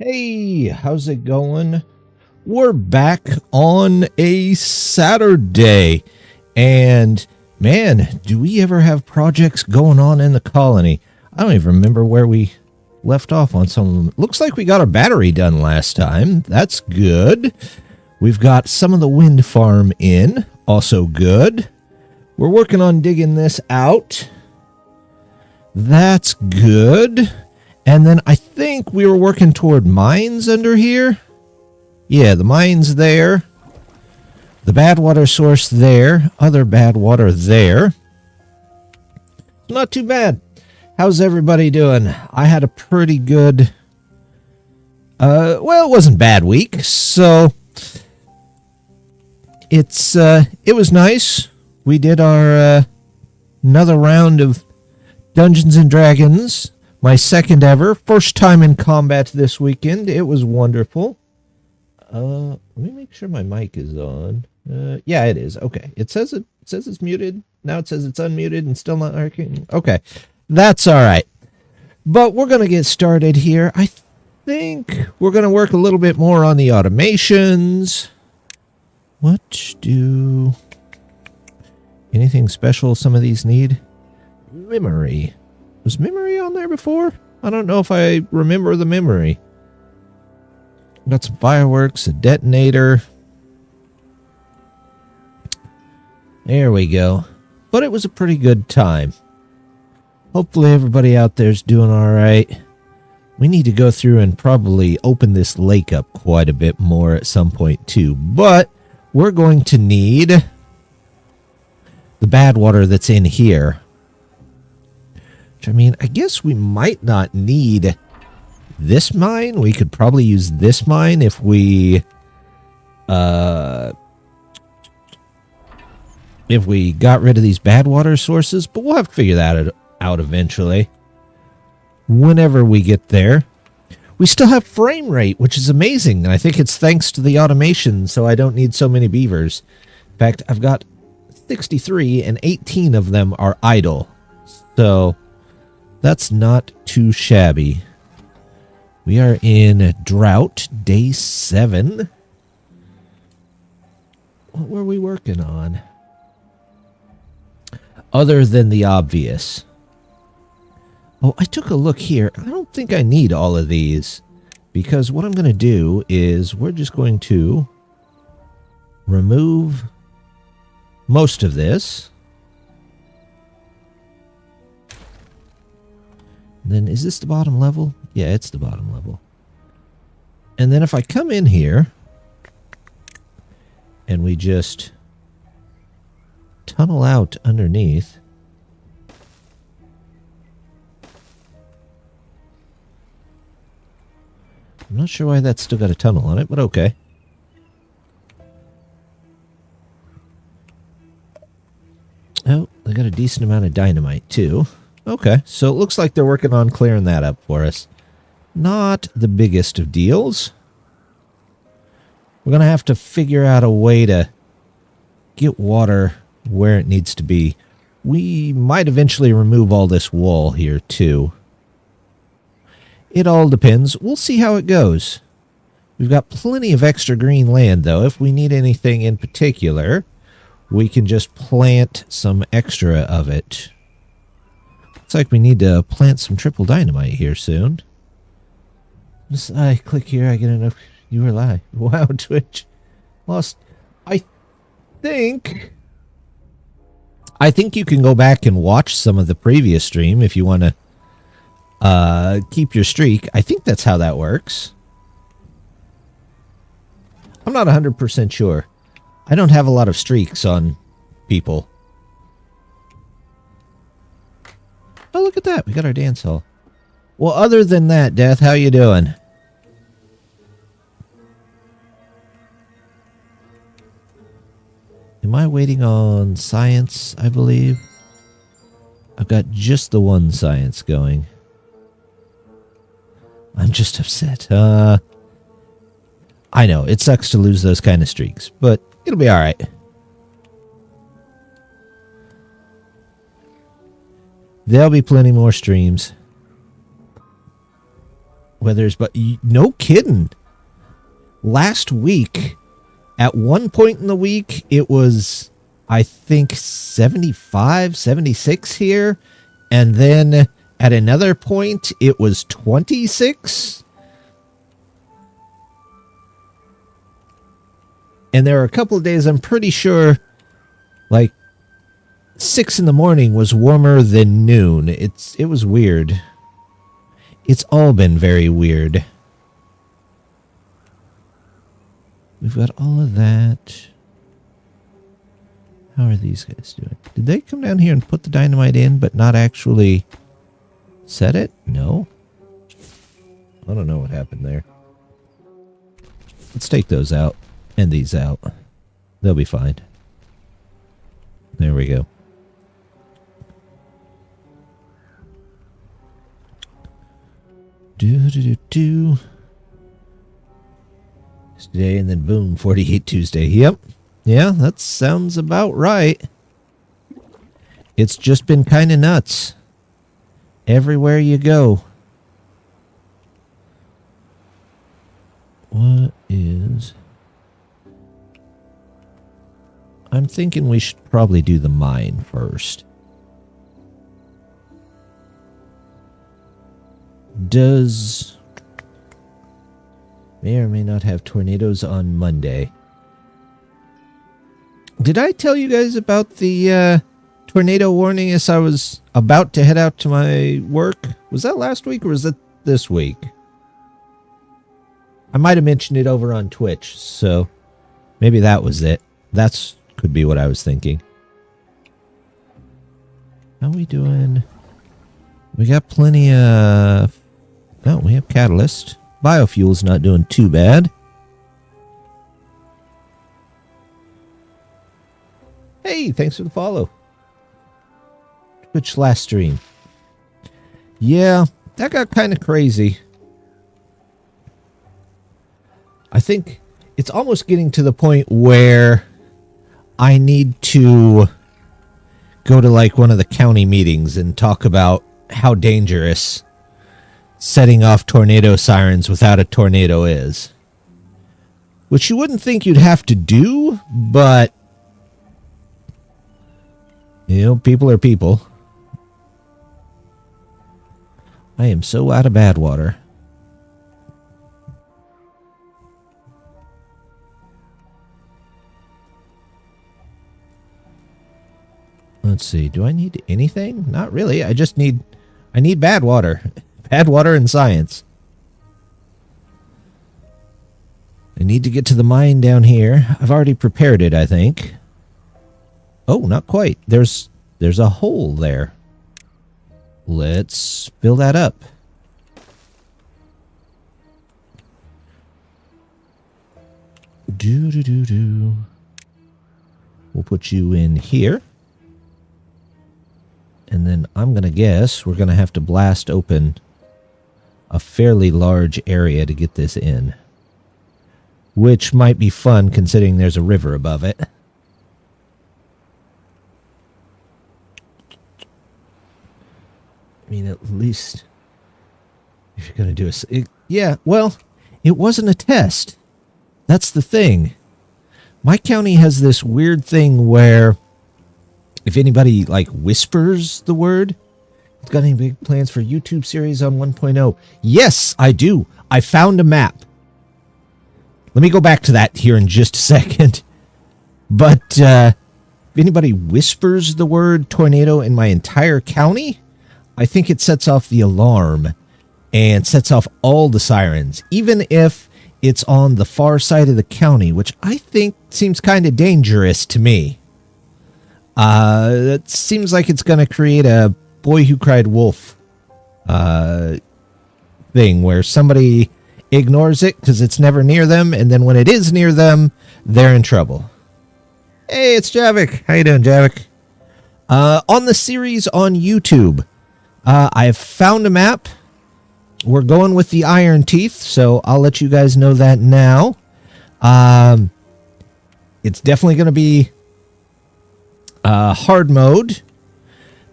Hey, how's it going? We're back on a Saturday, and man, do we ever have projects going on in the colony. I don't even remember where we left off on some of them. Looks like we got our battery done last time. That's good. We've got some of the wind farm in. Also good. We're working on digging this out. That's good. And then I think we were working toward mines under here. Yeah, the mines there. The bad water source there. Other bad water there. Not too bad. How's everybody doing? I had a pretty good... well, it wasn't a bad week, so... it was nice. We did our another round of Dungeons and Dragons. My second ever. First time in combat this weekend. It was wonderful. Let me make sure my mic is on. Yeah, it is. Okay. It says it's muted. Now it says it's unmuted and still not working. Okay. That's all right. But we're going to get started here. I think we're going to work a little bit more on the automations. What do... Anything special some of these need? Memory. Was memory on there before? I don't know if I remember the memory. Got some fireworks, a detonator. There we go. But it was a pretty good time. Hopefully everybody out there's doing all right. We need to go through and probably open this lake up quite a bit more at some point too. But we're going to need the bad water that's in here. Which, I mean, I guess we might not need this mine. We could probably use this mine if we got rid of these bad water sources, but we'll have to figure that out eventually. Whenever we get there. We still have frame rate, which is amazing, and I think it's thanks to the automation, so I don't need so many beavers. In fact, I've got 63, and 18 of them are idle. So that's not too shabby. We are in drought, day 7. What were we working on? Other than the obvious. Oh, I took a look here. I don't think I need all of these. Because what I'm going to do is we're just going to remove most of this. Then is this the bottom level? Yeah, it's the bottom level. And then if I come in here and we just tunnel out underneath. I'm not sure why that's still got a tunnel on it, but okay. Oh, they got a decent amount of dynamite too. Okay, so it looks like they're working on clearing that up for us. Not the biggest of deals. We're going to have to figure out a way to get water where it needs to be. We might eventually remove all this wall here too. It all depends. We'll see how it goes. We've got plenty of extra green land though. If we need anything in particular, we can just plant some extra of it. Looks like we need to plant some triple dynamite here soon. I click here, I get enough. You were live. Wow, Twitch. Lost. I think you can go back and watch some of the previous stream if you want to keep your streak. I think that's how that works. I'm not 100% sure. I don't have a lot of streaks on people. Oh, look at that. We got our dance hall. Well, other than that, Death, how you doing? Am I waiting on science, I believe? I've got just the one science going. I'm just upset. I know, it sucks to lose those kind of streaks, but it'll be alright. There'll be plenty more streams. But no kidding. Last week, at one point in the week, it was, I think, 75, 76 here. And then at another point, it was 26. And there are a couple of days, I'm pretty sure, like, 6 in the morning was warmer than noon. It was weird. It's all been very weird. We've got all of that. How are these guys doing? Did they come down here and put the dynamite in, but not actually set it? No. I don't know what happened there. Let's take those out and these out. They'll be fine. There we go. Do. Today and then boom, 48 Tuesday. Yep. Yeah, that sounds about right. It's just been kind of nuts. Everywhere you go. What is... I'm thinking we should probably do the mine first. May or may not have tornadoes on Monday. Did I tell you guys about the tornado warning as I was about to head out to my work? Was that last week or was that this week? I might have mentioned it over on Twitch, so maybe that was it. That's could be what I was thinking. How we doing? We got plenty of... No, we have catalyst. Biofuel's not doing too bad. Hey, thanks for the follow. Twitch last stream. Yeah, that got kind of crazy. I think it's almost getting to the point where I need to go to like one of the county meetings and talk about how dangerous setting off tornado sirens without a tornado is. Which you wouldn't think you'd have to do, but you know, people are people. I am so out of bad water. Let's see. Do I need anything? Not really. I need bad water. Bad water and science. I need to get to the mine down here. I've already prepared it, I think. Oh, not quite. There's a hole there. Let's fill that up. Do. We'll put you in here. And then I'm going to guess we're going to have to blast open a fairly large area to get this in. Which might be fun considering there's a river above it. I mean, at least if you're going to do yeah, well, it wasn't a test. That's the thing. My county has this weird thing where if anybody, like, whispers the word, got any big plans for YouTube series on 1.0? Yes, I do. I found a map. Let me go back to that here in just a second. But if anybody whispers the word tornado in my entire county, I think it sets off the alarm and sets off all the sirens, even if it's on the far side of the county, which I think seems kind of dangerous to me. It seems like it's going to create a Boy Who Cried Wolf thing where somebody ignores it because it's never near them, and then when it is near them, they're in trouble. Hey, it's Javik. How you doing, Javik? On the series on YouTube, I have found a map. We're going with the Ironteeth, so I'll let you guys know that now. It's definitely going to be hard mode,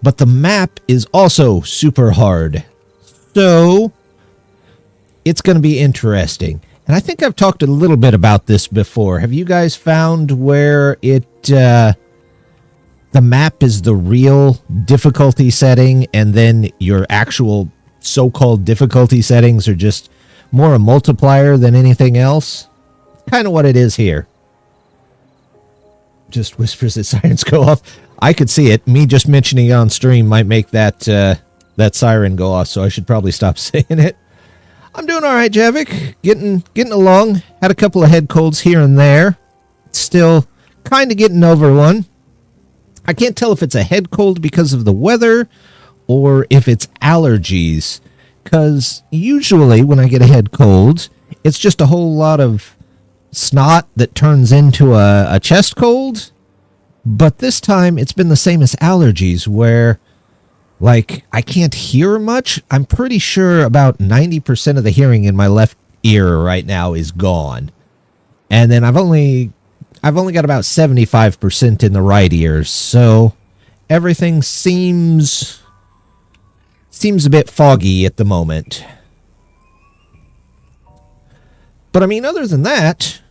but the map is also super hard, so it's going to be interesting. And I think I've talked a little bit about this before. Have you guys found where the map is the real difficulty setting and then your actual so-called difficulty settings are just more a multiplier than anything else? Kind of what it is here. Just whispers as sirens go off. I could see it. Me just mentioning it on stream might make that that siren go off, so I should probably stop saying it. I'm doing all right, Javik. Getting along. Had a couple of head colds here and there. Still kind of getting over one. I can't tell if it's a head cold because of the weather or if it's allergies, because usually when I get a head cold, it's just a whole lot of snot that turns into a chest cold. But this time it's been the same as allergies where, like, I can't hear much. I'm pretty sure about 90% of the hearing in my left ear right now is gone. And then I've only got about 75% in the right ear, so everything seems a bit foggy at the moment. But I mean, other than that,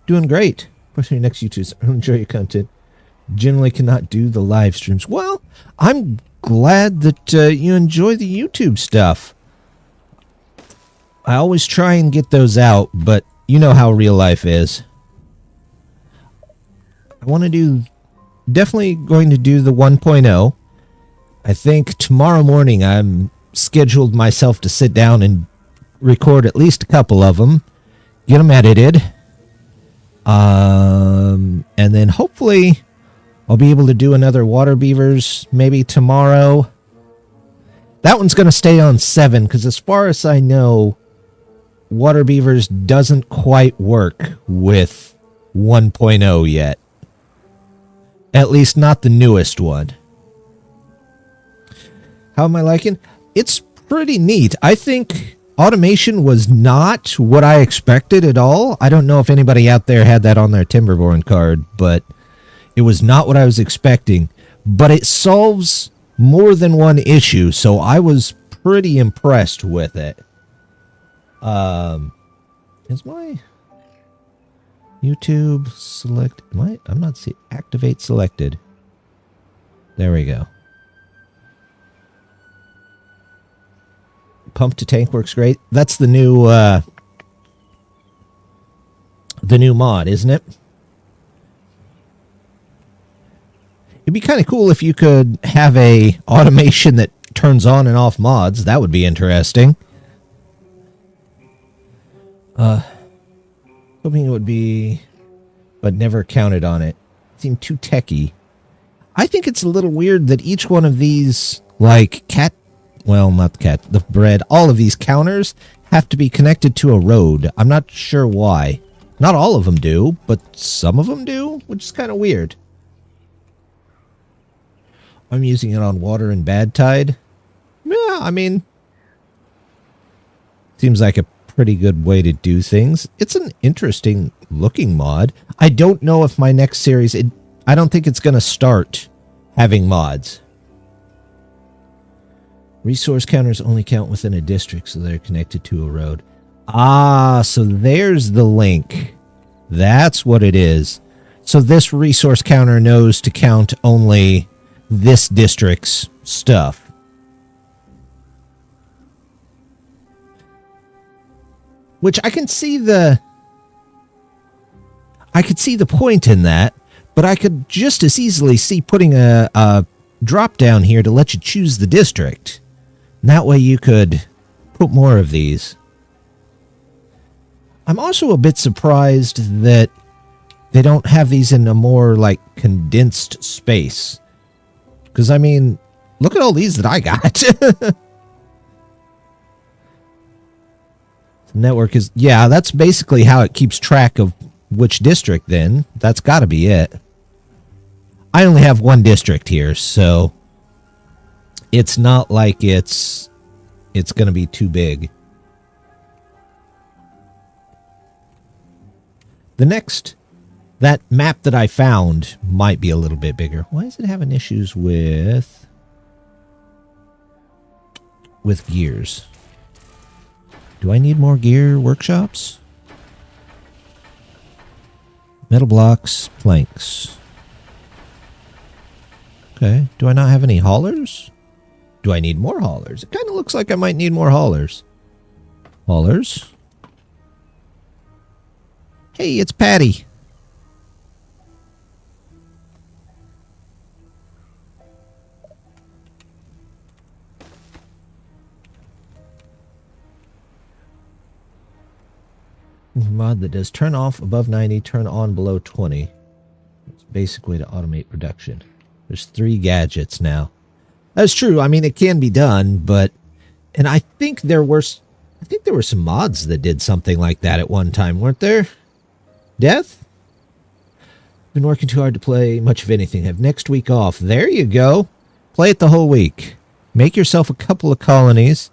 doing great. What's your next YouTube? I enjoy your content. Generally cannot do the live streams. Well, I'm glad that you enjoy the YouTube stuff. I always try and get those out, but you know how real life is. I want to do... Definitely going to do the 1.0. I think tomorrow morning I'm scheduled myself to sit down and record at least a couple of them. Get them edited. And then hopefully I'll be able to do another Water Beavers maybe tomorrow. That one's going to stay on 7 because as far as I know, Water Beavers doesn't quite work with 1.0 yet. At least not the newest one. How am I liking? It's pretty neat. I think automation was not what I expected at all. I don't know if anybody out there had that on their Timberborn card, but it was not what I was expecting. But it solves more than one issue, so I was pretty impressed with it. Is my YouTube select... I'm not seeing... Activate selected. There we go. Pump to tank works great. That's the new mod, isn't it? It'd be kind of cool if you could have a automation that turns on and off mods. That would be interesting. Hoping it would be, but never counted on it. Seemed too techy. I think it's a little weird that each one of these, like not the cat, the bread, all of these counters have to be connected to a road. I'm not sure why. Not all of them do, but some of them do, which is kind of weird. I'm using it on water and bad tide. Yeah, I mean, seems like a pretty good way to do things. It's an interesting looking mod. I don't know if my next series, I don't think it's going to start having mods. Resource counters only count within a district, so they're connected to a road. Ah, so there's the link. That's what it is. So this resource counter knows to count only this district's stuff. Which I could see the point in that, but I could just as easily see putting a drop down here to let you choose the district. And that way you could put more of these. I'm also a bit surprised that they don't have these in a more like condensed space. Because I mean, look at all these that I got. Network is, yeah, that's basically how it keeps track of which district then. That's got to be it. I only have one district here, so it's not like it's going to be too big. That map that I found might be a little bit bigger. Why is it having issues with gears? Do I need more gear workshops? Metal blocks, planks. Okay. Do I not have any haulers? Do I need more haulers? It kind of looks like I might need more haulers. Haulers. Hey, it's Patty. Mod that does turn off above 90, turn on below 20. It's a basic way to automate production. There's 3 gadgets now. That's true. I mean, it can be done, but... And I think there were some mods that did something like that at one time, weren't there? Death? Been working too hard to play much of anything. Have next week off. There you go. Play it the whole week. Make yourself a couple of colonies.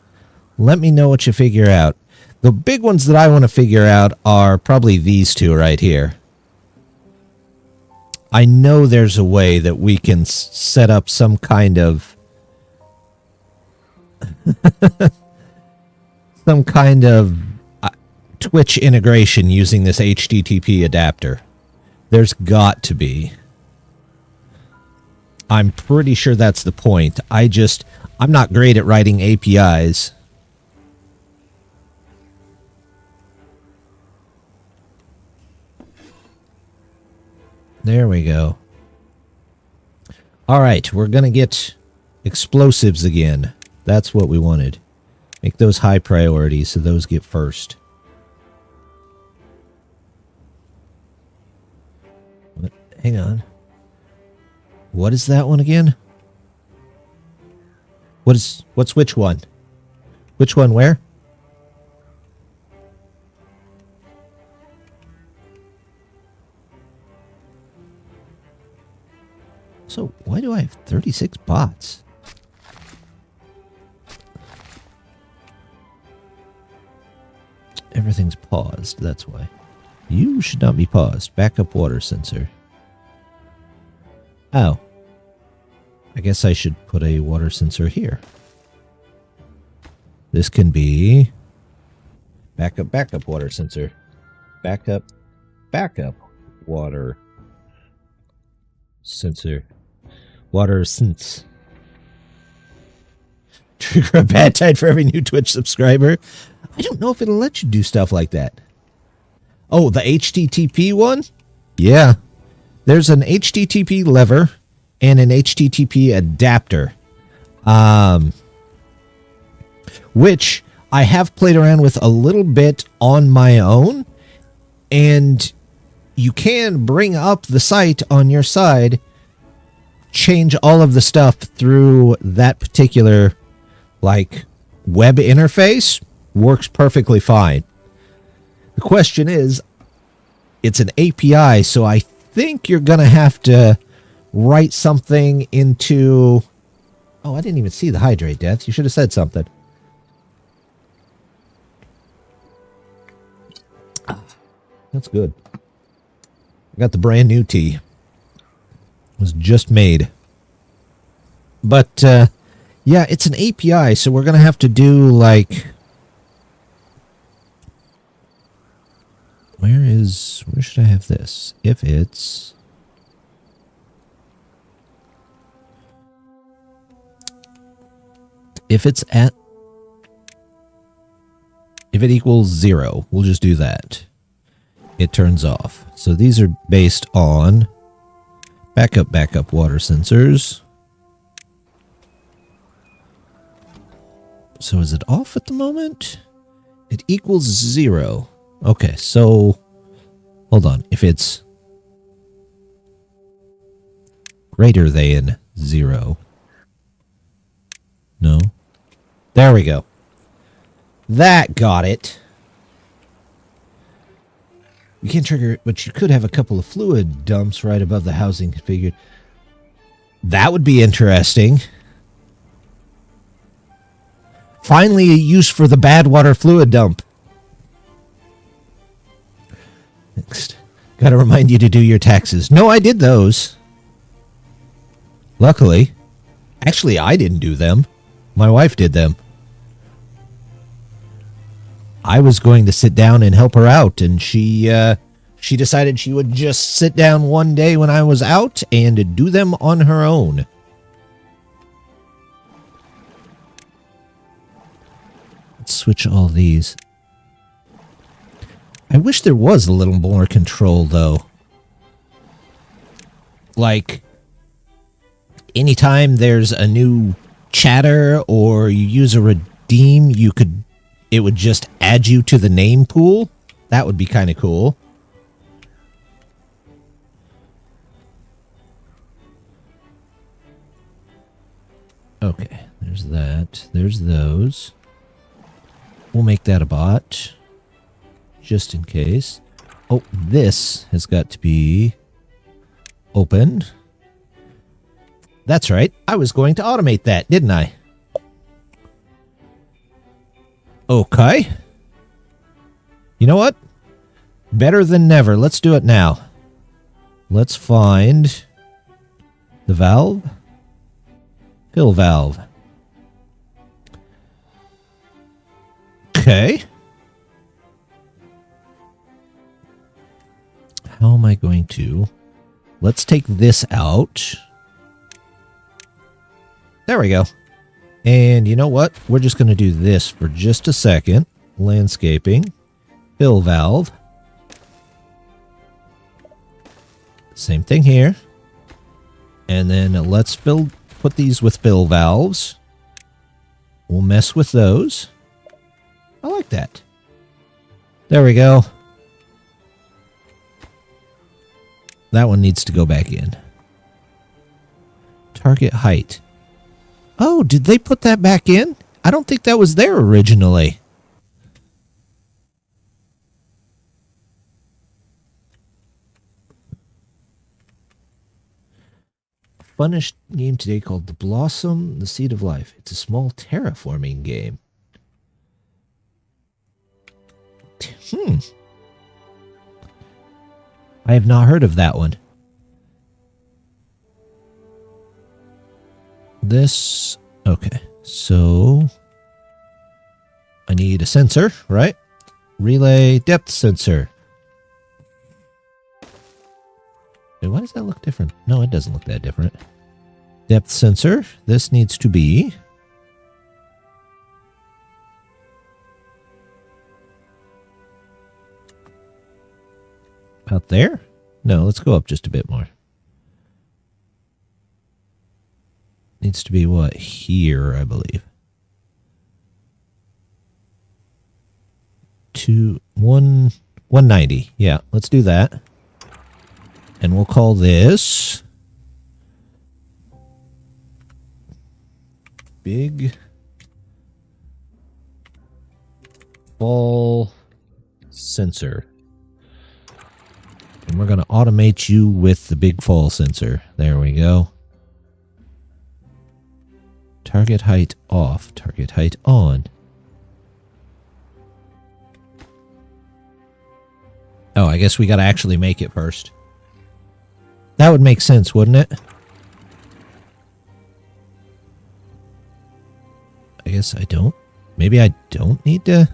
Let me know what you figure out. The big ones that I want to figure out are probably these two right here. I know there's a way that we can set up some kind of... some kind of Twitch integration using this HTTP adapter. There's got to be. I'm pretty sure that's the point. I'm not great at writing APIs. There we go. All right, we're going to get explosives again. That's what we wanted. Make those high priorities so those get first. Hang on. What is that one again? What's which one? Which one where? So, why do I have 36 bots? Everything's paused, that's why. You should not be paused. Backup water sensor. Oh. I guess I should put a water sensor here. This can be backup water sensor. Backup water sensor. Water sense. Trigger a bad tide for every new Twitch subscriber. I don't know if it'll let you do stuff like that. Oh, the HTTP one? Yeah. There's an HTTP lever and an HTTP adapter. Which I have played around with a little bit on my own. And you can bring up the site on your side, change all of the stuff through that particular, like, web interface. Works perfectly fine. The question is, it's an API, so I think you're going to have to write something into... Oh, I didn't even see the hydrate, Death. You should have said something. That's good. I got the brand new tea. It was just made. But, yeah, it's an API, so we're going to have to do, like... Where should I have this? If it equals 0, we'll just do that. It turns off. So these are based on backup water sensors. So is it off at the moment? It equals 0. Okay, so hold on. If it's greater than 0. No. There we go. That got it. You can't trigger it, but you could have a couple of fluid dumps right above the housing configured. That would be interesting. Finally, a use for the bad water fluid dump. Next. Gotta remind you to do your taxes. No, I did those. Luckily. Actually, I didn't do them. My wife did them. I was going to sit down and help her out, and she decided she would just sit down one day when I was out and do them on her own. Let's switch all these. I wish there was a little more control, though. Like, anytime there's a new chatter or you use a redeem, it would just add you to the name pool. That would be kind of cool. Okay, there's that. There's those. We'll make that a bot. Just in case. Oh, this has got to be open. That's right. I was going to automate that, didn't I? Okay. You know what? Better than never. Let's do it now. Let's find the valve. Fill valve. Okay. How am I going to... Let's take this out. There we go. And you know what? We're just going to do this for just a second. Landscaping. Fill valve. Same thing here. And then let's put these with fill valves. We'll mess with those. I like that. There we go. That one needs to go back in. Target height. Oh, did they put that back in? I don't think that was there originally. Funnish game today called The Blossom, the Seed of Life. It's a small terraforming game. I have not heard of that one. This... Okay, so... I need a sensor, right? Relay depth sensor. Wait, why does that look different? No, it doesn't look that different. Depth sensor. This needs to be... About there? No, let's go up just a bit more. Needs to be what? Here, I believe. 190. Yeah, let's do that. And we'll call this Big Ball Sensor. And we're going to automate you with the big fall sensor. There we go. Target height off. Target height on. Oh, I guess we got to actually make it first. That would make sense, wouldn't it? I guess I don't. Maybe I don't need to...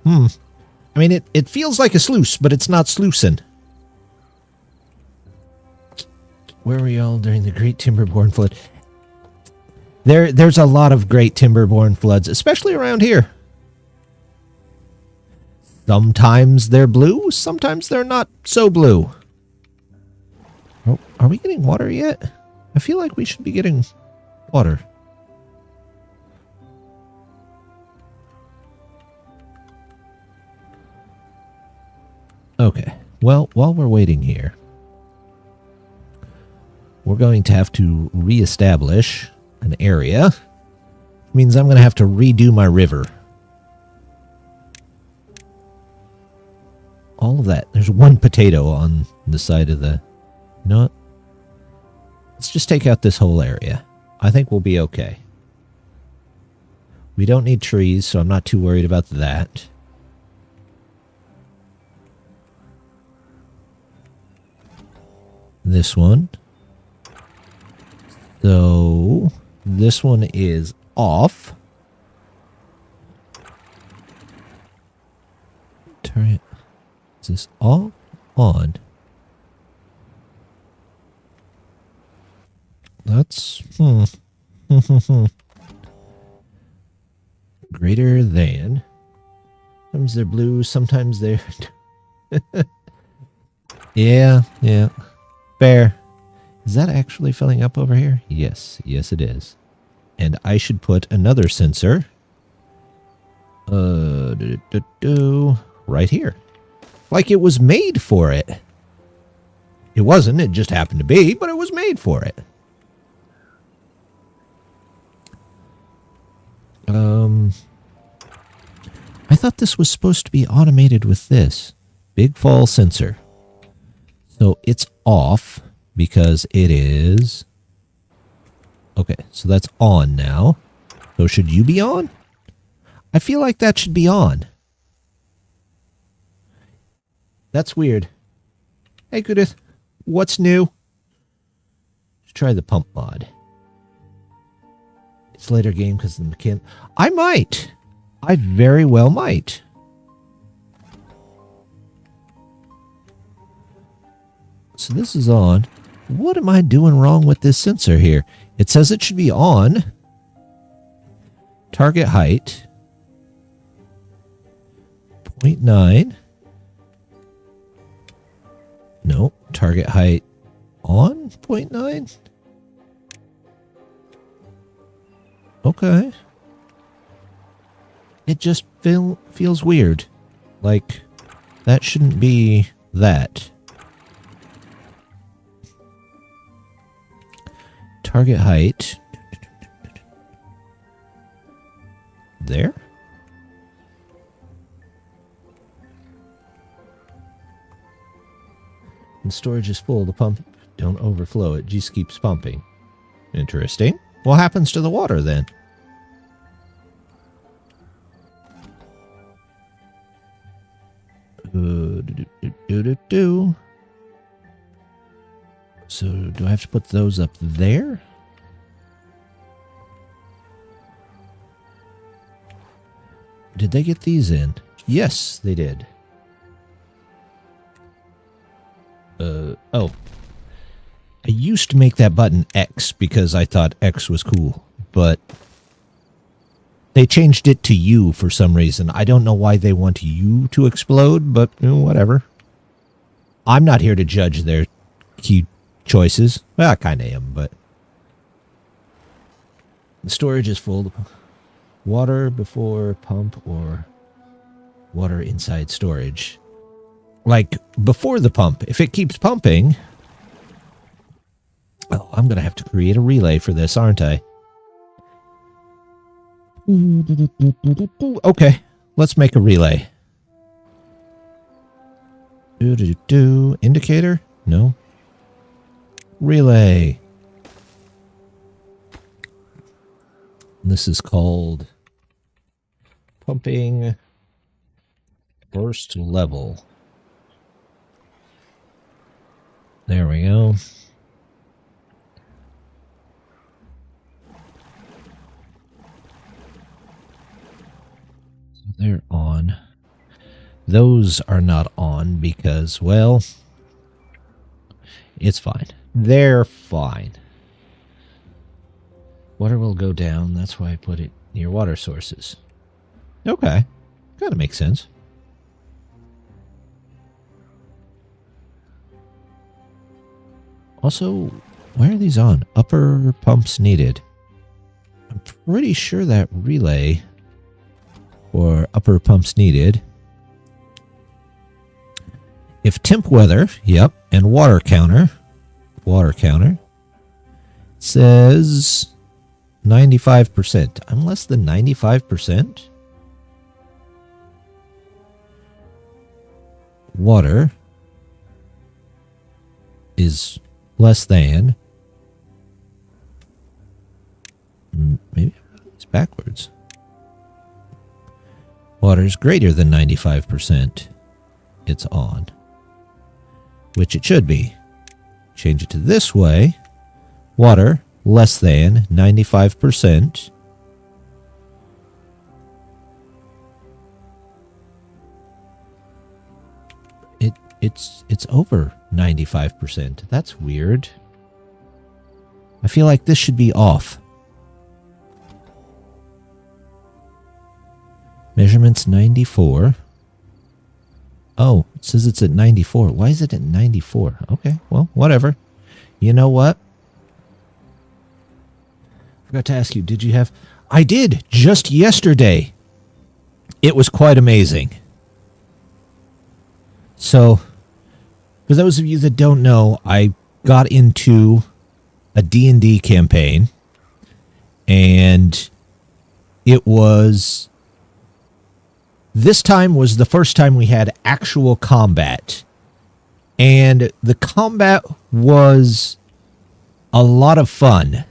I mean, it feels like a sluice, but it's not sluicing. Where were y'all during the Great Timberborn Flood? There's a lot of Great Timberborn Floods, especially around here. Sometimes they're blue, sometimes they're not so blue. Oh, are we getting water yet? I feel like we should be getting water. Okay, well, while we're waiting here, we're going to have to reestablish an area. Which means I'm going to have to redo my river. All of that. There's one potato on the side of the... You know what? Let's just take out this whole area. I think we'll be okay. We don't need trees, so I'm not too worried about that. This one. So this one is off. Turn it. Is this off? On. That's greater than. Sometimes they're blue, sometimes they're yeah. Fair. Is that actually filling up over here? Yes. Yes, it is. And I should put another sensor. Right here. Like it was made for it. It wasn't. It just happened to be, but it was made for it. I thought this was supposed to be automated with this. Big fall sensor. So it's off because it is... Okay, so that's on now. So should you be on? I feel like that should be on. That's weird. Hey, Judith. What's new? Let's try the pump mod. It's a later game because the mechanic... I might. I very well might. So this is on. What am I doing wrong with this sensor here? It says it should be on. Target height. 0.9. No. Target target height on 0.9? Okay. It just feels weird. Like, that shouldn't be that. Target height. There? And storage is full. The pump don't overflow. It just keeps pumping. Interesting. What happens to the water then? So, do I have to put those up there? Did they get these in? Yes, they did. Oh. I used to make that button X because I thought X was cool, but they changed it to U for some reason. I don't know why they want U to explode, but whatever. I'm not here to judge their key choices. Well, I kind of am, but... The storage is full. Water before pump or water inside storage. Like, before the pump. If it keeps pumping... Oh, I'm going to have to create a relay for this, aren't I? Okay, let's make a relay. Indicator? No. Relay. This is called pumping burst level. There we go. So they're on. Those are not on because, well, it's fine. They're fine. Water will go down. That's why I put it near water sources. Okay. Kind of makes sense. Also, why are these on? Upper pumps needed. I'm pretty sure that relay or upper pumps needed. If temp weather, yep, and water counter says 95%. I'm less than 95%. Water is less than. Maybe it's backwards. Water is greater than 95%. It's on. Which it should be. Change it to this way. Water less than 95%. It's over 95%. That's weird. I feel like this should be off. Measurements 94. Oh, it says it's at 94. Why is it at 94? Okay, well, whatever. You know what? Forgot to ask you, did you have... I did, just yesterday. It was quite amazing. So, for those of you that don't know, I got into a D&D campaign, and it was... This time was the first time we had actual combat. And the combat was a lot of fun.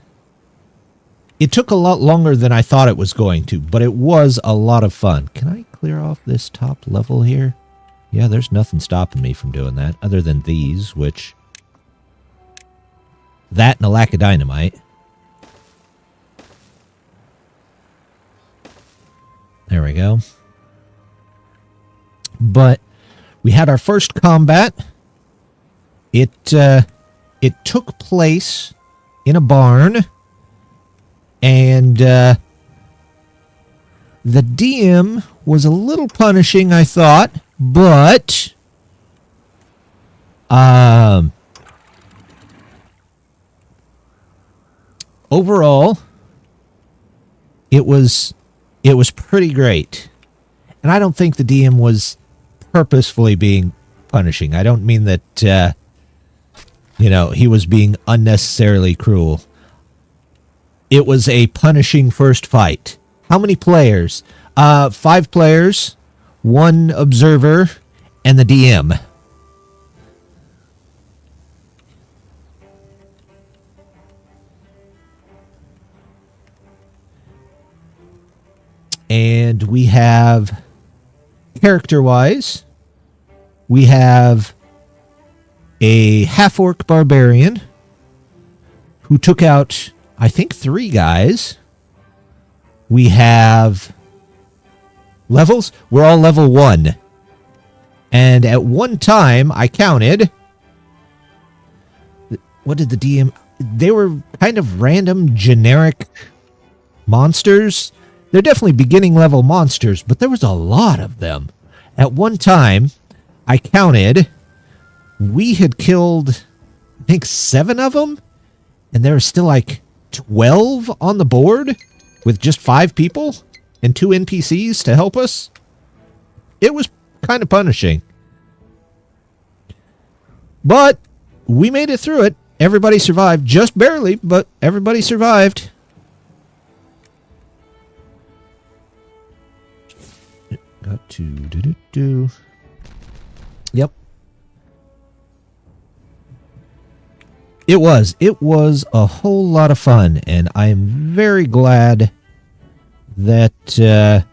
It took a lot longer than I thought it was going to, but it was a lot of fun. Can I clear off this top level here? Yeah, there's nothing stopping me from doing that, other than these, which... That and a lack of dynamite. There we go. But we had our first combat. It took place in a barn, and the DM was a little punishing, I thought, but overall, it was pretty great. And I don't think the DM was purposefully being punishing. I don't mean that, he was being unnecessarily cruel. It was a punishing first fight. How many players? 5 players, 1 observer, and the DM. And we have, character-wise, we have a half-orc barbarian who took out, I think, 3 guys. We have levels. We're all level 1. And at one time, I counted, what did the DM... They were kind of random, generic monsters. They're definitely beginning level monsters, but there was a lot of them. At one time, I counted, we had killed, I think, 7 of them, and there were still like 12 on the board with just 5 people and 2 NPCs to help us. It was kind of punishing. But we made it through it. Everybody survived, just barely, but everybody survived. Got to Yep. It was a whole lot of fun, and I am very glad that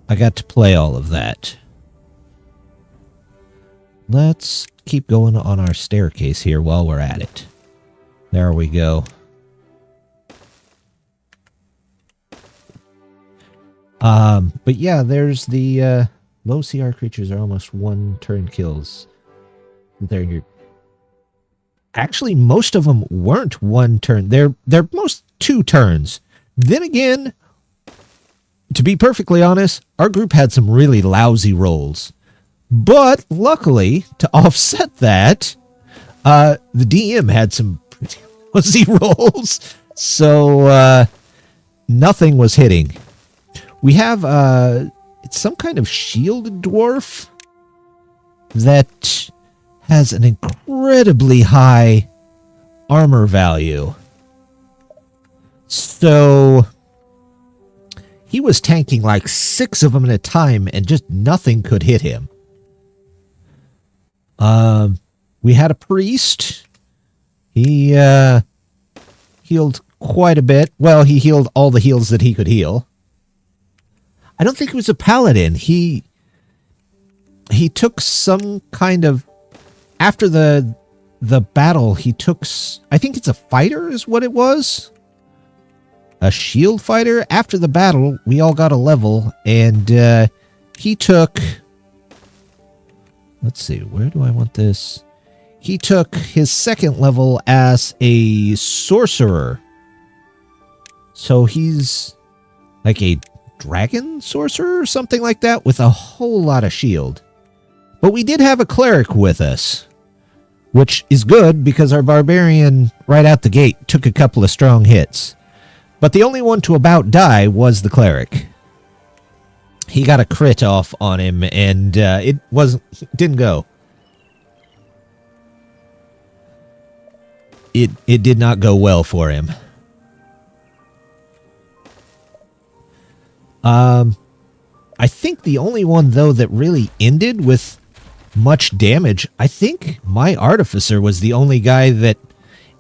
I got to play all of that. Let's keep going on our staircase here while we're at it. There we go. But yeah, there's the low CR creatures are almost 1 turn kills. Actually, most of them weren't 1 turn. They're most 2 turns. Then again, to be perfectly honest, our group had some really lousy rolls. But luckily, to offset that, the DM had some pretty lousy rolls. So nothing was hitting. We have it's some kind of shielded dwarf that has an incredibly high armor value. So he was tanking like 6 of them at a time, and just nothing could hit him. We had a priest. He healed quite a bit. Well, he healed all the heals that he could heal. I don't think it was a paladin. He took some kind of, after the battle, he took, I think it's a fighter is what it was. A shield fighter. After the battle, we all got a level, and he took, let's see, where do I want this? He took his 2nd level as a sorcerer. So he's like a dragon sorcerer or something like that, with a whole lot of shield. But we did have a cleric with us, which is good because our barbarian right out the gate took a couple of strong hits. But the only one to about die was the cleric. He got a crit off on him, and didn't go. It did not go well for him. I think the only one, though, that really ended with much damage, I think my artificer was the only guy that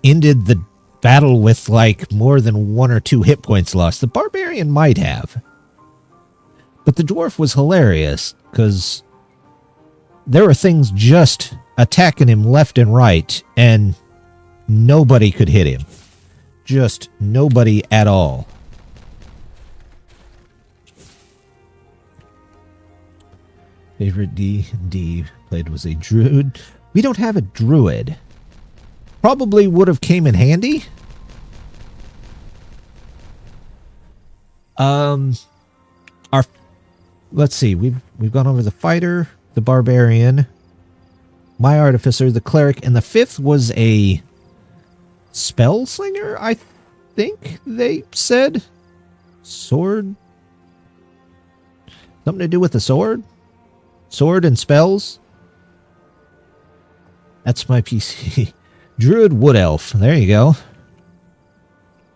ended the battle with, like, more than 1 or 2 hit points lost. The barbarian might have. But the dwarf was hilarious, because there were things just attacking him left and right, and nobody could hit him. Just nobody at all. Favorite D&D played was a druid. We don't have a druid. Probably would have came in handy. Let's see. We've gone over the fighter, the barbarian, my artificer, the cleric, and the 5th was a spell slinger, I think they said sword. Something to do with the sword? Sword and spells? That's my PC. Druid Wood Elf. There you go.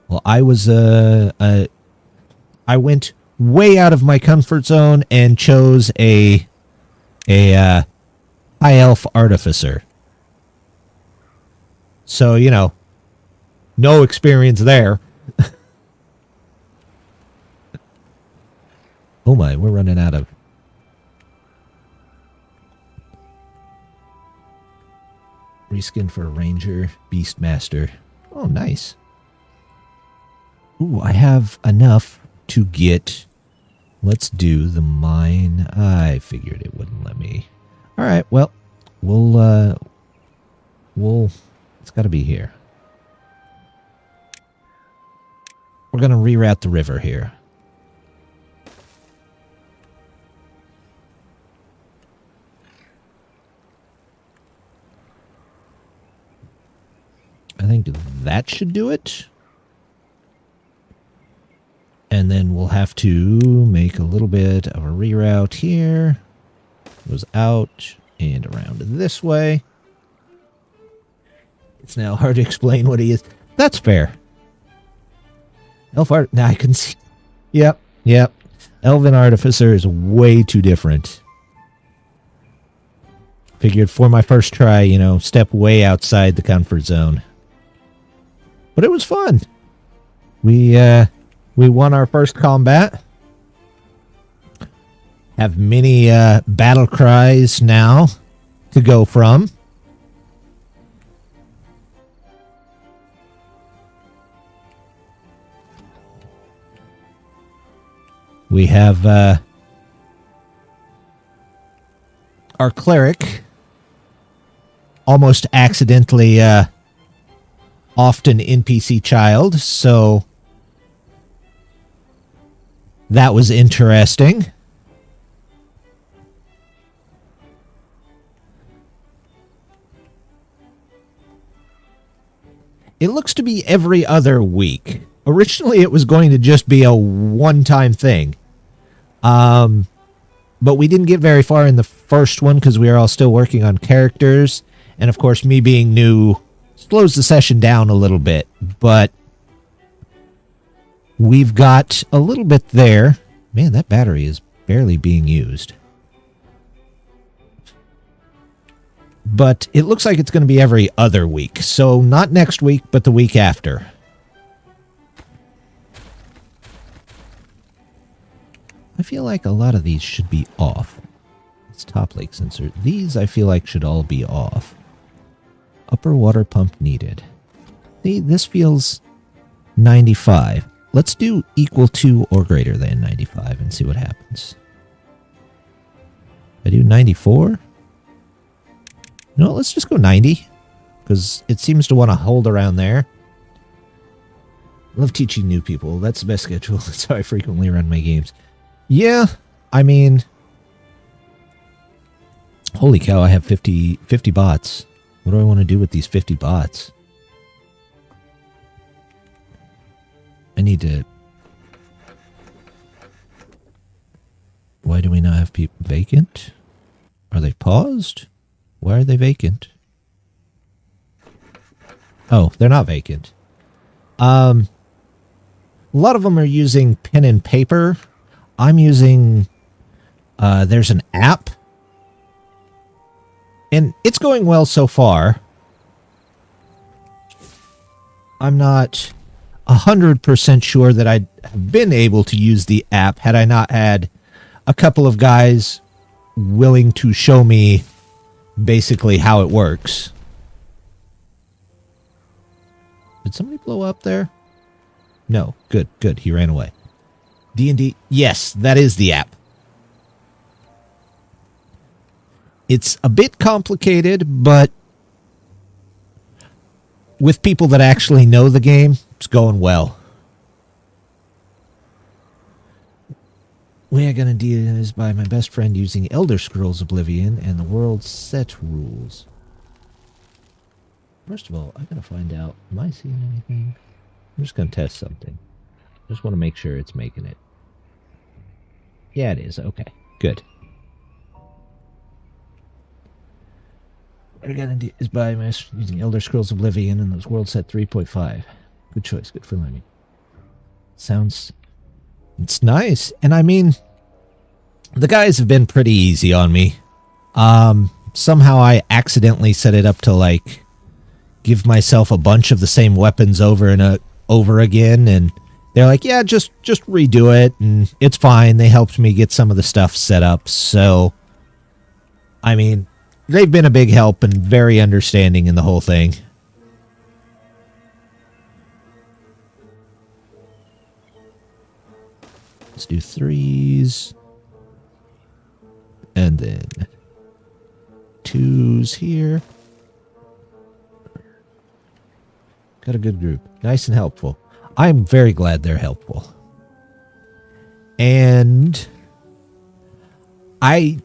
Well, I was, I went way out of my comfort zone and chose a High Elf Artificer. So, you know, no experience there. Oh my, we're running out of... Reskin for a Ranger, Beastmaster. Oh, nice. Ooh, I have enough to get... Let's do the mine. I figured it wouldn't let me. All right, well, we'll... It's got to be here. We're going to reroute the river here. I think that should do it. And then we'll have to make a little bit of a reroute here. Goes out and around this way. It's now hard to explain what he is. That's fair. Elf art. Now I can see. Yep. Elven Artificer is way too different. Figured for my first try, you know, step way outside the comfort zone. But it was fun. We won our first combat. Have many battle cries now to go from. We have our cleric almost accidentally often NPC child, so that was interesting. It looks to be every other week. Originally, it was going to just be a one-time thing. But we didn't get very far in the first one because we are all still working on characters. And of course, me being new slows the session down a little bit. But we've got a little bit there. Man, that battery is barely being used. But it looks like it's going to be every other week. So not next week, but the week after. I feel like a lot of these should be off. It's top lake sensor. These I feel like should all be off. Upper water pump needed. See, this feels 95. Let's do equal to or greater than 95 and see what happens. I do 94. No, let's just go 90. Because it seems to want to hold around there. Love teaching new people. That's the best schedule. That's how I frequently run my games. Yeah, I mean... Holy cow, I have 50 bots. What do I want to do with these 50 bots? I need to... Why do we not have people vacant? Are they paused? Why are they vacant? Oh, they're not vacant. A lot of them are using pen and paper. I'm using... there's an app. And it's going well so far. I'm not 100% sure that I'd have been able to use the app had I not had a couple of guys willing to show me basically how it works. Did somebody blow up there? No. Good, good. He ran away. D&D. Yes, that is the app. It's a bit complicated, but with people that actually know the game, it's going well. Way I'm going to deal is by my best friend using Elder Scrolls Oblivion and the world's set rules. First of all, I got to find out, am I seeing anything? I'm just going to test something. Just want to make sure it's making it. Yeah, it is. Okay, good. What I gotta do is buy my using Elder Scrolls Oblivion and those world set 3.5. Good choice. Good for learning. Sounds... It's nice. And I mean, the guys have been pretty easy on me. Somehow I accidentally set it up to, like, give myself a bunch of the same weapons over and over again, and they're like, yeah, just redo it, and it's fine. They helped me get some of the stuff set up, so... I mean... They've been a big help and very understanding in the whole thing. Let's do 3s. And then 2s here. Got a good group. Nice and helpful. I'm very glad they're helpful. And I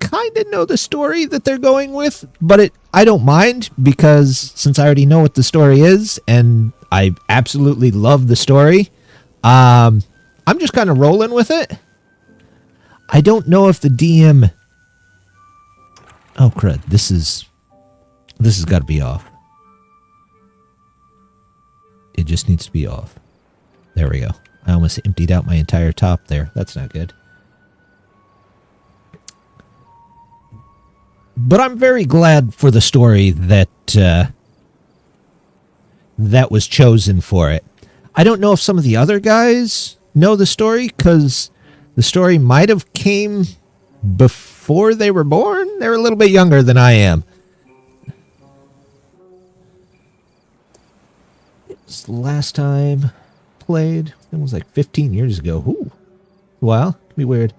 kind of know the story that they're going with, but I don't mind, because since I already know what the story is and I absolutely love the story, I'm just kind of rolling with it. I don't know if the DM... Oh crud, this has got to be off. It just needs to be off. There we go. I almost emptied out my entire top there. That's not good. But I'm very glad for the story that that was chosen for it. I don't know if some of the other guys know the story, because the story might have came before they were born. They're a little bit younger than I am. It was the last time played. It was like 15 years ago. Ooh. Wow, can be weird.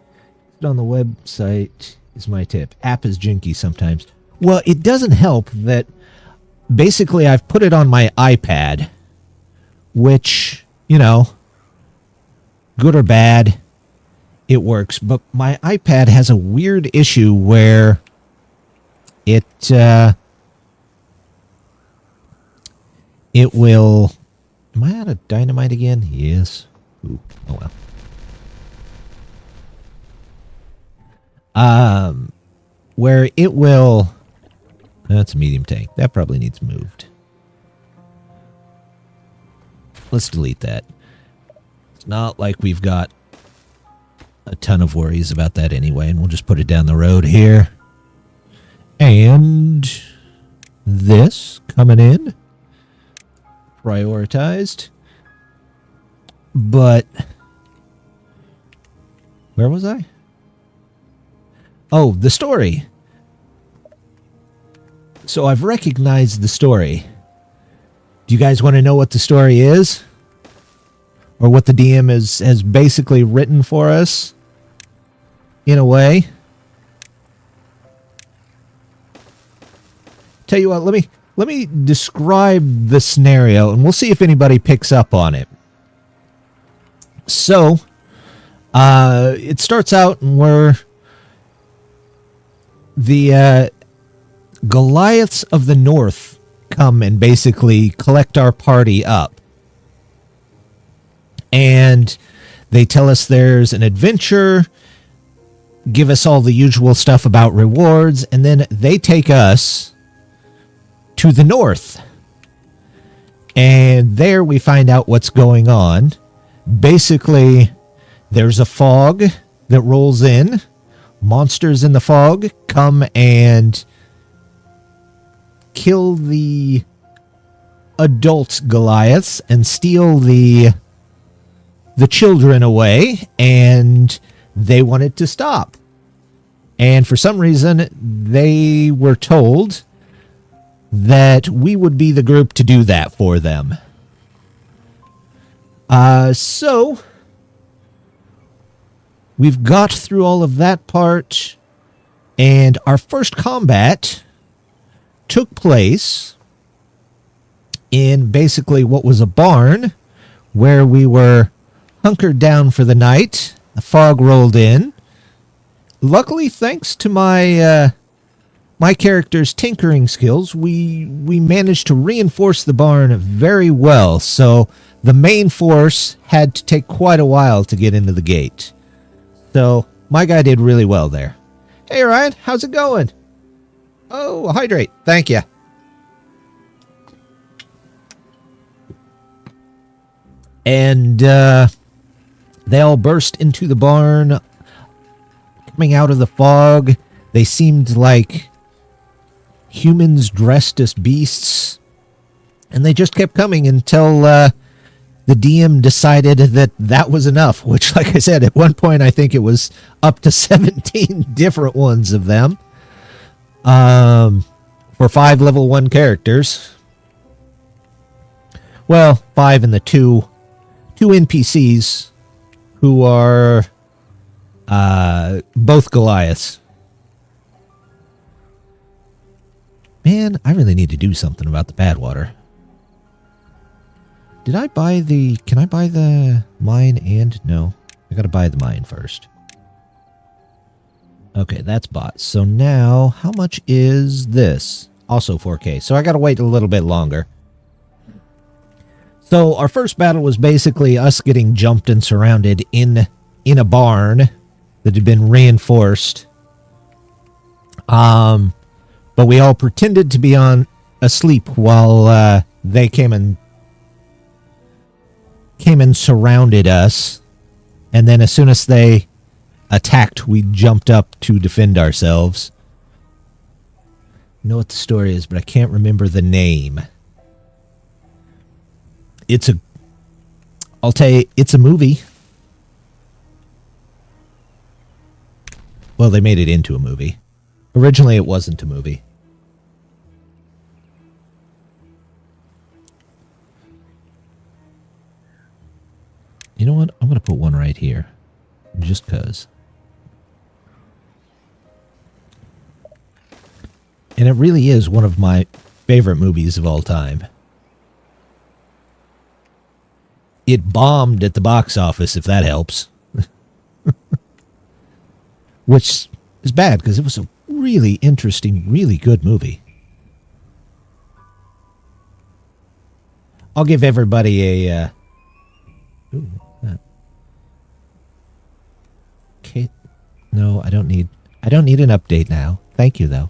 It's on the website... is my tip. App is jinky sometimes. Well, it doesn't help that basically I've put it on my iPad, which, you know, good or bad, it works. But my iPad has a weird issue where it will... Am I out of dynamite again? Yes. Ooh, oh well. Where it will... That's a medium tank. That probably needs moved. Let's delete that. It's not like we've got a ton of worries about that anyway, and we'll just put it down the road here. And this coming in. Prioritized. But... Where was I? Oh, the story. So I've recognized the story. Do you guys want to know what the story is? Or what the DM has basically written for us? In a way. Tell you what, let me describe the scenario, and we'll see if anybody picks up on it. So, it starts out and we're... The Goliaths of the North come and basically collect our party up. And they tell us there's an adventure, give us all the usual stuff about rewards, and then they take us to the north. And there we find out what's going on. Basically, there's a fog that rolls in. Monsters in the fog come and kill the adult Goliaths and steal the children away, and they wanted to stop. And for some reason, they were told that we would be the group to do that for them. So... We've got through all of that part, and our first combat took place in basically what was a barn, where we were hunkered down for the night. The fog rolled in. Luckily, thanks to my my character's tinkering skills, we managed to reinforce the barn very well, so the main force had to take quite a while to get into the gate. So my guy did really well there. Hey, Ryan, how's it going? Oh, hydrate. Thank you. And they all burst into the barn, coming out of the fog. They seemed like humans dressed as beasts. And they just kept coming until the DM decided that that was enough. Which, like I said, at one point I think it was up to 17 different ones of them. For 5 level 1 characters. Well, 5 and the two NPCs who are both Goliaths. Man, I really need to do something about the bad water. Did I buy the... Can I buy the mine and... No. I gotta buy the mine first. Okay, that's bought. So now, how much is this? Also 4K. So I gotta wait a little bit longer. So our first battle was basically us getting jumped and surrounded in a barn that had been reinforced. But we all pretended to be asleep while they came and surrounded us. And then as soon as they attacked, we jumped up to defend ourselves. I know what the story is, but I can't remember the name. I'll tell you, it's a movie. Well, they made it into a movie. Originally, it wasn't a movie. You know what? I'm going to put one right here. Just because. And it really is one of my favorite movies of all time. It bombed at the box office, if that helps. Which is bad, because it was a really interesting, really good movie. I'll give everybody a... Ooh, that. Okay. No, I don't need an update now. Thank you, though.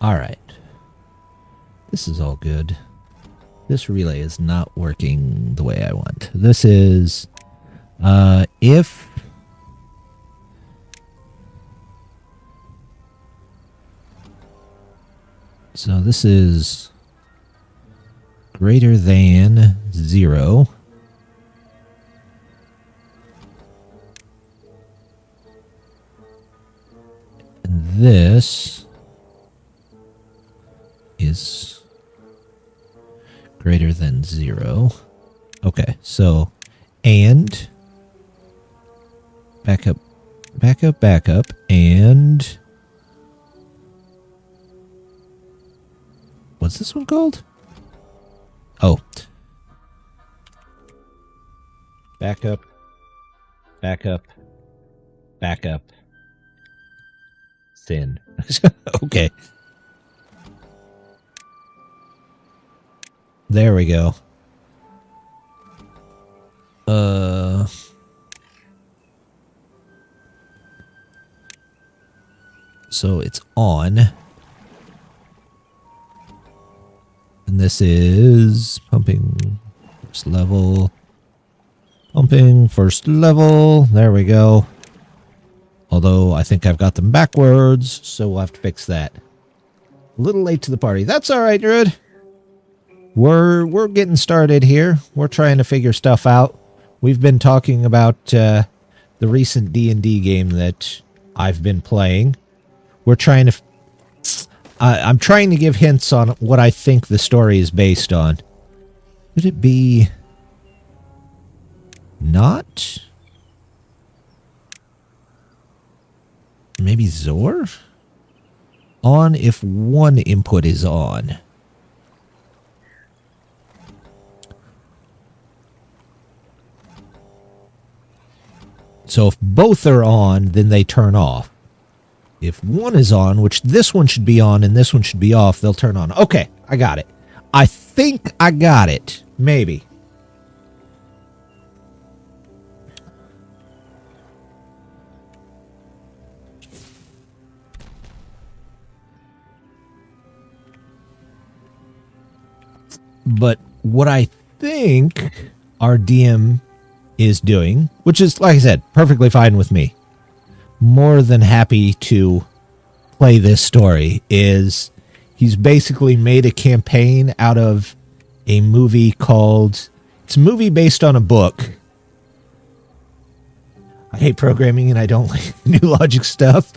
All right. This is all good. This relay is not working the way I want. This is if so this is greater than 0. And this is greater than 0. Okay, so, and back up, and what's this one called? Oh. Back up, sin. Okay. There we go. So it's on. And this is pumping first level. Pumping first level. There we go. Although I think I've got them backwards, so we'll have to fix that. A little late to the party. That's all right, Druid. We're getting started here. We're trying to figure stuff out. We've been talking about the recent D&D game that I've been playing. We're trying to... I'm trying to give hints on what I think the story is based on. Could it be... not? Maybe Zor? On if one input is on. So if both are on, then they turn off. if one is on, which this one should be on and this one should be off, they'll turn on. Okay, I got it. I think I got it. Maybe. But what I think our DM is doing, which is, like I said, perfectly fine with me, more than happy to play this story, is he's basically made a campaign out of a movie called, it's a movie based on a book. I hate programming and I don't like new logic stuff.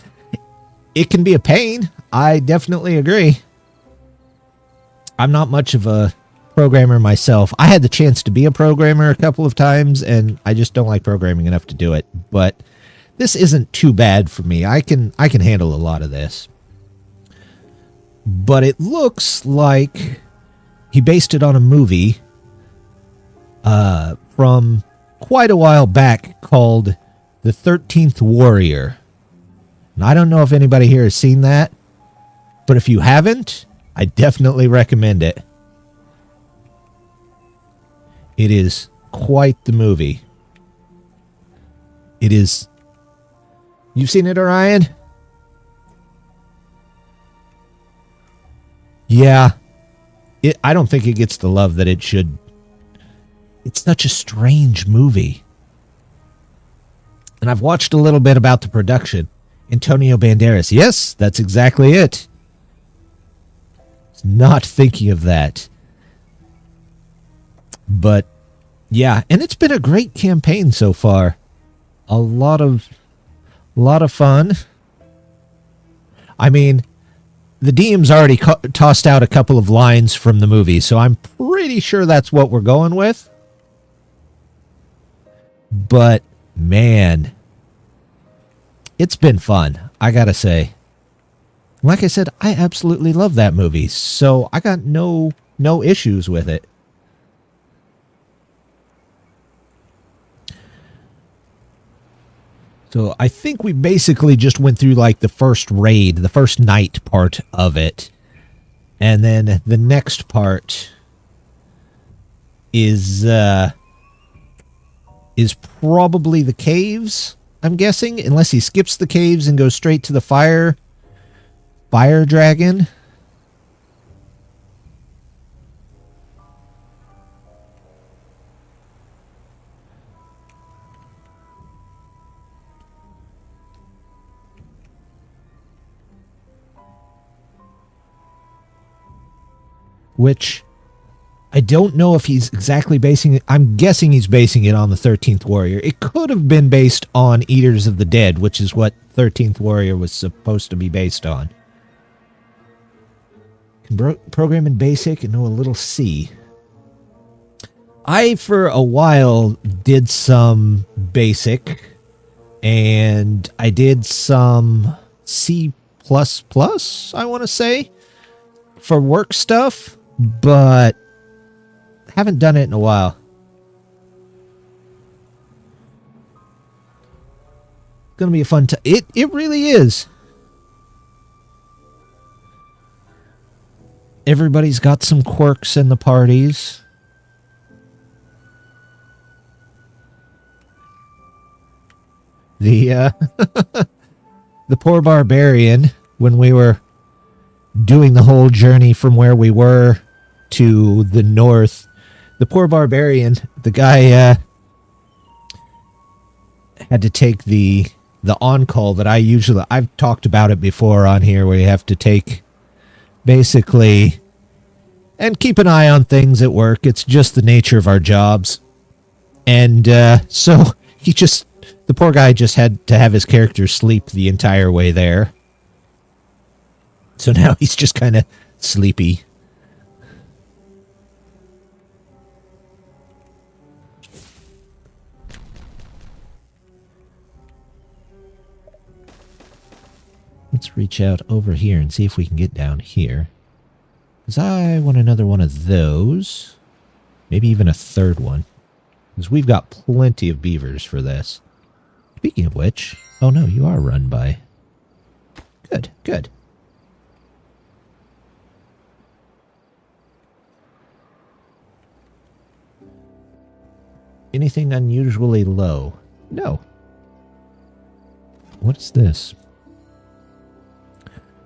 It can be a pain. I definitely agree. I'm not much of a programmer myself. I had the chance to be a programmer a couple of times and I just don't like programming enough to do it. But this isn't too bad for me. I can handle a lot of this. But it looks like he based it on a movie from quite a while back called The 13th Warrior. And I don't know if anybody here has seen that, but if you haven't, I definitely recommend it. It is quite the movie. It is. You've seen it, Orion? Yeah. I don't think it gets the love that it should. It's such a strange movie. And I've watched a little bit about the production. Antonio Banderas. Yes, that's exactly it. Not thinking of that. But yeah, and it's been a great campaign so far. A lot of fun. I mean, the DM's already tossed out a couple of lines from the movie, so I'm pretty sure that's what we're going with. But man, it's been fun, I gotta say. Like I said, I absolutely love that movie, so I got no issues with it. So I think we basically just went through like the first raid, the first night part of it. And then the next part is probably the caves, I'm guessing, unless he skips the caves and goes straight to the fire dragon. Which I don't know if he's exactly basing it. I'm guessing he's basing it on the 13th Warrior. It could have been based on Eaters of the Dead, which is what 13th Warrior was supposed to be based on. Can program in BASIC and know a little C. I, for a while, did some BASIC, and I did some C++, I want to say, for work stuff. But haven't done it in a while. It's gonna be a fun time. It really is. Everybody's got some quirks in the parties. The the poor barbarian, when we were doing the whole journey from where we were to the north, the poor barbarian, the guy had to take the on-call that I've talked about it before on here, where you have to take basically and keep an eye on things at work. It's just the nature of our jobs. And so the poor guy just had to have his character sleep the entire way there. So now he's just kind of sleepy. Let's reach out over here and see if we can get down here. Because I want another one of those. Maybe even a third one. Because we've got plenty of beavers for this. Speaking of which... Oh no, you are run by... good, good. Anything unusually low? No. What is this?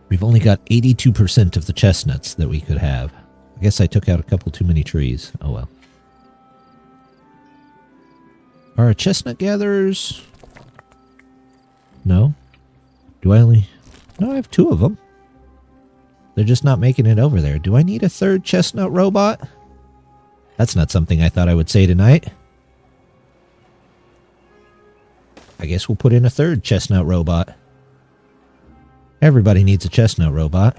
We've only got 82% of the chestnuts that we could have. I guess I took out a couple too many trees. Oh well. Are chestnut gatherers? No. Do I only... No, I have 2 of them. They're just not making it over there. Do I need a 3rd chestnut robot? That's not something I thought I would say tonight. I guess we'll put in a 3rd chestnut robot. Everybody needs a chestnut robot.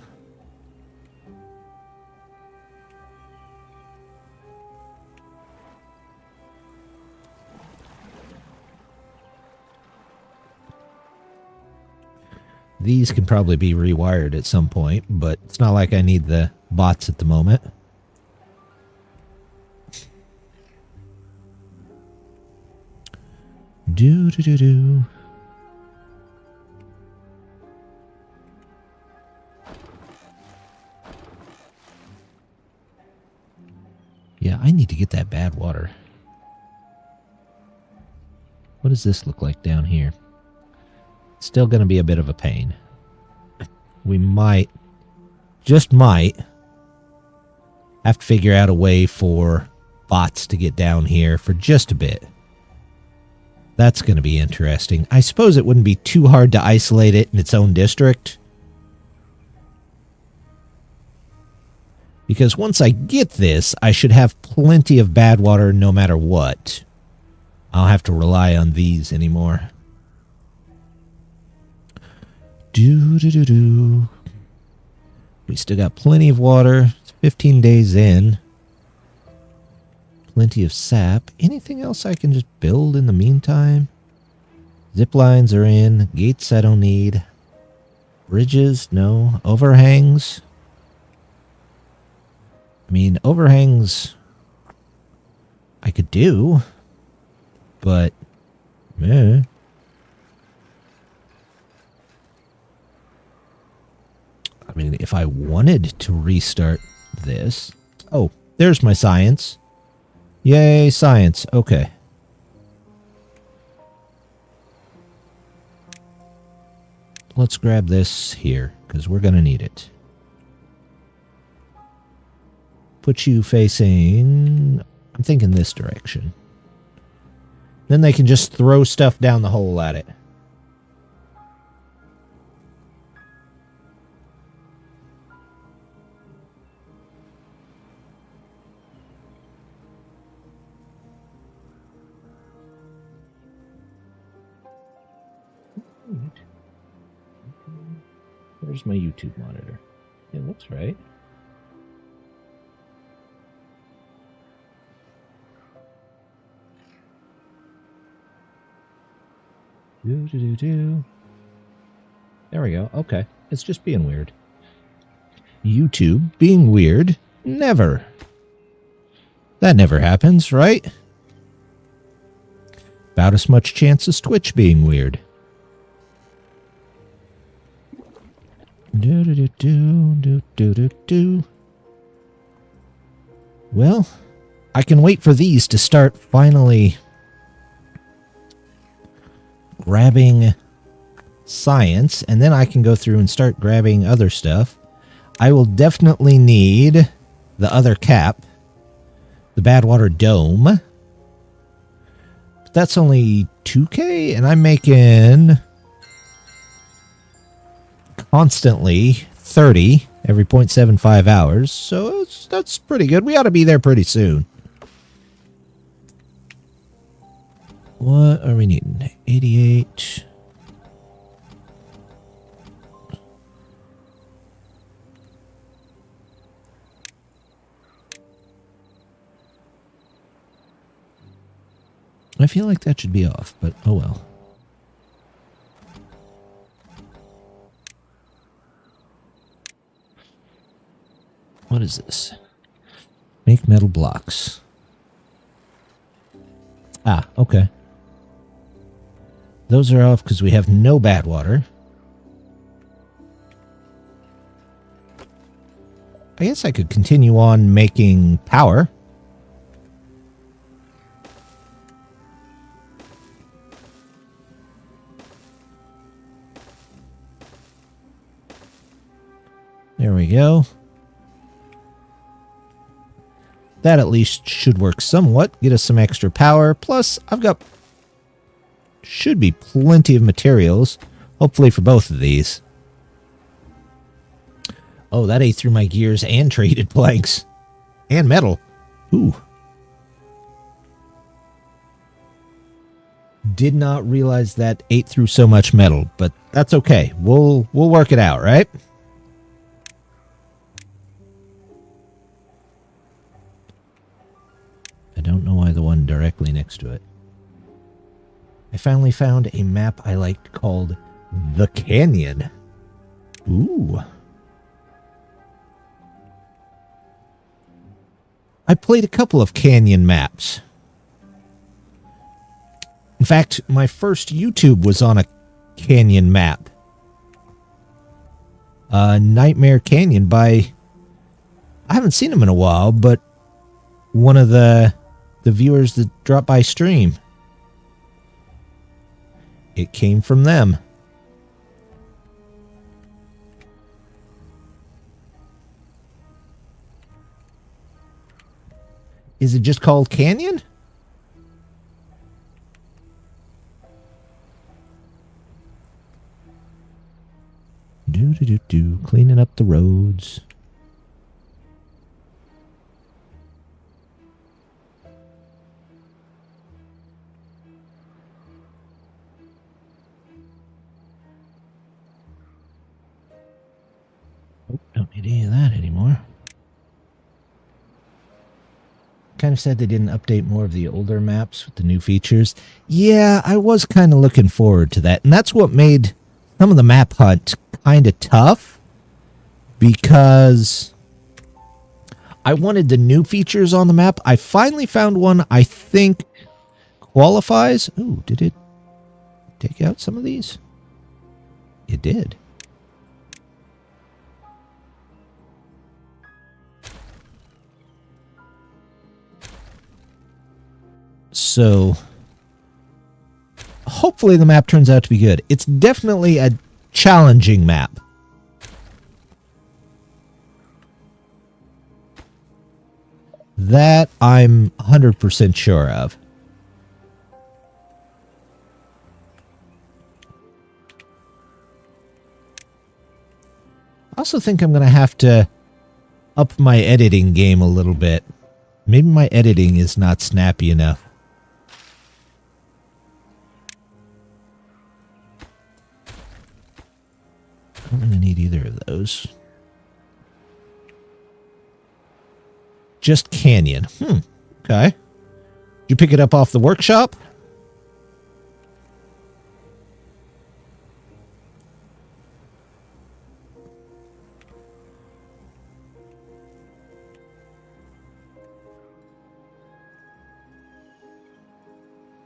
These can probably be rewired at some point, but it's not like I need the bots at the moment. Do. Yeah, I need to get that bad water. What does this look like down here? Still going to be a bit of a pain. We might, just might, have to figure out a way for bots to get down here for just a bit. That's going to be interesting. I suppose it wouldn't be too hard to isolate it in its own district. Because once I get this, I should have plenty of bad water no matter what. I'll have to rely on these anymore. Do. We still got plenty of water. It's 15 days in. Plenty of sap. Anything else I can just build in the meantime? Zip lines are in. Gates I don't need. Bridges, no. Overhangs. I mean, overhangs I could do, but I mean, if I wanted to restart this... Oh, there's my science. Yay, science. Okay. Let's grab this here, because we're going to need it. Put you facing... I'm thinking this direction. Then they can just throw stuff down the hole at it. Where's my YouTube monitor? It looks right. There we go. Okay. It's just being weird. YouTube being weird? Never. That never happens, right? About as much chance as Twitch being weird. Well, I can wait for these to start finally grabbing science, and then I can go through and start grabbing other stuff. I will definitely need the other cap, the Badwater Dome. But that's only 2K, and I'm making constantly 30 every 0.75 hours, so that's pretty good. We ought to be there pretty soon. What are we needing? 88. I feel like that should be off, but oh well. What is this? Make metal blocks. Ah, okay. Those are off because we have no bad water. I guess I could continue on making power. There we go. That at least should work somewhat. Get us some extra power. Plus, I've got... should be plenty of materials. Hopefully for both of these. Oh, that ate through my gears and traded planks. And metal. Ooh. Did not realize that ate through so much metal, but that's okay. We'll work it out, right? I don't know why the one directly next to it. I finally found a map I liked called The Canyon. Ooh. I played a couple of Canyon maps. In fact, my first YouTube was on a Canyon map. Nightmare Canyon by... I haven't seen him in a while, but one of the viewers that dropped by stream. It came from them. Is it just called Canyon? Do. Cleaning up the roads. Oh, don't need any of that anymore. Kind of sad they didn't update more of the older maps with the new features. Yeah, I was kind of looking forward to that. And that's what made some of the map hunt kind of tough. Because I wanted the new features on the map. I finally found one I think qualifies. Ooh, did it take out some of these? It did. So, hopefully the map turns out to be good. It's definitely a challenging map. That I'm 100% sure of. I also think I'm going to have to up my editing game a little bit. Maybe my editing is not snappy enough. I don't really need either of those. Just Canyon. Okay. Did you pick it up off the workshop?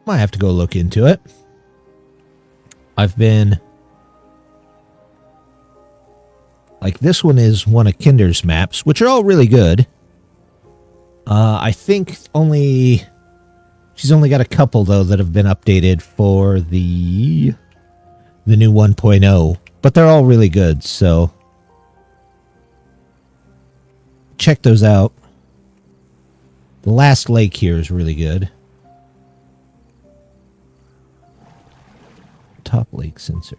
Might have to go look into it. I've been... like, this one is one of Kinder's maps, which are all really good. I think only... she's only got a couple, though, that have been updated for the new 1.0. But they're all really good, so... check those out. The last lake here is really good. Top lake sensor.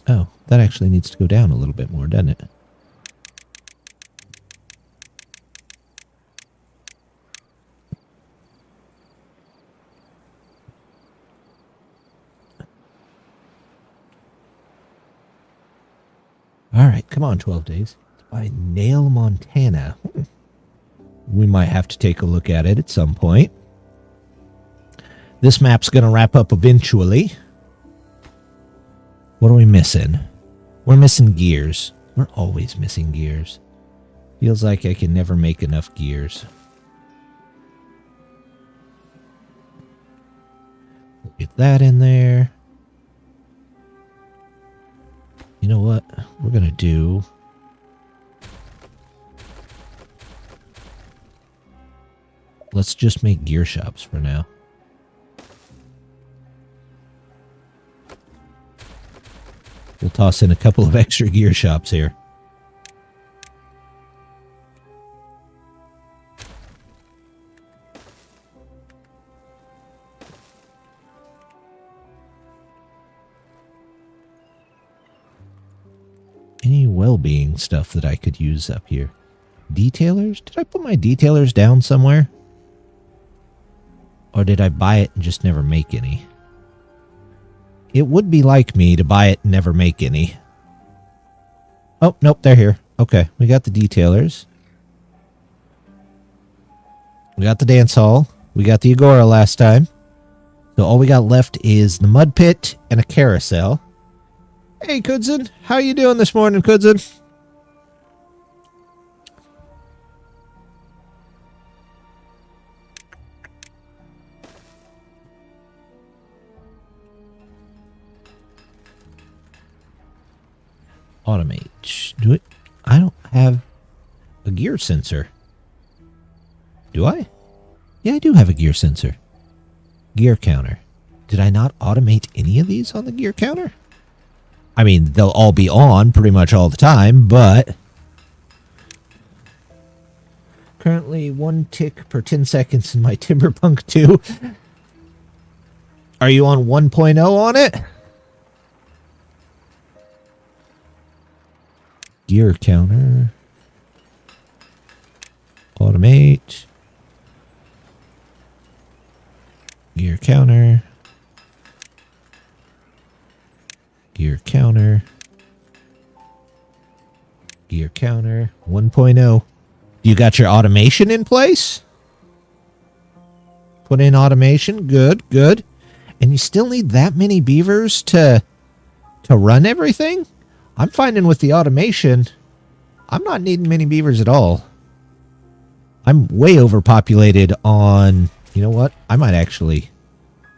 Oh, that actually needs to go down a little bit more, doesn't it? All right, come on, 12 days. It's by Nail, Montana. We might have to take a look at it at some point. This map's going to wrap up eventually. What are we missing? We're missing gears. We're always missing gears. Feels like I can never make enough gears. We'll get that in there. You know what? we're going to do... Let's just make gear shops for now. We'll toss in a couple of extra gear shops here. Any well-being stuff that I could use up here? Detailers? Did I put my detailers down somewhere? Or did I buy it and just never make any? It would be like me to buy it and never make any. Oh, nope, they're here. Okay, we got the detailers. We got the dance hall. We got the Agora last time. So all we got left is the mud pit and a carousel. Hey, Kudzen. How you doing this morning, Kudzen? Automate. Do it. I don't have a gear sensor. Do I? Yeah, I do have a gear sensor. Gear counter. Did I not automate any of these on the gear counter? I mean, they'll all be on pretty much all the time, but... Currently 1 tick per 10 seconds in my Timberpunk 2. Are you on 1.0 on it? Gear counter. Automate. Gear counter. Gear counter. Gear counter. 1.0. You got your automation in place? Put in automation. Good, good. And you still need that many beavers to run everything? I'm finding with the automation, I'm not needing many beavers at all. I'm way overpopulated on... You know what? I might actually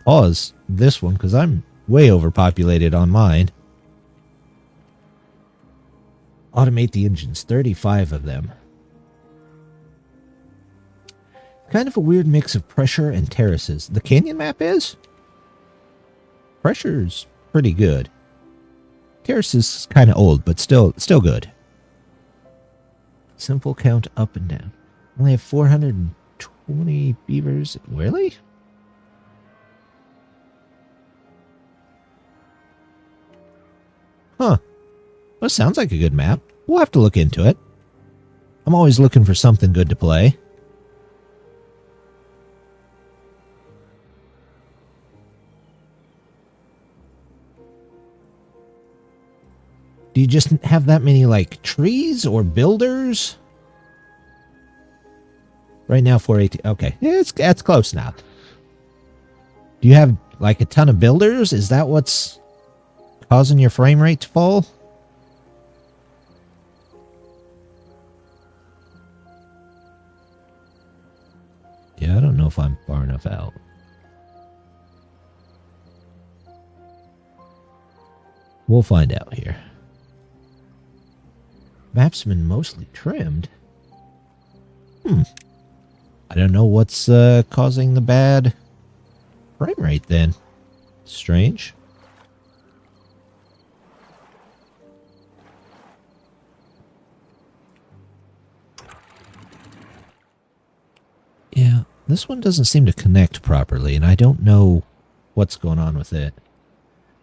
pause this one because I'm way overpopulated on mine. Automate the engines. 35 of them. Kind of a weird mix of pressure and terraces. The canyon map is? Pressure's pretty good. Terrace is kind of old, but still good. Simple count up and down. Only have 420 beavers. Really? Huh. Well, sounds like a good map. We'll have to look into it. I'm always looking for something good to play. Do you just have that many, like, trees or builders? Right now, 418. Okay, that's close now. Do you have, like, a ton of builders? Is that what's causing your frame rate to fall? Yeah, I don't know if I'm far enough out. We'll find out here. Map's been mostly trimmed. I don't know what's causing the bad frame rate then. Strange. Yeah, this one doesn't seem to connect properly, and I don't know what's going on with it.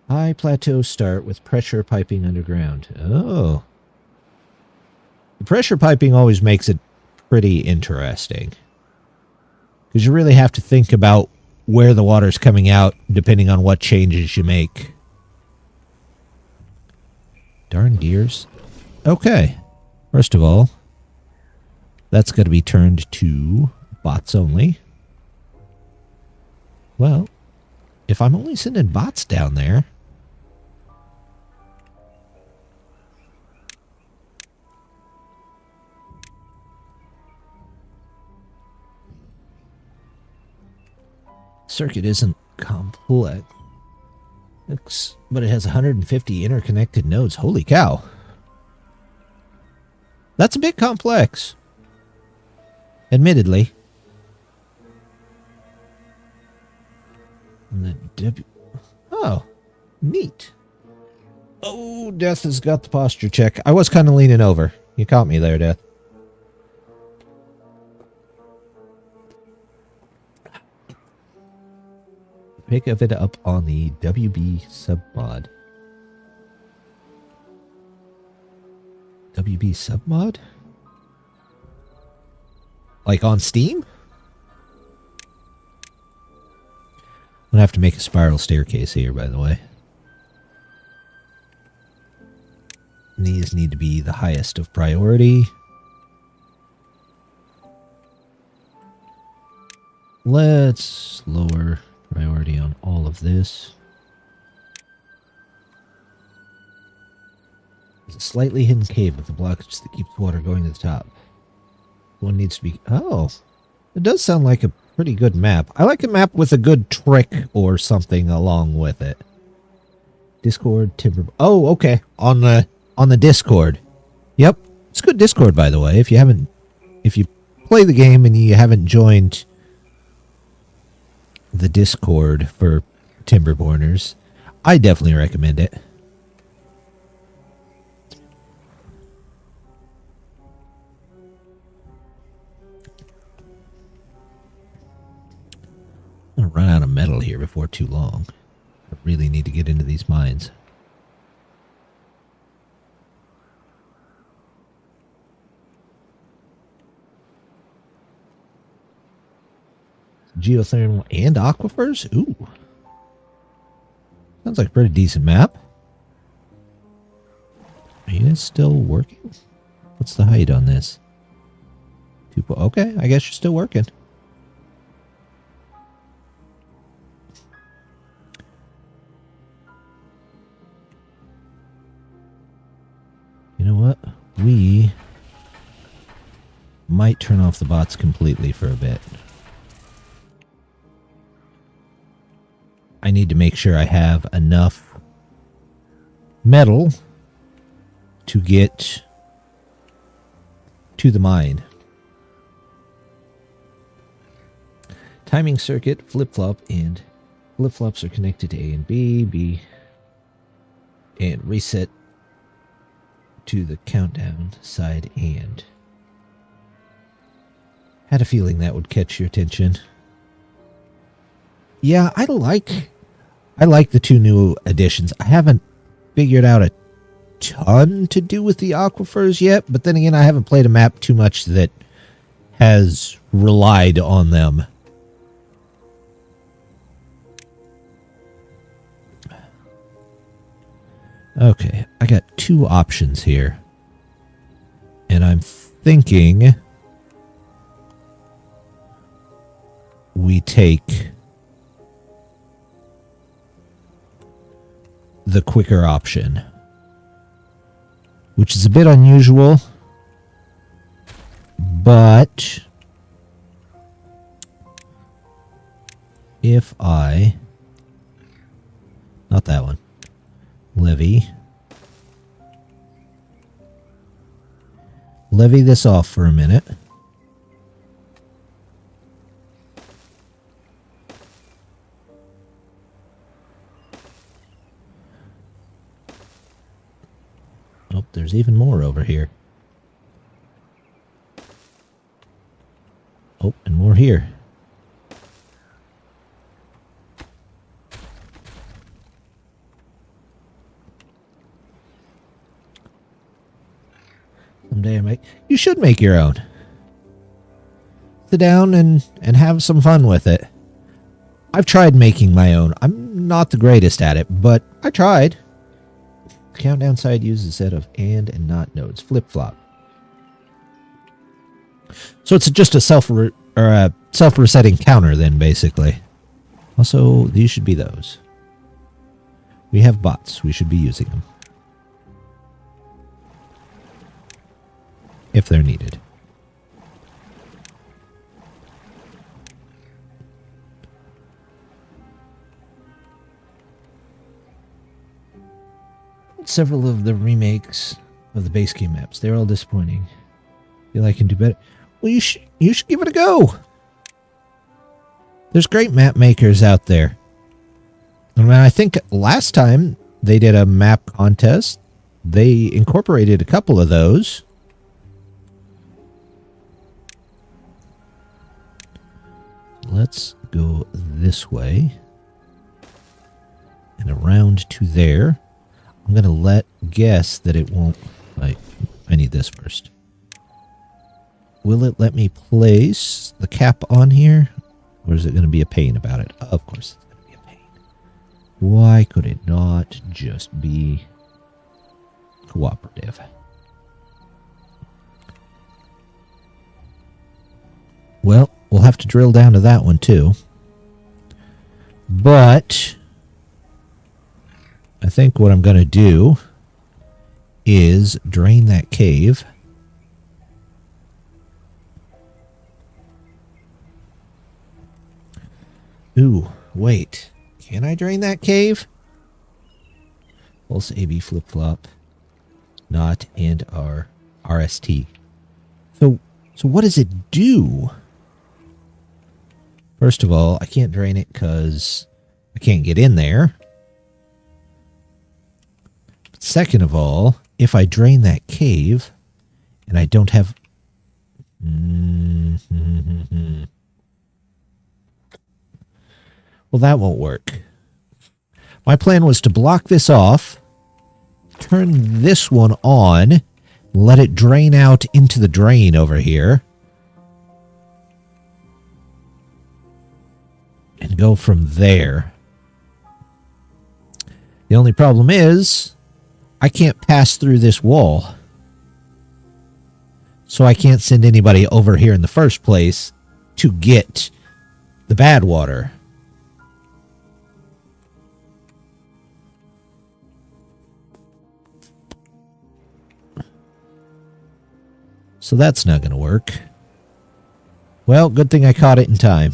High plateau start with pressure piping underground. Oh. The pressure piping always makes it pretty interesting. Because you really have to think about where the water's coming out depending on what changes you make. Darn gears. Okay. First of all, that's got to be turned to bots only. Well, if I'm only sending bots down there... Circuit isn't complex, but it has 150 interconnected nodes. Holy cow. That's a bit complex. Admittedly. And the Oh, neat. Oh, Death has got the posture check. I was kind of leaning over. You caught me there, Death. Pick of it up on the WB submod. WB submod? Like on Steam? I'm gonna have to make a spiral staircase here, by the way. These need to be the highest of priority. Let's lower priority on all of this. There's a slightly hidden cave with a blockage that keeps water going to the top. One needs to be... Oh, it does sound like a pretty good map. I like a map with a good trick or something along with it. Discord, Timberborn. Oh, okay. On the Discord. Yep. It's good Discord, by the way. If you play the game and you haven't joined the Discord for Timberborners, I definitely recommend it. I'm gonna run out of metal here before too long. I really need to get into these mines. Geothermal and aquifers? Ooh. Sounds like a pretty decent map. Are you guys still working? What's the height on this? Okay, I guess you're still working. You know what? We might turn off the bots completely for a bit. I need to make sure I have enough metal to get to the mine. Timing circuit, flip-flop, and flip-flops are connected to A and B, and reset to the countdown side and. Had a feeling that would catch your attention. Yeah, I like the two new additions. I haven't figured out a ton to do with the aquifers yet, but then again, I haven't played a map too much that has relied on them. Okay, I got two options here. And I'm thinking we take the quicker option, which is a bit unusual, but if I, not that one, levy this off for a minute. Oh, there's even more over here. Oh, and more here. Someday I make... You should make your own. Sit down and have some fun with it. I've tried making my own. I'm not the greatest at it, but I tried. Countdown side uses a set of and not nodes. Flip-flop. So it's just a self-resetting counter then, basically. Also, these should be those. We have bots. We should be using them. If they're needed. Several of the remakes of the base game maps, they're all disappointing. Feel I can do better. Well, you should give it a go. There's great map makers out there. I mean, I think last time they did a map contest, they incorporated a couple of those. Let's go this way and around to there. I'm going to guess that it won't. I need this first. Will it let me place the cap on here? Or is it going to be a pain about it? Of course it's going to be a pain. Why could it not just be cooperative? Well, we'll have to drill down to that one too. But I think what I'm going to do is drain that cave. Ooh, wait. Can I drain that cave? Pulse AB flip-flop. Not and R. RST. So what does it do? First of all, I can't drain it because I can't get in there. Second of all, if I drain that cave and I don't have... Well, that won't work. My plan was to block this off, turn this one on, let it drain out into the drain over here, and go from there. The only problem is I can't pass through this wall. So I can't send anybody over here in the first place to get the bad water. So that's not going to work. Well, good thing I caught it in time.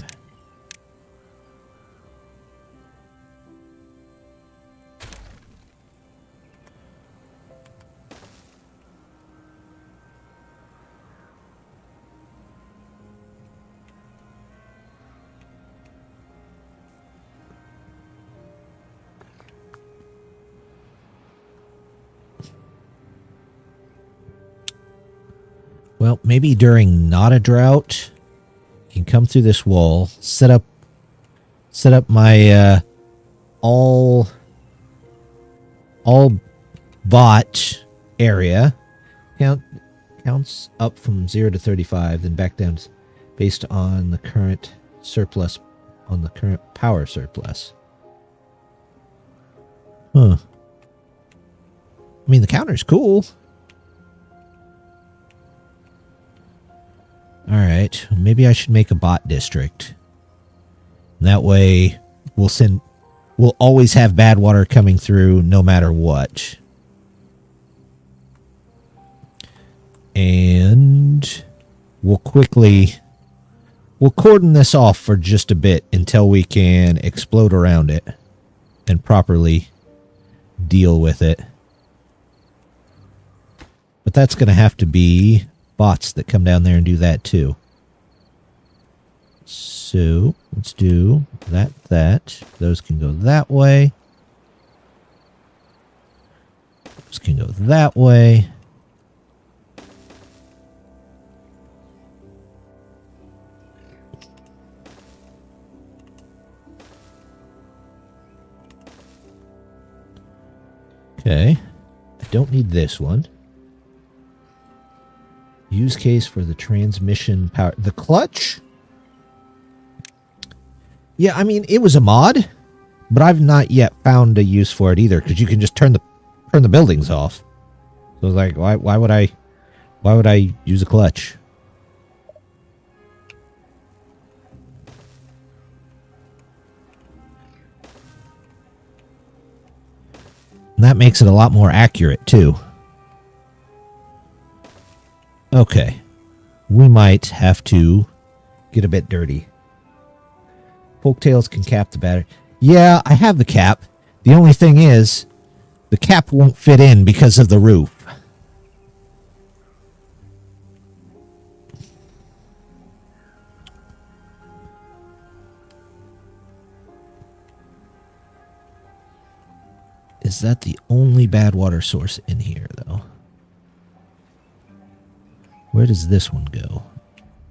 Well, maybe during not a drought, you can come through this wall, set up my all bot area. Counts up from 0 to 35, then back down based on the current surplus, on the current power surplus. Huh. I mean, the counter's cool. Alright, maybe I should make a bot district. That way, we'll always have bad water coming through no matter what. And we'll cordon this off for just a bit until we can explode around it and properly deal with it. But that's going to have to be bots that come down there and do that too. So let's do that. Those can go that way. Those can go that way. Okay. I don't need this one. Use case for the transmission power. The clutch? Yeah, I mean, it was a mod, but I've not yet found a use for it either, because you can just turn the buildings off. So it's like, why would I use a clutch? And that makes it a lot more accurate too. Okay, we might have to get a bit dirty. Folktails can cap the battery. Yeah, I have the cap. The only thing is, the cap won't fit in because of the roof. Is that the only bad water source in here, though? Where does this one go?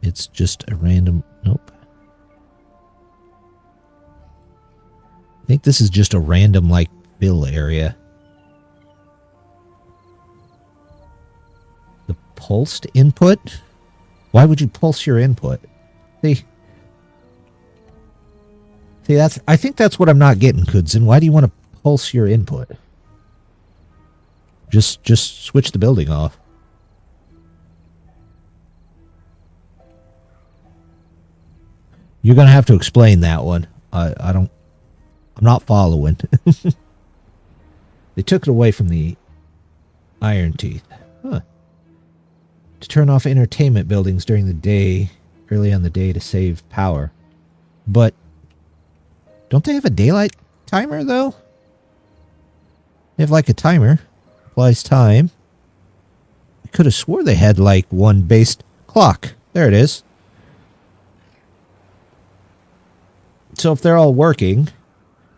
It's just a random... Nope. I think this is just a random, like, fill area. The pulsed input? Why would you pulse your input? See, that's... I think that's what I'm not getting, Kudzen. Why do you want to pulse your input? Just switch the building off. You're going to have to explain that one. I'm not following. They took it away from the Ironteeth. Huh. To turn off entertainment buildings during the day, early on the day to save power. But don't they have a daylight timer, though? They have, like, a timer. Applies time. I could have swore they had, like, one based clock. There it is. So if they're all working,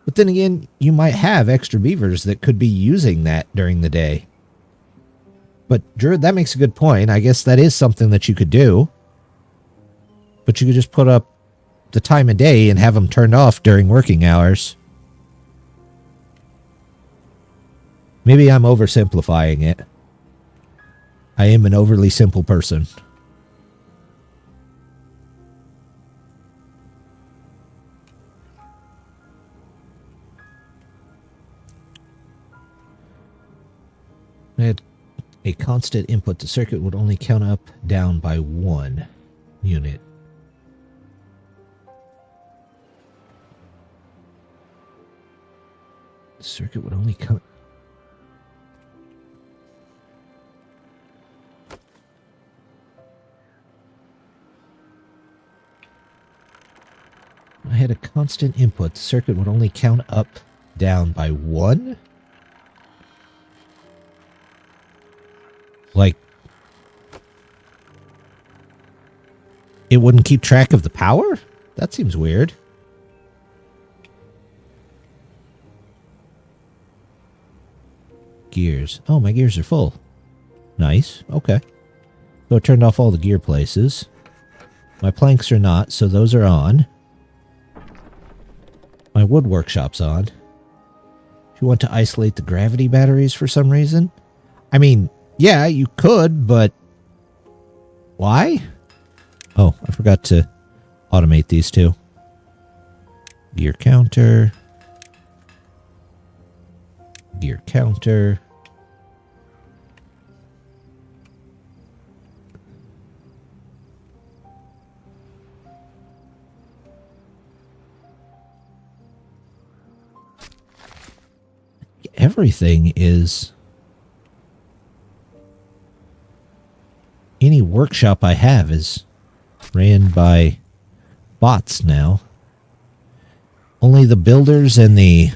but then again, you might have extra beavers that could be using that during the day. But Drew, that makes a good point. I guess that is something that you could do. But you could just put up the time of day and have them turned off during working hours. Maybe I'm oversimplifying it. I am an overly simple person. I had a constant input. The circuit would only count up down by 1 unit. The circuit would only count. I had a constant input. The circuit would only count up down by 1? Like, it wouldn't keep track of the power? That seems weird. Gears. Oh, my gears are full. Nice. Okay. So I turned off all the gear places. My planks are not, so those are on. My wood workshop's on. If you want to isolate the gravity batteries for some reason? I mean... yeah, you could, but why? Oh, I forgot to automate these two. Gear counter. Gear counter. Everything is... any workshop I have is ran by bots now. Only the builders and the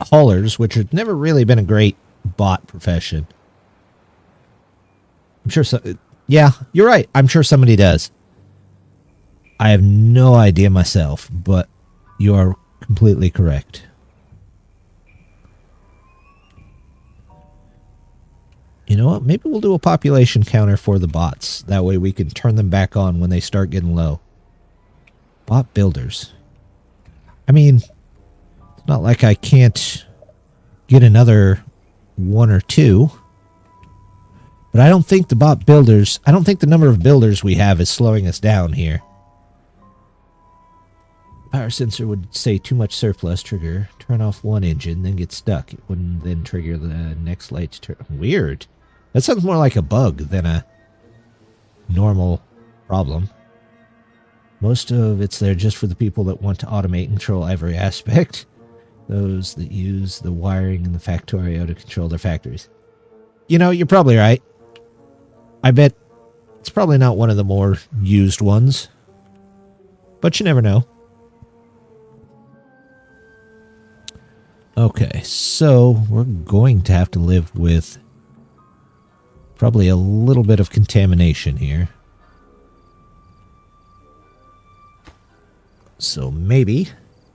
haulers, which have never really been a great bot profession. I'm sure so. Yeah, you're right. I'm sure somebody does. I have no idea myself, but you are completely correct. You know what? Maybe we'll do a population counter for the bots. That way we can turn them back on when they start getting low. Bot builders. I mean, it's not like I can't get another 1 or 2. But I don't think the bot builders... I don't think the number of builders we have is slowing us down here. Power sensor would say too much surplus, trigger, turn off one engine, then get stuck. It wouldn't then trigger the next light to turn... Weird. That sounds more like a bug than a normal problem. Most of it's there just for the people that want to automate and control every aspect. Those that use the wiring in the Factorio to control their factories. You know, you're probably right. I bet it's probably not one of the more used ones. But you never know. Okay, so we're going to have to live with probably a little bit of contamination here. So maybe,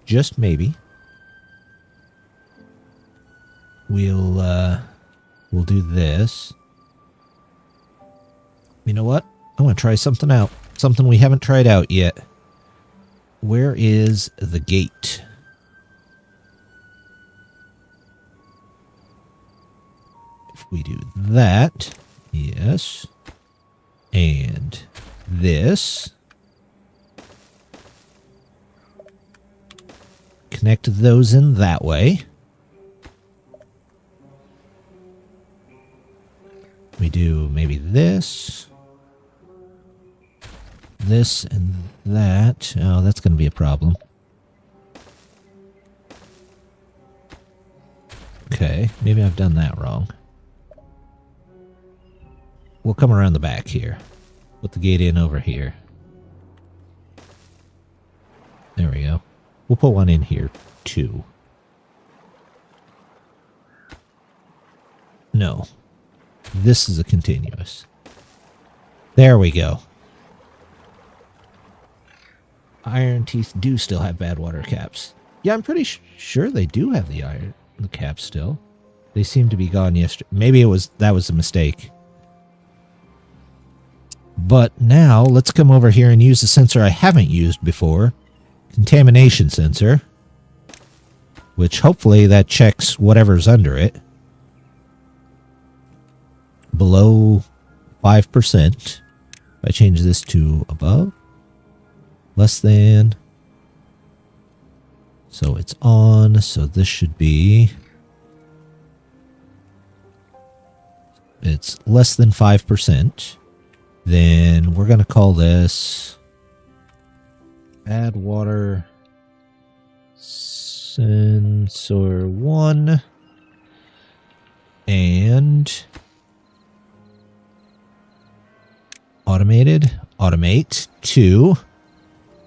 just maybe, we'll do this. You know what? I want to try something out. Something we haven't tried out yet. Where is the gate? If we do that, yes, and this, connect those in that way. We do maybe this, and that. Oh, that's going to be a problem. Okay, maybe I've done that wrong. We'll come around the back here. Put the gate in over here. There we go. We'll put one in here, too. No. This is a continuous. There we go. Ironteeth do still have bad water caps. Yeah, I'm pretty sure they do have the caps still. They seem to be gone yesterday. Maybe that was a mistake. But now, let's come over here and use the sensor I haven't used before. Contamination sensor. Which, hopefully, that checks whatever's under it. Below 5%. If I change this to above. Less than. So it's on. So this should be. It's less than 5%. Then we're going to call this bad water sensor 1 and automate 2,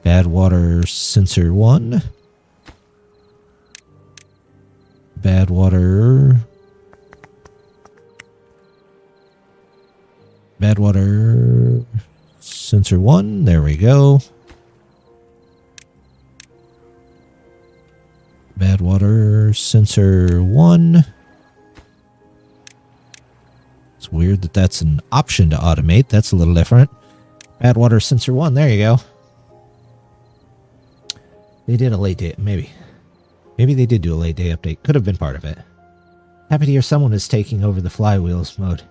bad water sensor 1, bad water sensor 1, there we go. Bad water sensor 1. It's weird that that's an option to automate. That's a little different. Bad water sensor 1, there you go. They did a late day, maybe. Maybe they did do a late day update. Could have been part of it. Happy to hear someone is taking over the flywheels mode.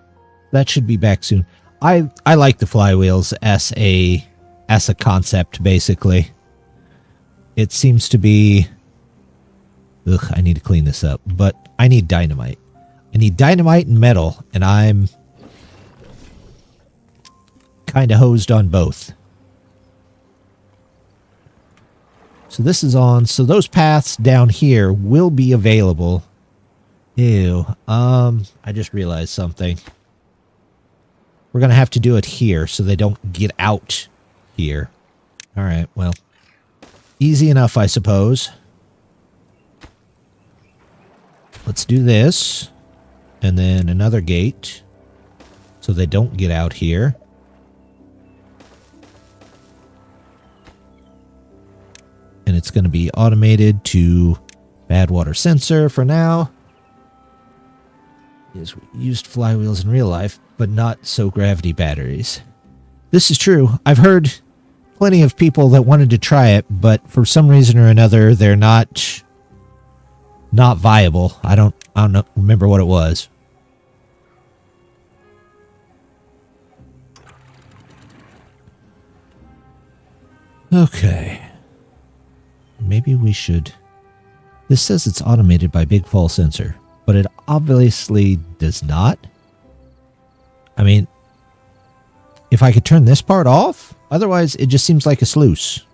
That should be back soon. I like the flywheels as a concept, basically. It seems to be... Ugh, I need to clean this up. But I need dynamite. I need dynamite and metal, and I'm kind of hosed on both. So this is on. So those paths down here will be available. Ew. I just realized something. We're going to have to do it here so they don't get out here. All right, well, easy enough, I suppose. Let's do this. And then another gate so they don't get out here. And it's going to be automated to bad water sensor for now. Yes, we used flywheels in real life, but not so gravity batteries. This is true. I've heard plenty of people that wanted to try it, but for some reason or another, they're not viable. I don't remember what it was. Okay. Maybe we should... This says it's automated by Big Fall Sensor, but it obviously does not. I mean, if I could turn this part off, otherwise it just seems like a sluice.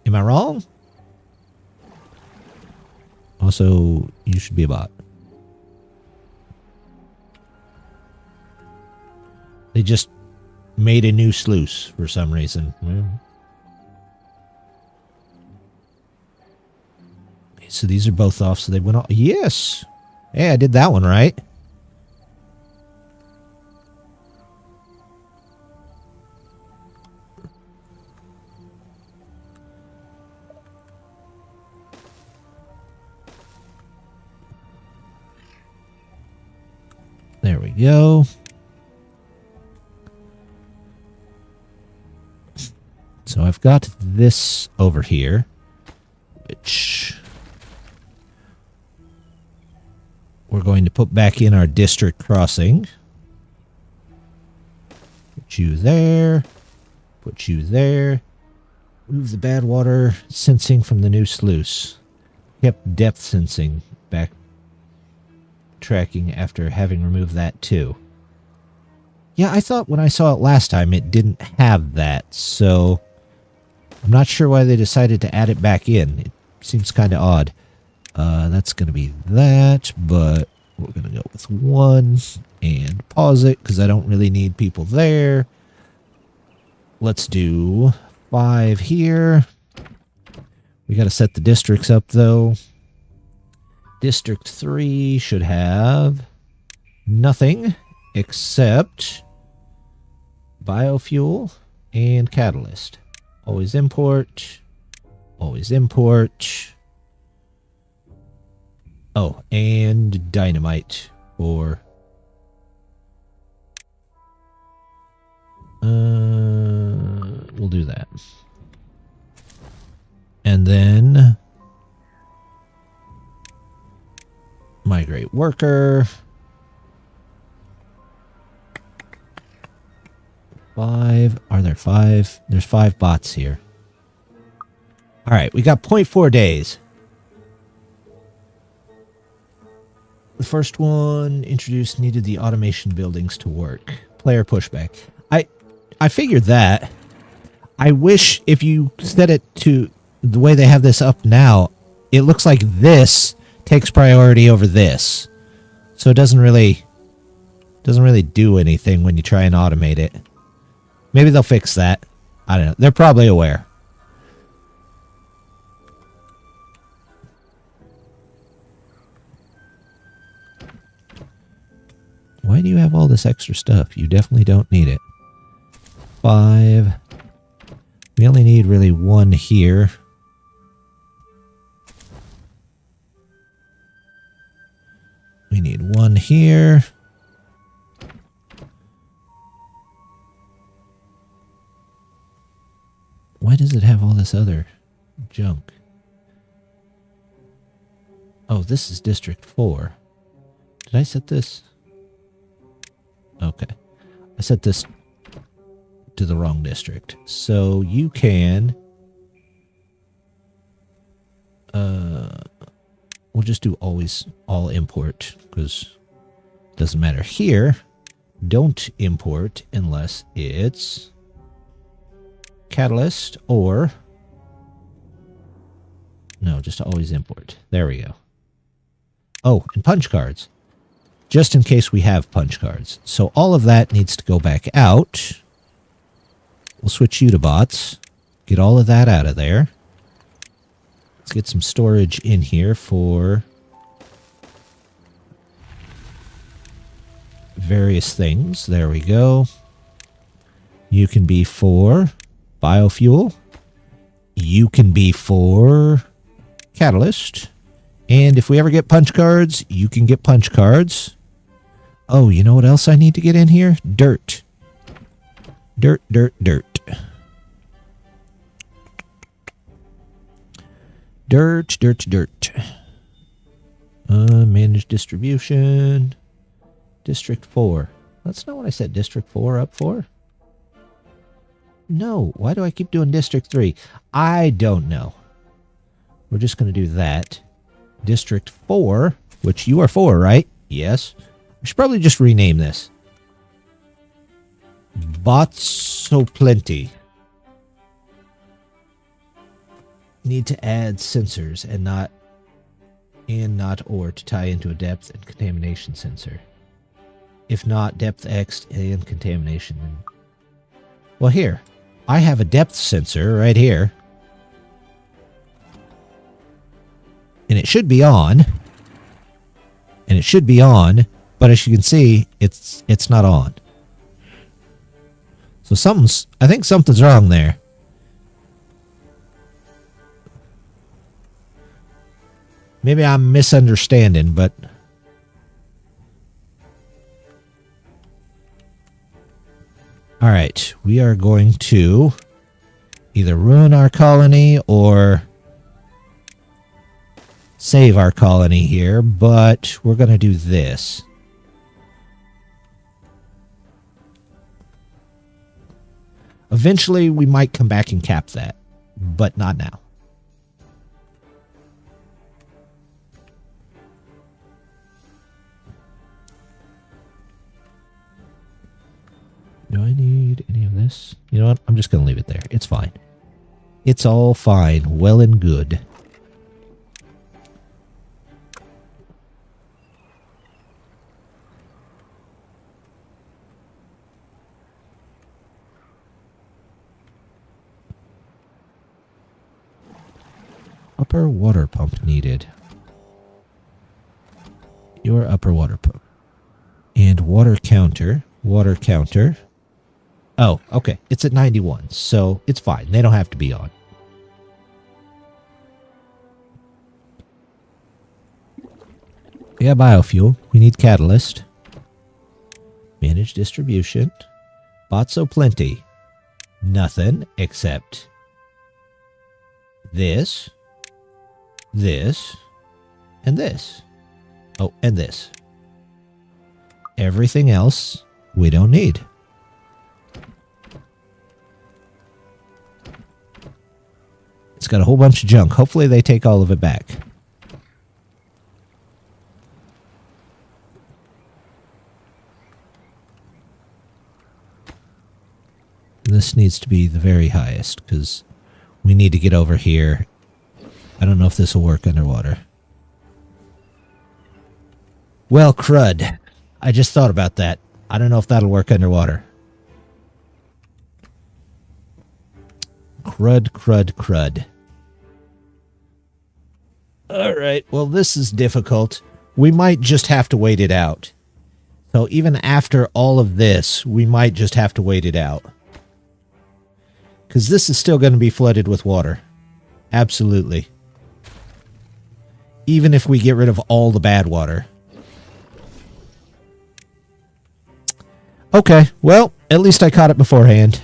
Am I wrong? Also, you should be a bot. They just made a new sluice for some reason. So these are both off, so they went off. Yes! Hey, I did that one right. we go. So I've got this over here, which we're going to put back in our district crossing. Put you there. Put you there. Move the bad water sensing from the new sluice. Kept depth sensing back tracking after having removed that too. Yeah, I thought when I saw it last time it didn't have that, so I'm not sure why they decided to add it back in. It seems kind of odd. That's going to be that, but we're going to go with 1 and pause it because I don't really need people there. Let's do 5 here. We got to set the districts up, though. District 3 should have nothing except biofuel and catalyst. Always import. Always import. Oh, and dynamite or we'll do that. And then migrate worker. 5. Are there 5? There's 5 bots here. All right, we got 0.4 days. The first one introduced needed the automation buildings to work. Player pushback. I figured that. I wish if you set it to the way they have this up now, it looks like this takes priority over this. So it doesn't really do anything when you try and automate it. Maybe they'll fix that. I don't know. They're probably aware. Why do you have all this extra stuff? You definitely don't need it. 5. We only need really 1 here. We need 1 here. Why does it have all this other junk? Oh, this is District 4. Did I set this? Okay. I set this to the wrong district. So you can... we'll just do always all import, because it doesn't matter here. Don't import unless it's catalyst or... No, just always import. There we go. Oh, and punch cards. Just in case we have punch cards. So all of that needs to go back out. We'll switch you to bots. Get all of that out of there. Let's get some storage in here for various things. There we go. You can be for biofuel. You can be for catalyst. And if we ever get punch cards, you can get punch cards. Oh, you know what else I need to get in here? Dirt. Dirt, dirt, dirt. Dirt, dirt, dirt. Manage distribution. District 4. That's not what I set District 4 up for. No, why do I keep doing District 3? I don't know. We're just going to do that. District 4, which you are for, right? Yes. I should probably just rename this. Bots so plenty. Need to add sensors and not or to tie into a depth and contamination sensor. If not, depth X and contamination. Well, here. I have a depth sensor right here. And it should be on. And it should be on. But as you can see, it's not on. So I think something's wrong there. Maybe I'm misunderstanding, but right, we are going to either ruin our colony or save our colony here, but we're going to do this. Eventually, we might come back and cap that, but not now. Do I need any of this? You know what? I'm just going to leave it there. It's fine. It's all fine. Well and good. Upper water pump needed. Your upper water pump. And water counter. Water counter. Oh, okay. It's at 91, so it's fine. They don't have to be on. Yeah, biofuel. We need catalyst. Manage distribution. Bought so plenty. Nothing except this, this, and this. Oh, and this. Everything else we don't need. It's got a whole bunch of junk. Hopefully they take all of it back. This needs to be the very highest because we need to get over here. I don't know if this will work underwater. Well, crud. I just thought about that. I don't know if that'll work underwater. Crud, crud, crud. Alright, well this is difficult. We might just have to wait it out. So even after all of this, we might just have to wait it out. Because this is still going to be flooded with water. Absolutely. Even if we get rid of all the bad water. Okay, well, at least I caught it beforehand.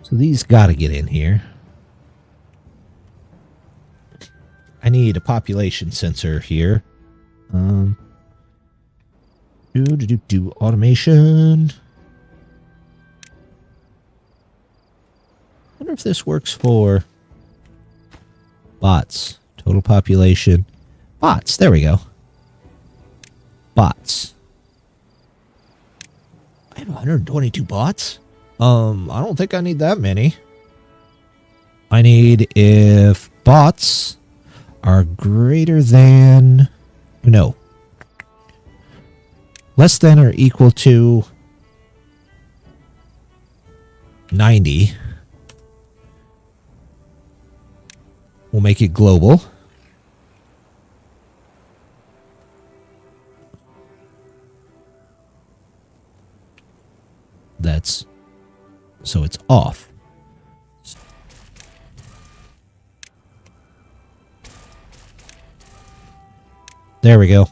So these gotta get in here. I need a population sensor here. Automation. I wonder if this works for bots. Total population. Bots. There we go. Bots. I have 122 bots? I don't think I need that many. I need if bots are greater than... No. Less than or equal to 90. We'll make it global. That's... So it's off. There we go.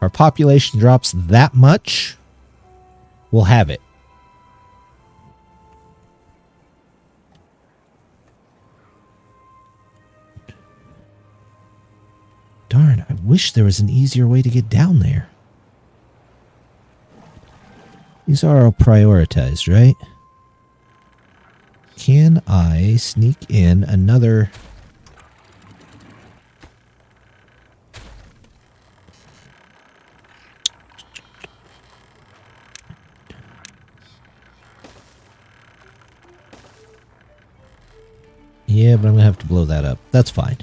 Our population drops that much, we'll have it. Darn, I wish there was an easier way to get down there. These are all prioritized, right? Can I sneak in another... Yeah, but I'm going to have to blow that up. That's fine.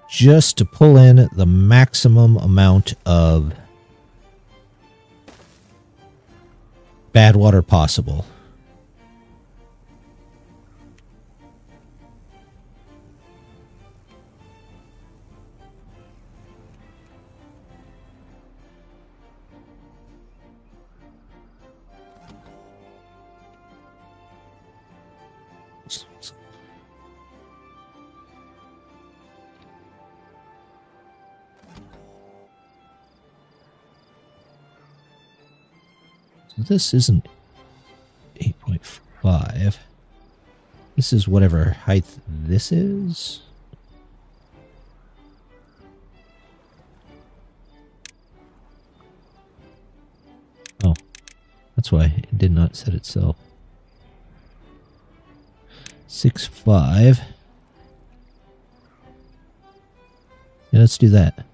Just to pull in the maximum amount of bad water possible. this isn't 8.5. This is whatever height this is. Oh, that's why it did not set itself. 6.5. Yeah, let's do that.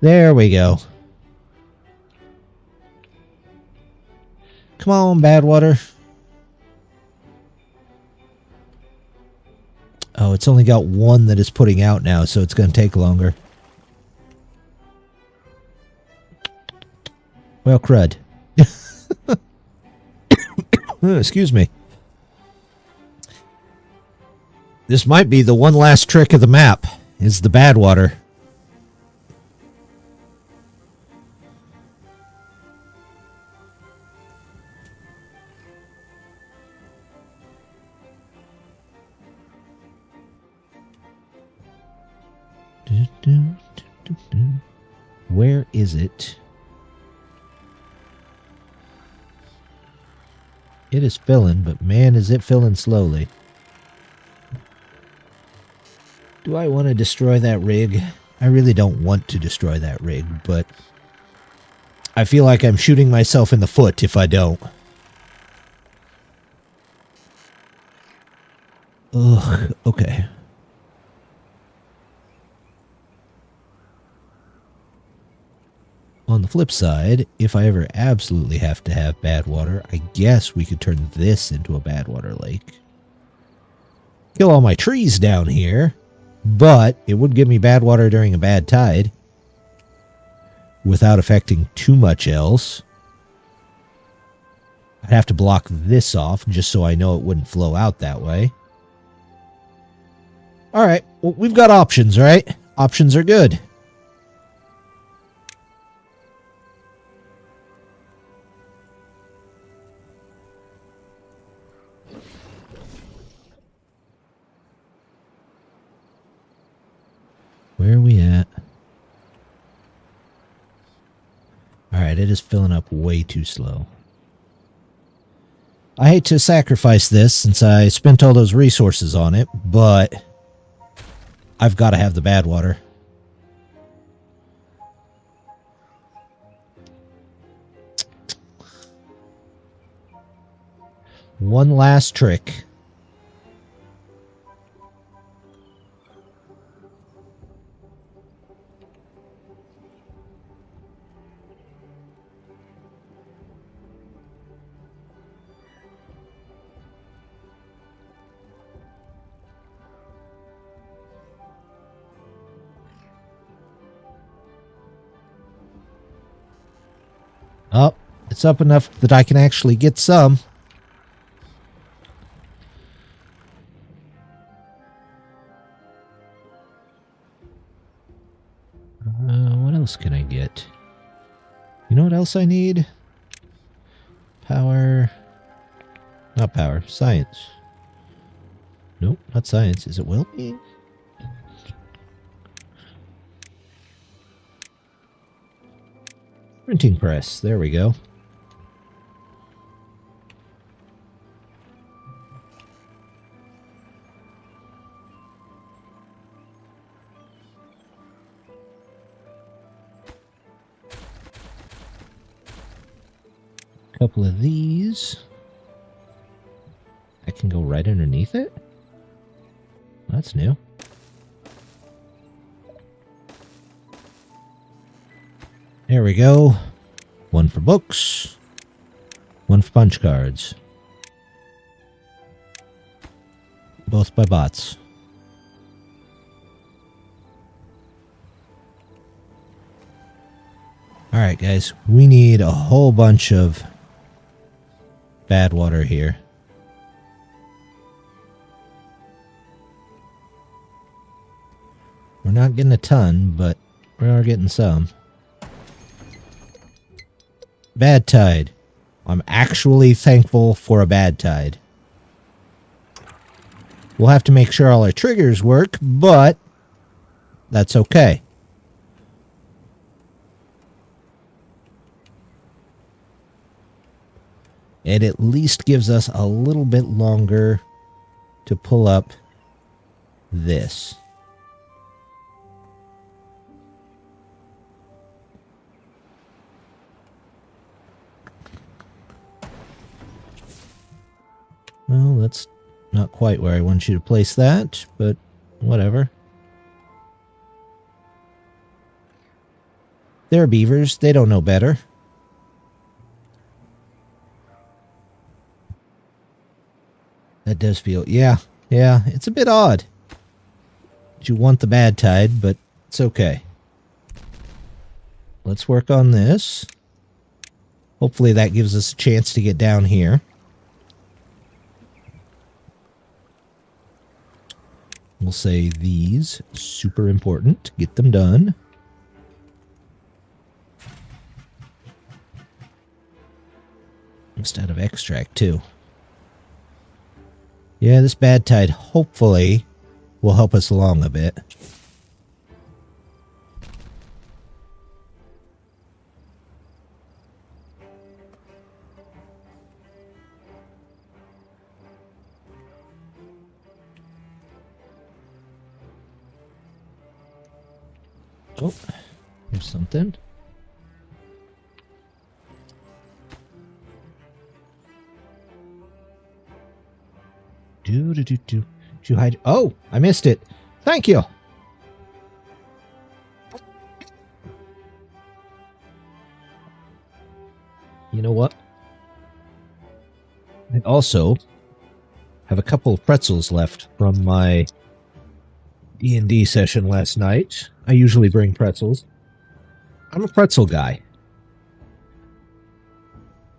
There we go. Come on, Badwater. Oh, it's only got one that is putting out now, so it's going to take longer. Well, crud. Excuse me. This might be the one last trick of the map, is the Badwater. Where is it? It is filling, but man, is it filling slowly. Do I want to destroy that rig? I really don't want to destroy that rig, but I feel like I'm shooting myself in the foot if I don't. Ugh, okay. On the flip side, if I ever absolutely have to have Badwater, I guess we could turn this into a Badwater lake. Kill all my trees down here, but it would give me Badwater during a bad tide without affecting too much else. I'd have to block this off just so I know it wouldn't flow out that way. Alright, well, we've got options, right? Options are good. Where are we at? Alright, it is filling up way too slow. I hate to sacrifice this since I spent all those resources on it, but I've got to have the Badwater. One last trick. Oh, it's up enough that I can actually get some. What else can I get? You know what else I need? Power. Not power. Science. Nope, not science. Is it well-being? Printing press. There we go. Couple of these. I can go right underneath it? That's new. There we go. One for books. One for punch cards. Both by bots. Alright guys, we need a whole bunch of Badwater here. We're not getting a ton, but we are getting some. Bad tide. I'm actually thankful for a bad tide. We'll have to make sure all our triggers work, but that's okay. It at least gives us a little bit longer to pull up this. Well, that's not quite where I want you to place that, but whatever. They're beavers. They don't know better. That does feel... Yeah, it's a bit odd. You want the bad tide, but it's okay. Let's work on this. Hopefully that gives us a chance to get down here. We'll say these. Super important. Get them done. Almost out of extract, too. Yeah, this bad tide hopefully will help us along a bit. Oh, here's something. Do. You hide. Oh, I missed it. Thank you. You know what? I also have a couple of pretzels left from my D&D session last night. I usually bring pretzels. I'm a pretzel guy.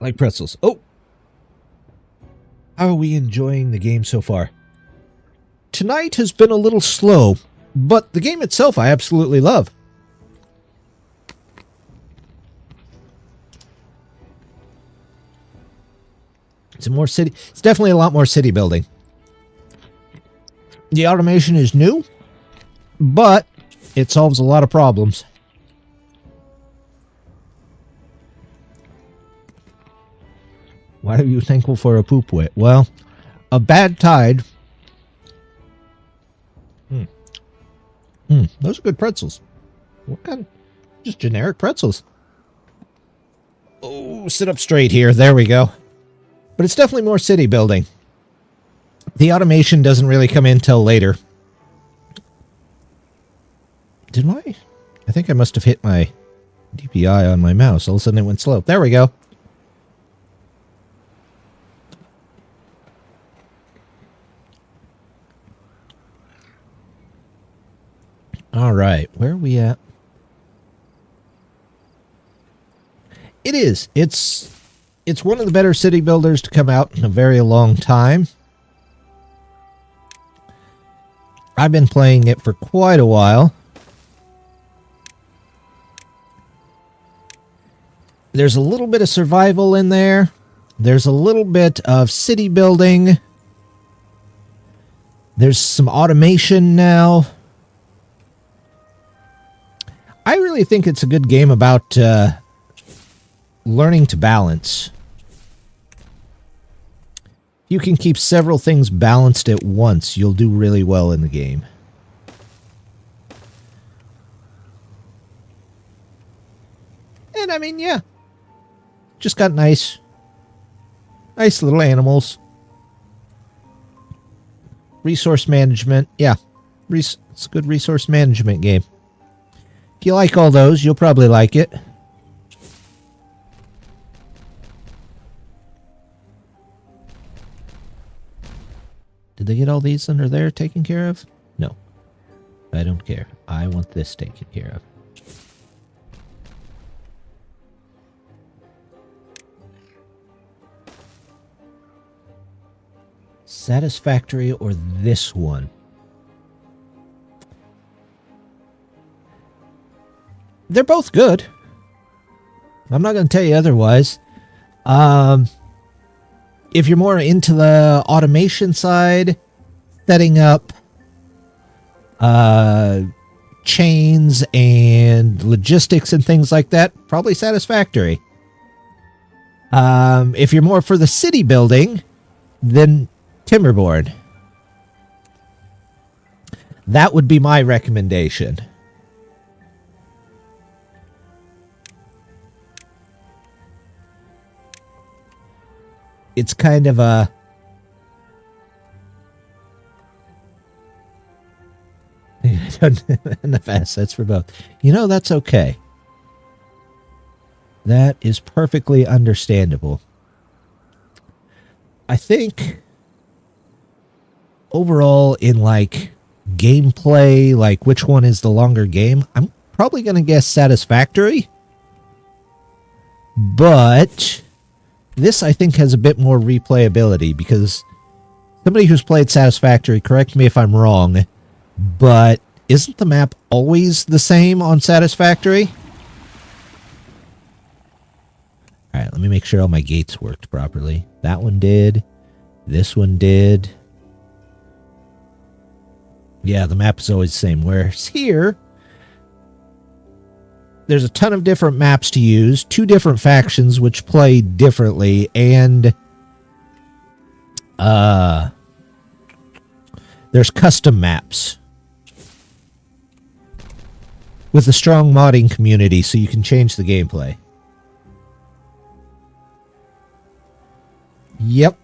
I like pretzels. Oh! How are we enjoying the game so far? Tonight has been a little slow, but the game itself I absolutely love. It's definitely a lot more city building. The automation is new, but it solves a lot of problems. Why are you thankful for a poop wet? Well, a bad tide. Those are good pretzels. What kind? Just generic pretzels. Oh, sit up straight here. There we go. But it's definitely more city building. The automation doesn't really come in till later. Did I? I think I must have hit my DPI on my mouse. All of a sudden it went slow. There we go. All right, where are we at? It is. It's one of the better city builders to come out in a very long time. I've been playing it for quite a while. There's a little bit of survival in there. There's a little bit of city building. There's some automation now. I really think it's a good game about learning to balance. You can keep several things balanced at once. You'll do really well in the game. And I mean, yeah. Just got nice little animals. Resource management. Yeah. It's a good resource management game. If you like all those, you'll probably like it. Did they get all these under there taken care of? No. I don't care. I want this taken care of. Satisfactory or this one? They're both good. I'm not going to tell you otherwise. If you're more into the automation side, setting up chains and logistics and things like that, probably Satisfactory. If you're more for the city building, then Timberborn. That would be my recommendation. It's kind of a... I don't have enough assets for both. You know, that's okay. That is perfectly understandable. I think overall in like gameplay, like which one is the longer game, I'm probably going to guess Satisfactory. But this I think has a bit more replayability because somebody who's played Satisfactory, correct me if I'm wrong, but isn't the map always the same on Satisfactory? Alright, let me make sure all my gates worked properly. That one did. This one did. Yeah, the map is always the same. Whereas here, there's a ton of different maps to use, 2 different factions which play differently, and there's custom maps with a strong modding community so you can change the gameplay. Yep.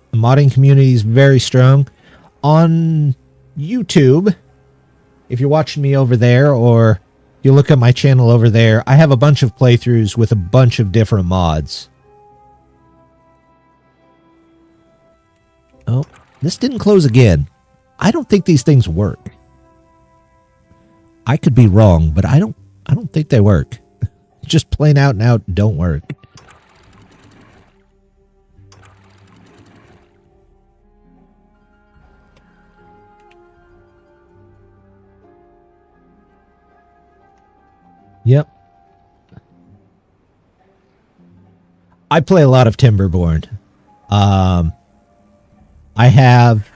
The modding community is very strong. On YouTube, if you're watching me over there, or you look at my channel over there, I have a bunch of playthroughs with a bunch of different mods. Oh, this didn't close again. I don't think these things work. I could be wrong, but I don't think they work. Just plain out and out don't work. Yep. I play a lot of Timberborn. I have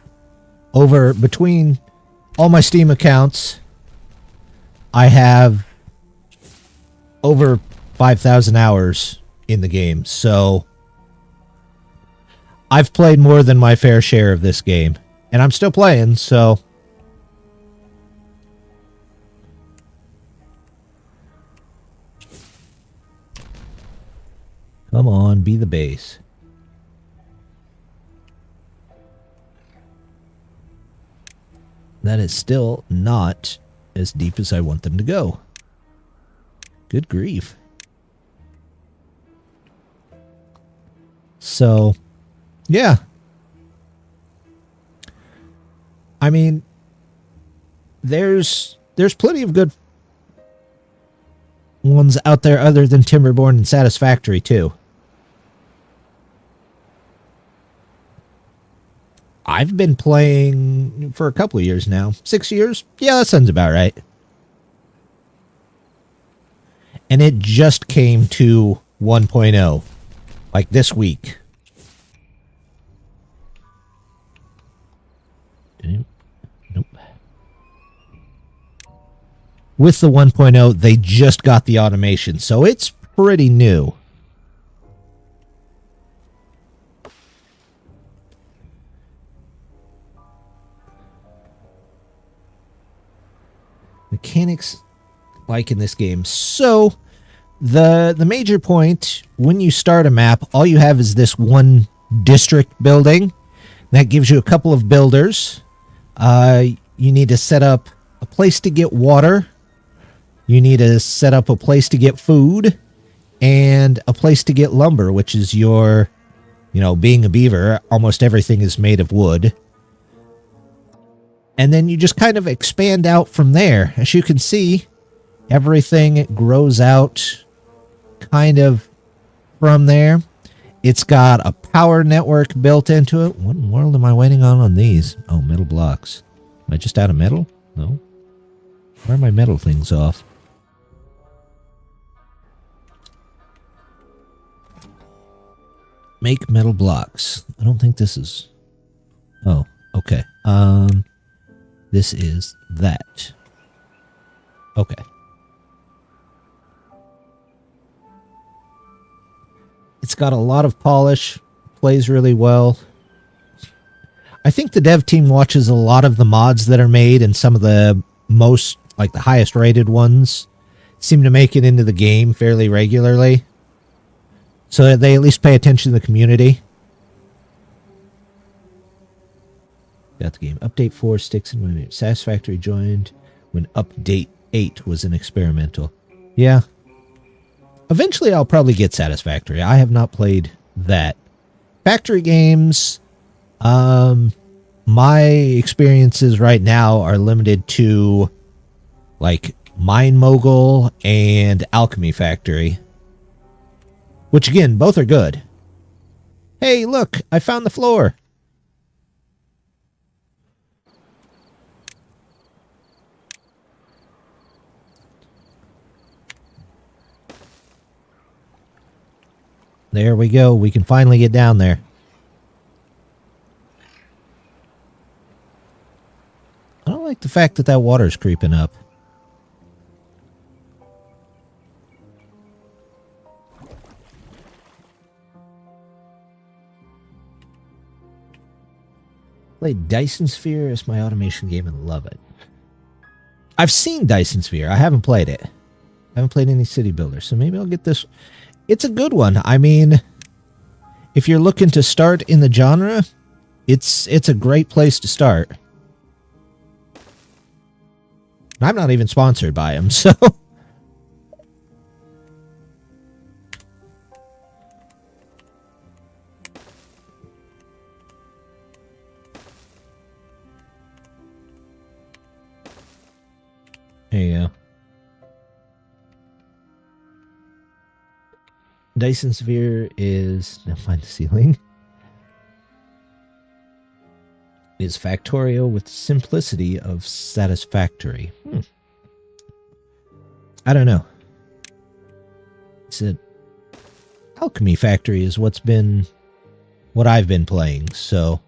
between all my Steam accounts, I have over 5,000 hours in the game. So I've played more than my fair share of this game. And I'm still playing, so... Come on, be the base. That is still not as deep as I want them to go. Good grief. So, yeah. I mean, there's plenty of good ones out there other than Timberborn and Satisfactory too. I've been playing for a couple of years now. 6 years? Yeah, that sounds about right. And it just came to 1.0. Like this week. Nope. With the 1.0, they just got the automation, so it's pretty new. Mechanics like in this game. So the major point when you start a map, all you have is this one district building. That gives you a couple of builders. You need to set up a place to get water. You need to set up a place to get food and a place to get lumber, which is your, being a beaver, almost everything is made of wood. And then you just kind of expand out from there. As you can see, everything grows out kind of from there. It's got a power network built into it. What in the world am I waiting on these? Oh, metal blocks. Am I just out of metal? No. Where are my metal things off? Make metal blocks. I don't think this is... Oh, okay. This is that. Okay. It's got a lot of polish, plays really well. I think the dev team watches a lot of the mods that are made, and some of the most, like the highest rated ones, seem to make it into the game fairly regularly. So that they at least pay attention to the community. Got the game. Update 4 sticks and movement. Satisfactory joined when Update 8 was an experimental. Yeah. Eventually I'll probably get Satisfactory. I have not played that. Factory games, my experiences right now are limited to like Mine Mogul and Alchemy Factory. Which again, both are good. Hey, look, I found the floor. There we go. We can finally get down there. I don't like the fact that that water's creeping up. Played Dyson Sphere as my automation game and love it. I've seen Dyson Sphere. I haven't played it. I haven't played any city builders, so maybe I'll get this. It's a good one. I mean, if you're looking to start in the genre, it's a great place to start. I'm not even sponsored by him, so. There you go. Dyson Sphere is, now find the ceiling, is Factorio with simplicity of satisfactory. I don't know. It's a Alchemy Factory is what I've been playing, so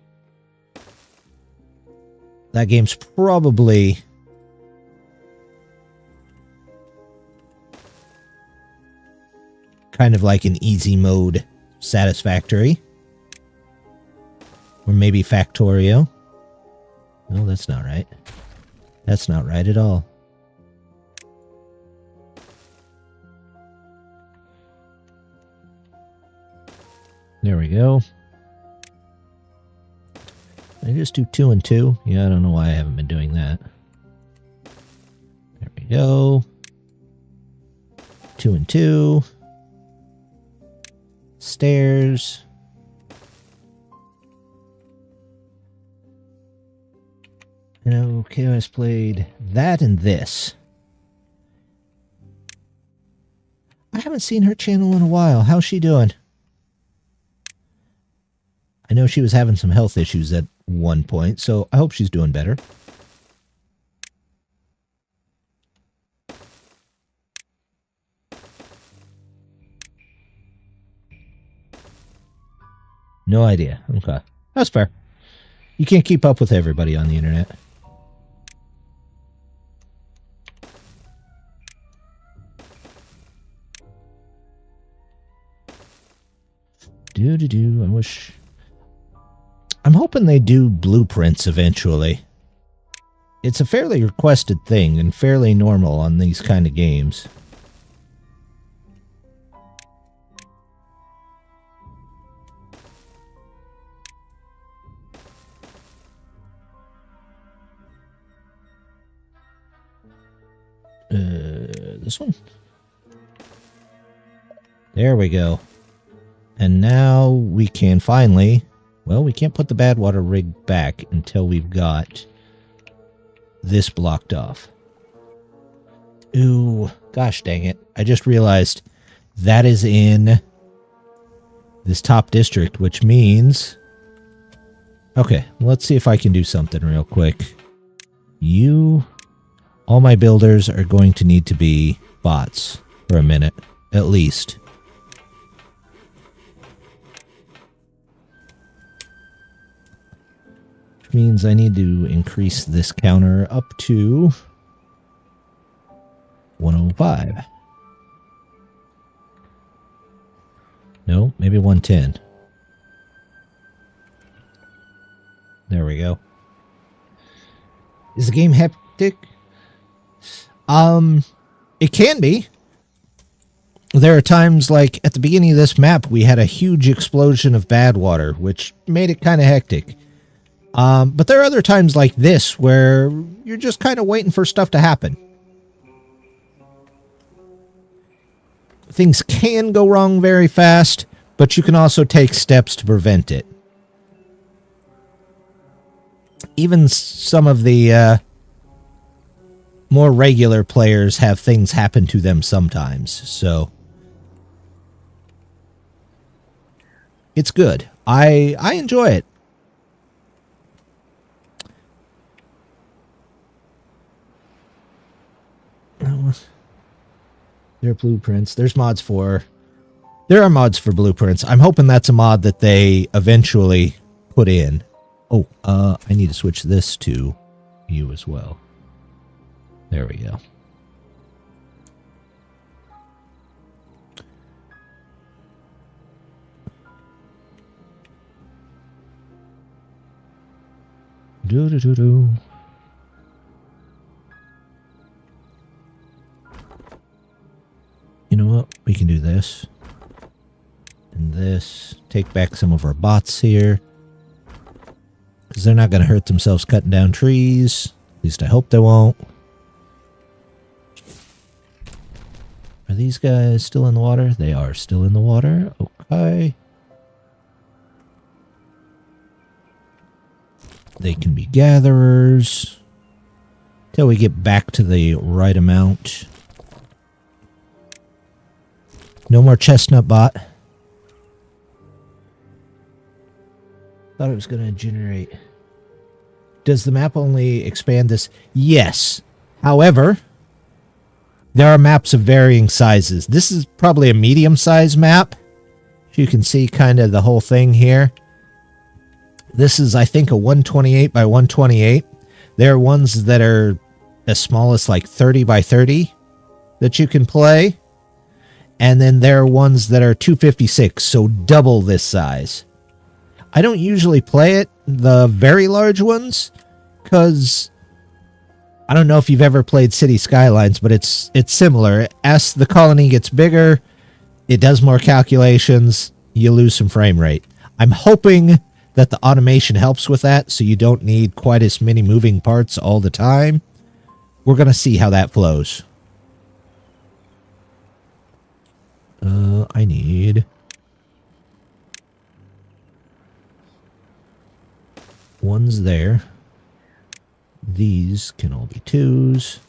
that game's probably kind of like an easy mode Satisfactory. Or maybe Factorio. No, that's not right. That's not right at all. There we go. I just do 2 and 2. Yeah, I don't know why I haven't been doing that. There we go. 2 and 2. Stairs. You know, KOS played that and this. I haven't seen her channel in a while. How's she doing? I know she was having some health issues at one point, so I hope she's doing better. No idea. Okay. That's fair. You can't keep up with everybody on the internet. I wish... I'm hoping they do blueprints eventually. It's a fairly requested thing and fairly normal on these kind of games. This one? There we go. And now we can finally... Well, we can't put the Badwater rig back until we've got this blocked off. Ooh, gosh dang it. I just realized that is in this top district, which means... Okay, let's see if I can do something real quick. All my builders are going to need to be bots for a minute, at least. Which means I need to increase this counter up to 105. No, maybe 110. There we go. Is the game hectic? It can be. There are times, like, at the beginning of this map, we had a huge explosion of bad water, which made it kind of hectic. But there are other times like this, where you're just kind of waiting for stuff to happen. Things can go wrong very fast, but you can also take steps to prevent it. Even some of the more regular players have things happen to them sometimes, so it's good. I enjoy it. There are blueprints. There's mods for... There are mods for blueprints. I'm hoping that's a mod that they eventually put in. Oh, I need to switch this to you as well. There we go. Do-do-do-do. You know what? We can do this. And this. Take back some of our bots here. Because they're not going to hurt themselves cutting down trees. At least I hope they won't. Are these guys still in the water? They are still in the water. Okay. They can be gatherers. Till we get back to the right amount. No more chestnut bot. Thought it was going to generate. Does the map only expand this? Yes. However, there are maps of varying sizes. This is probably a medium-sized map. You can see kind of the whole thing here. This is, I think, a 128 by 128. There are ones that are as small as like 30 by 30 that you can play. And then there are ones that are 256, so double this size. I don't usually play it, the very large ones, because I don't know if you've ever played City Skylines, but it's similar. As the colony gets bigger, it does more calculations, you lose some frame rate. I'm hoping that the automation helps with that, so you don't need quite as many moving parts all the time. We're going to see how that flows. I need... One's there. These can all be twos.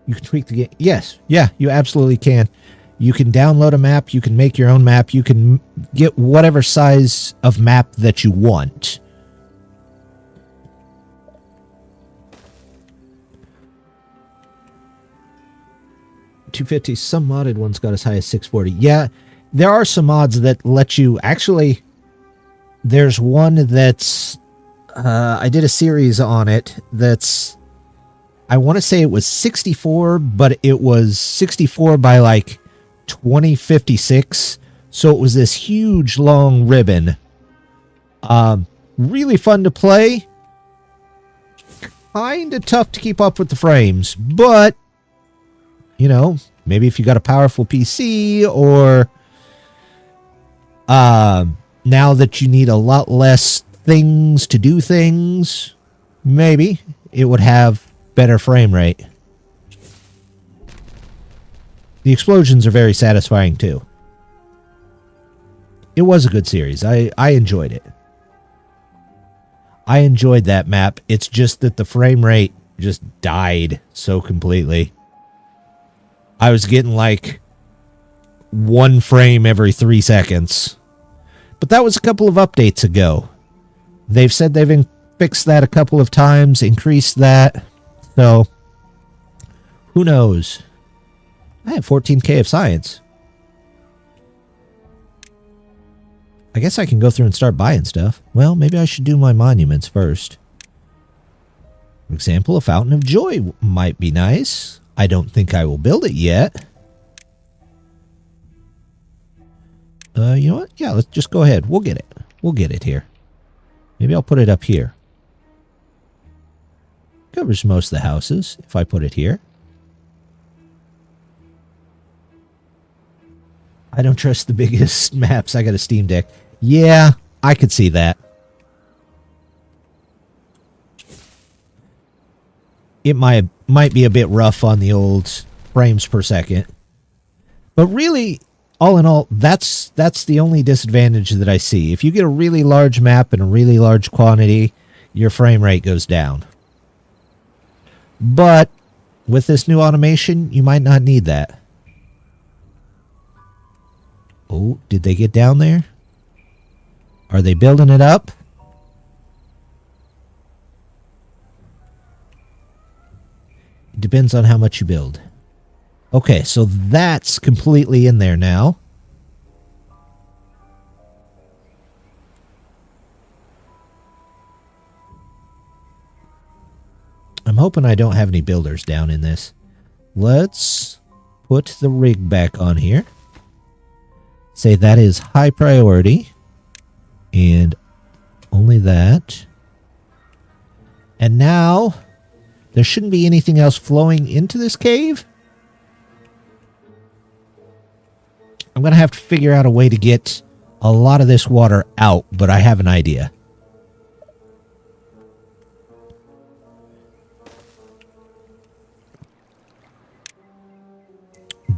You can tweak the game. Yes. Yeah, you absolutely can. You can download a map. You can make your own map. You can get whatever size of map that you want. $250. Some modded ones got as high as $640. Yeah, there are some mods that let you actually. There's one that's I did a series on it. That's I want to say it was 64, but it was 64 by like 2056. So it was this huge long ribbon. Really fun to play. Kind of tough to keep up with the frames, but you know, maybe if you got a powerful PC or now that you need a lot less things to do things, maybe it would have better frame rate. The explosions are very satisfying too. It was a good series. I enjoyed it. I enjoyed that map. It's just that the frame rate just died so completely. I was getting like 1 frame every 3 seconds. But that was a couple of updates ago. They've said they've fixed that a couple of times, increased that. So, who knows? I have 14K of science. I guess I can go through and start buying stuff. Well, maybe I should do my monuments first. For example, a Fountain of Joy might be nice. I don't think I will build it yet. You know what? Yeah, let's just go ahead. We'll get it. We'll get it here. Maybe I'll put it up here. Covers most of the houses if I put it here. I don't trust the biggest maps. I got a Steam Deck. Yeah, I could see that. It might be a bit rough on the old frames per second. But really, all in all, that's the only disadvantage that I see. If you get a really large map and a really large quantity, your frame rate goes down. But with this new automation, you might not need that. Oh, did they get down there? Are they building it up? It depends on how much you build. Okay, so that's completely in there now. I'm hoping I don't have any builders down in this. Let's put the rig back on here. Say that is high priority. And only that. And now, there shouldn't be anything else flowing into this cave. I'm going to have to figure out a way to get a lot of this water out, but I have an idea.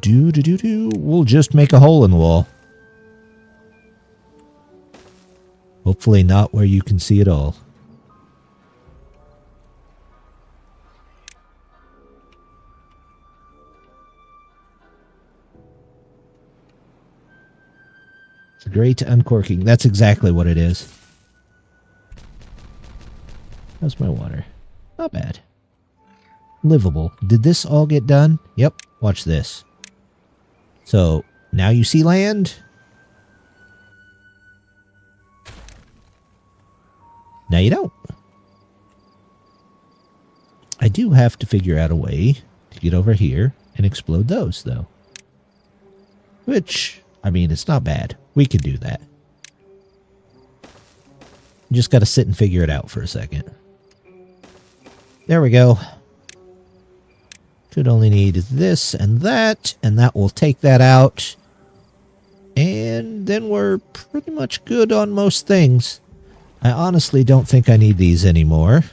We'll just make a hole in the wall. Hopefully not where you can see it all. It's a great uncorking. That's exactly what it is. How's my water? Not bad. Livable. Did this all get done? Yep. Watch this. So, now you see land. Now you don't. I do have to figure out a way to get over here and explode those, though. Which, I mean, it's not bad. We could do that. You just got to sit and figure it out for a second. There we go. Should only need this and that will take that out. And then we're pretty much good on most things. I honestly don't think I need these anymore.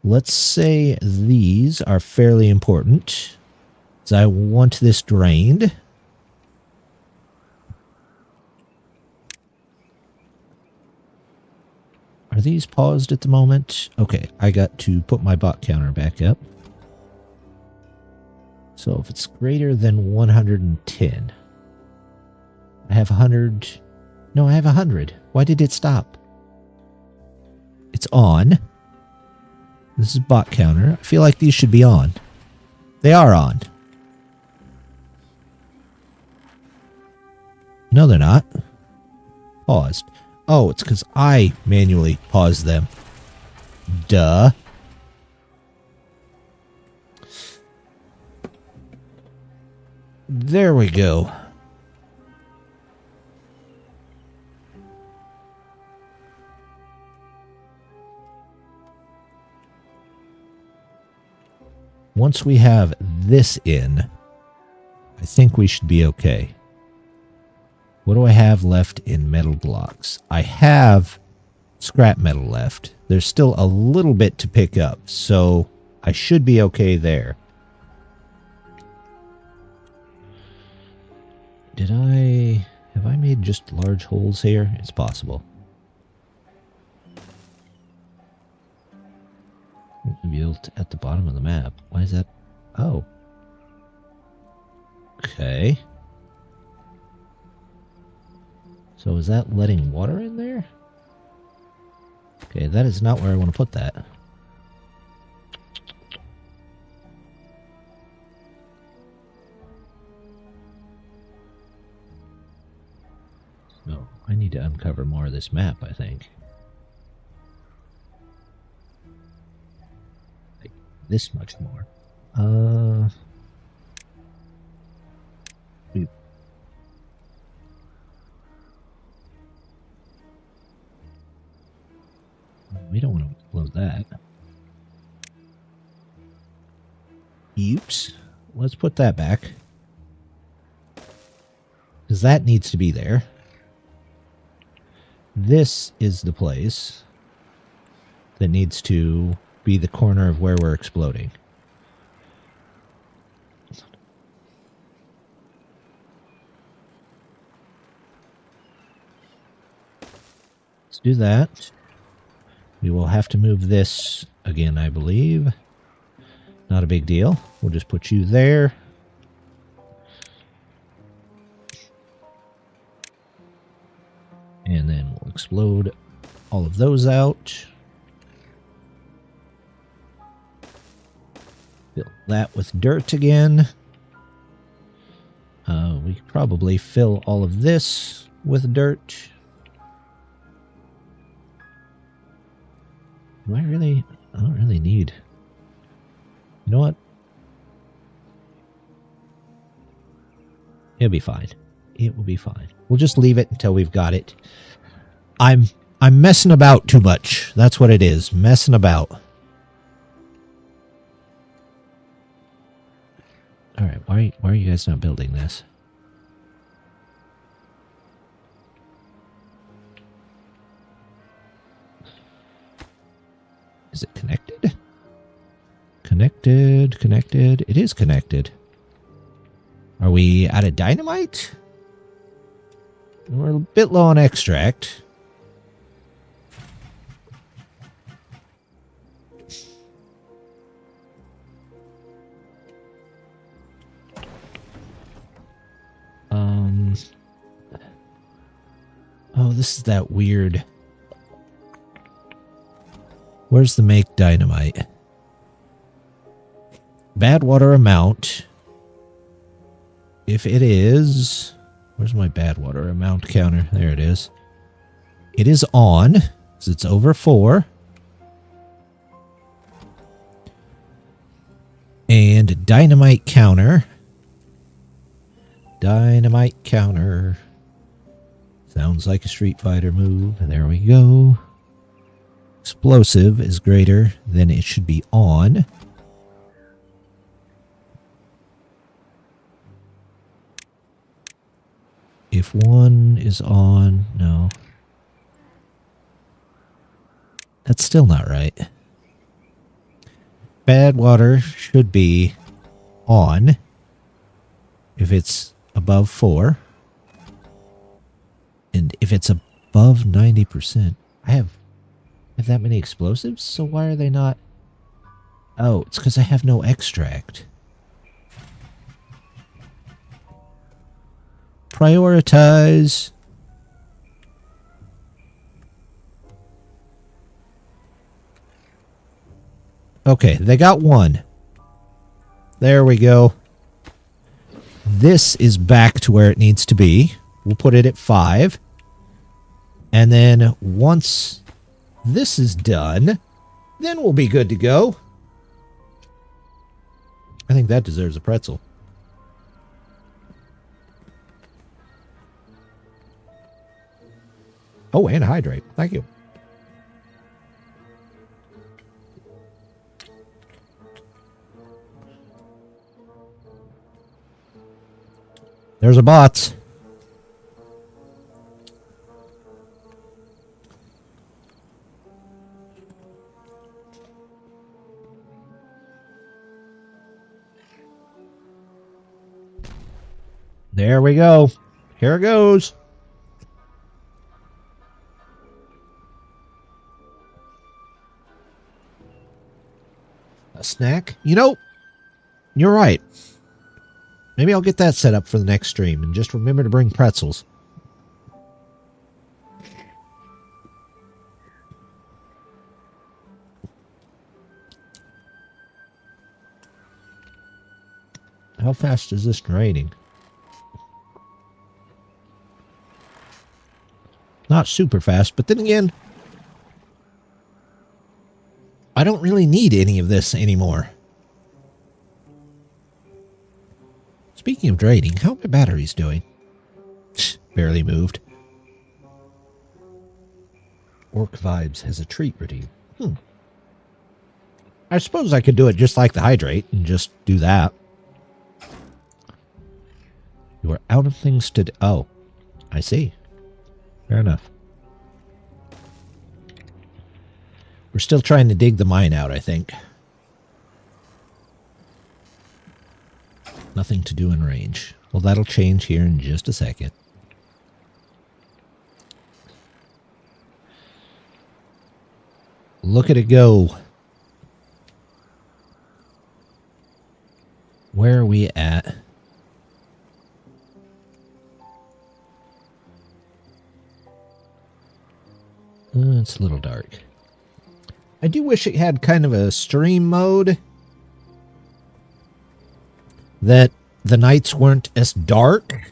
Let's say these are fairly important. So I want this drained. Are these paused at the moment? Okay, I got to put my bot counter back up. So if it's greater than 110, I have 100. No, I have 100. Why did it stop? It's on. This is bot counter. I feel like these should be on. They are on. No, they're not. Paused. Oh, it's because I manually paused them. Duh. There we go. Once we have this in, I think we should be okay. What do I have left in metal blocks? I have scrap metal left. There's still a little bit to pick up, so I should be okay there. Have I made just large holes here? It's possible. Built at the bottom of the map. Why is that? Oh. Okay. So is that letting water in there? Okay, that is not where I want to put that. Oh, I need to uncover more of this map, I think. Like this much more. We don't want to explode that. Oops. Let's put that back. Because that needs to be there. This is the place that needs to be the corner of where we're exploding. Let's do that. We will have to move this again, I believe. Not a big deal. We'll just put you there. And then we'll explode all of those out. Fill that with dirt again. We could probably fill all of this with dirt. Do I really? I don't really need. You know what? It'll be fine. It will be fine. We'll just leave it until we've got it. I'm messing about too much. That's what it is. Messing about. Alright, why are you guys not building this? Is it connected? Connected. It is connected. Are we out of dynamite? We're a bit low on extract. Oh, this is that weird. Where's the make dynamite? Bad water amount. If it is... Where's my bad water amount counter? There it is. It is on, because it's over 4. And dynamite counter. Dynamite counter. Sounds like a Street Fighter move. There we go. Explosive is greater than it should be on. If one is on, no. That's still not right. Bad water should be on if it's above 4. And if it's above 90%, I have that many explosives, so why are they not? Oh, it's because I have no extract. Prioritize. Okay, they got 1. There we go. This is back to where it needs to be. We'll put it at 5. And then once this is done, then we'll be good to go. I think that deserves a pretzel. Oh, and a hydrate. Thank you. There's a bots. There we go. Here it goes. A snack? You know, you're right. Maybe I'll get that set up for the next stream. And just remember to bring pretzels. How fast is this draining? Not super fast, but then again, I don't really need any of this anymore. Speaking of draining, how are my batteries doing? Barely moved. Orc Vibes has a treat routine. I suppose I could do it just like the hydrate and just do that. You are out of things to do. Oh, I see. Fair enough. We're still trying to dig the mine out, I think. Nothing to do in range. Well, that'll change here in just a second. Look at it go. Where are we at? It's a little dark. I do wish it had kind of a stream mode that the nights weren't as dark.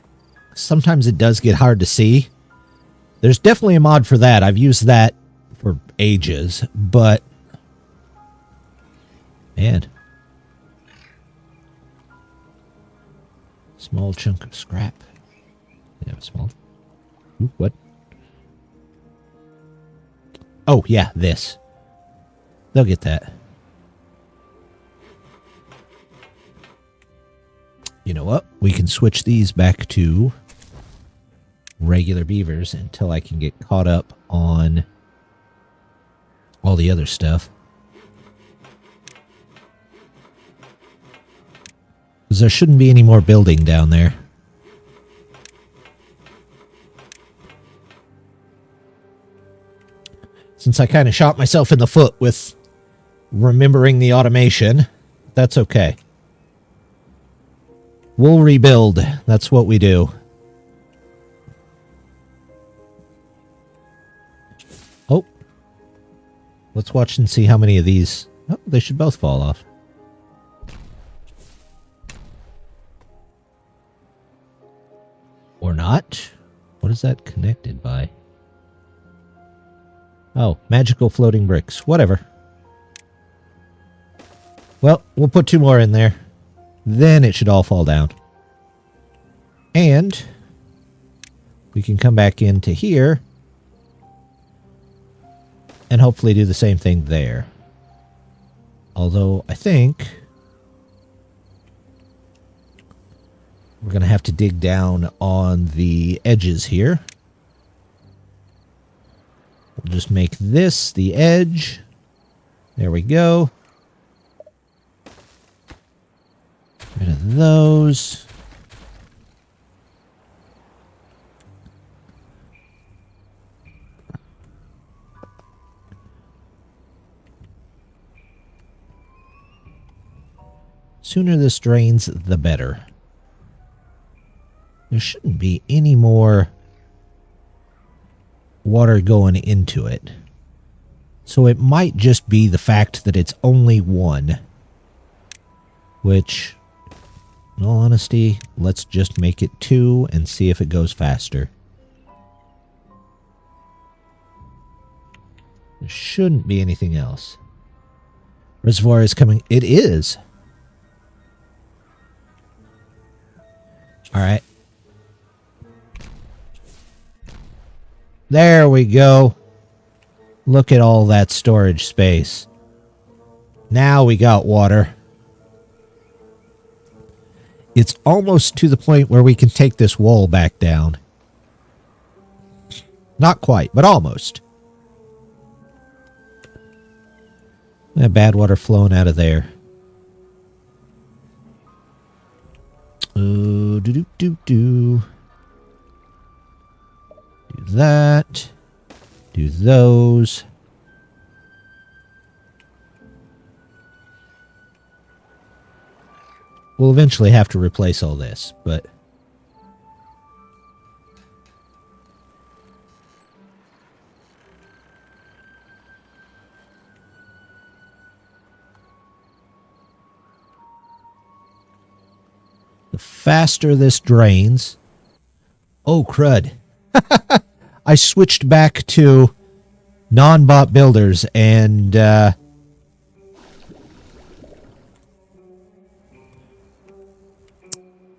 Sometimes it does get hard to see. There's definitely a mod for that. I've used that for ages, but man, small chunk of scrap. Yeah, small. Ooh, what? Oh, yeah, this. They'll get that. You know what? We can switch these back to regular beavers until I can get caught up on all the other stuff. Because there shouldn't be any more building down there. Since I kind of shot myself in the foot with remembering the automation, that's okay. We'll rebuild. That's what we do. Oh. Let's watch and see how many of these... Oh, they should both fall off. Or not. What is that connected by? Oh, magical floating bricks. Whatever. Well, we'll put 2 more in there. Then it should all fall down. And we can come back into here and hopefully do the same thing there. Although I think we're going to have to dig down on the edges here. We'll just make this the edge. There we go. Rid of those. Sooner this drains, the better. There shouldn't be any more water going into it. So it might just be the fact that it's only 1. Which, in all honesty, let's just make it 2 and see if it goes faster. There shouldn't be anything else. Reservoir is coming. It is. All right. There we go. Look at all that storage space. Now we got water. It's almost to the point where we can take this wall back down. Not quite, but almost. That bad water flowing out of there. Oh, do. Do that. Do those. We'll eventually have to replace all this, but... the faster this drains... Oh, crud. I switched back to non-bot builders and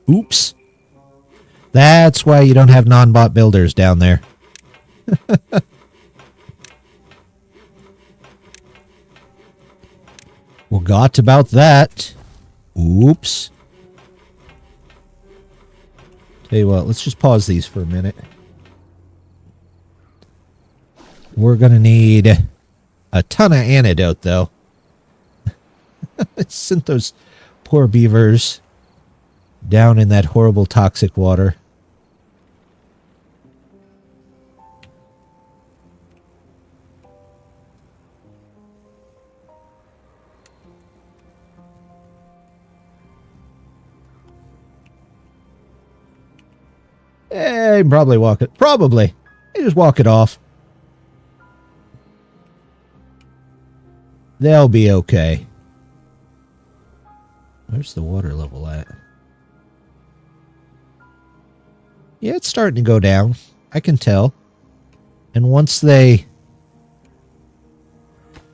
oops. That's why you don't have non-bot builders down there. Forgot about that. Oops. Tell you what, let's just pause these for a minute. We're going to need a ton of antidote, though. Sent those poor beavers down in that horrible toxic water. Eh, probably walk it. Probably. You just walk it off. They'll be okay. Where's the water level at? Yeah, it's starting to go down. I can tell. And once they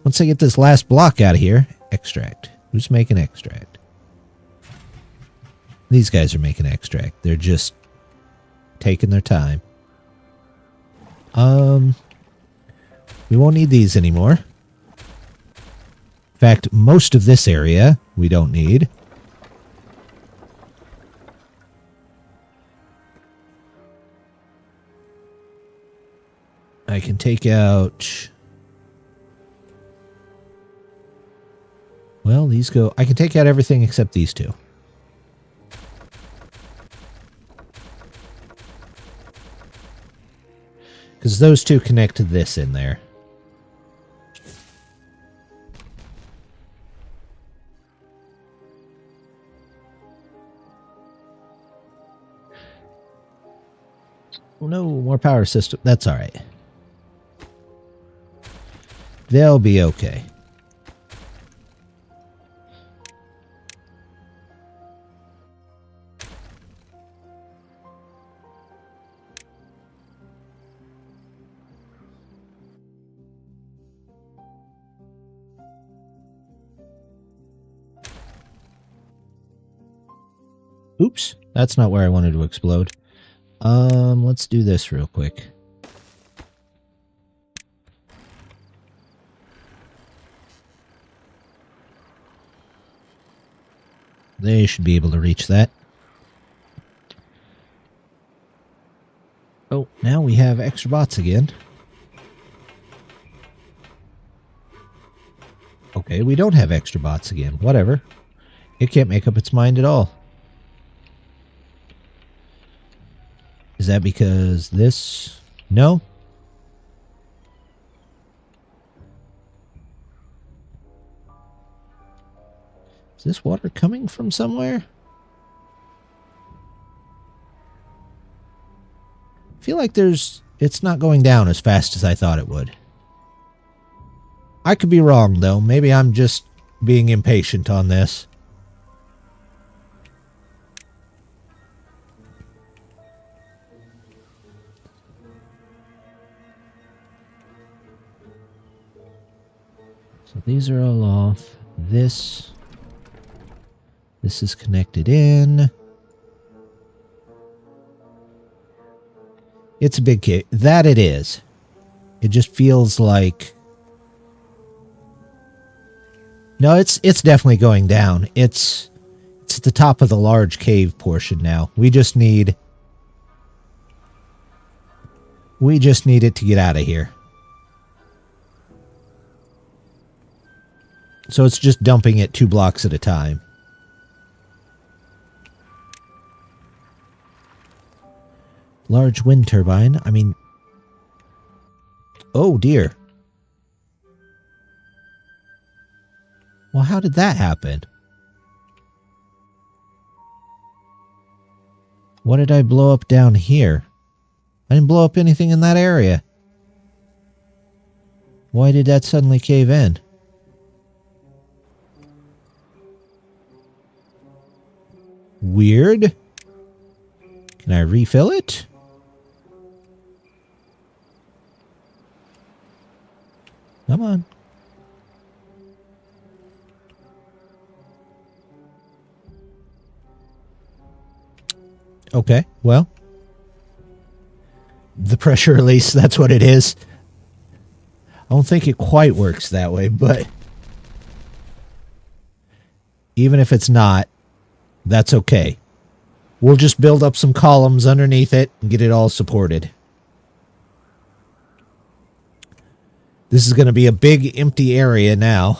get this last block out of here, extract. Who's making extract? These guys are making extract. They're just taking their time. We won't need these anymore. In fact, most of this area we don't need. I can take out... Well, these go... I can take out everything except these two. Because those two connect to this in there. Oh no, more power system. That's alright. They'll be okay. Oops, that's not where I wanted to explode. Let's do this real quick. They should be able to reach that. Oh, now we have extra bots again. Okay, we don't have extra bots again. Whatever. It can't make up its mind at all. Is that because this? No? Is this water coming from somewhere? I feel like it's not going down as fast as I thought it would. I could be wrong, though. Maybe I'm just being impatient on this. So these are all off. This is connected in. It's a big cave. That it is. It just feels like... No, it's definitely going down. It's at the top of the large cave portion now. We just need it to get out of here. So it's just dumping it 2 blocks at a time. Large wind turbine. I mean... Oh, dear. Well, how did that happen? What did I blow up down here? I didn't blow up anything in that area. Why did that suddenly cave in? Weird. Can I refill it? Come on. Okay, well. The pressure release, that's what it is. I don't think it quite works that way, but even if it's not, that's okay. We'll just build up some columns underneath it and get it all supported. This is going to be a big empty area now.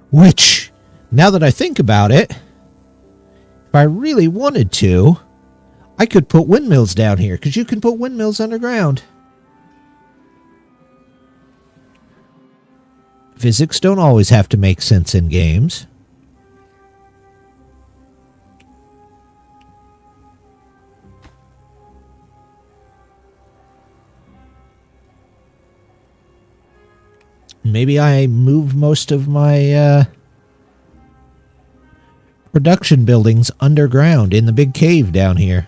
Which, now that I think about it, if I really wanted to, I could put windmills down here, because you can put windmills underground. Physics don't always have to make sense in games. Maybe I move most of my production buildings underground in the big cave down here.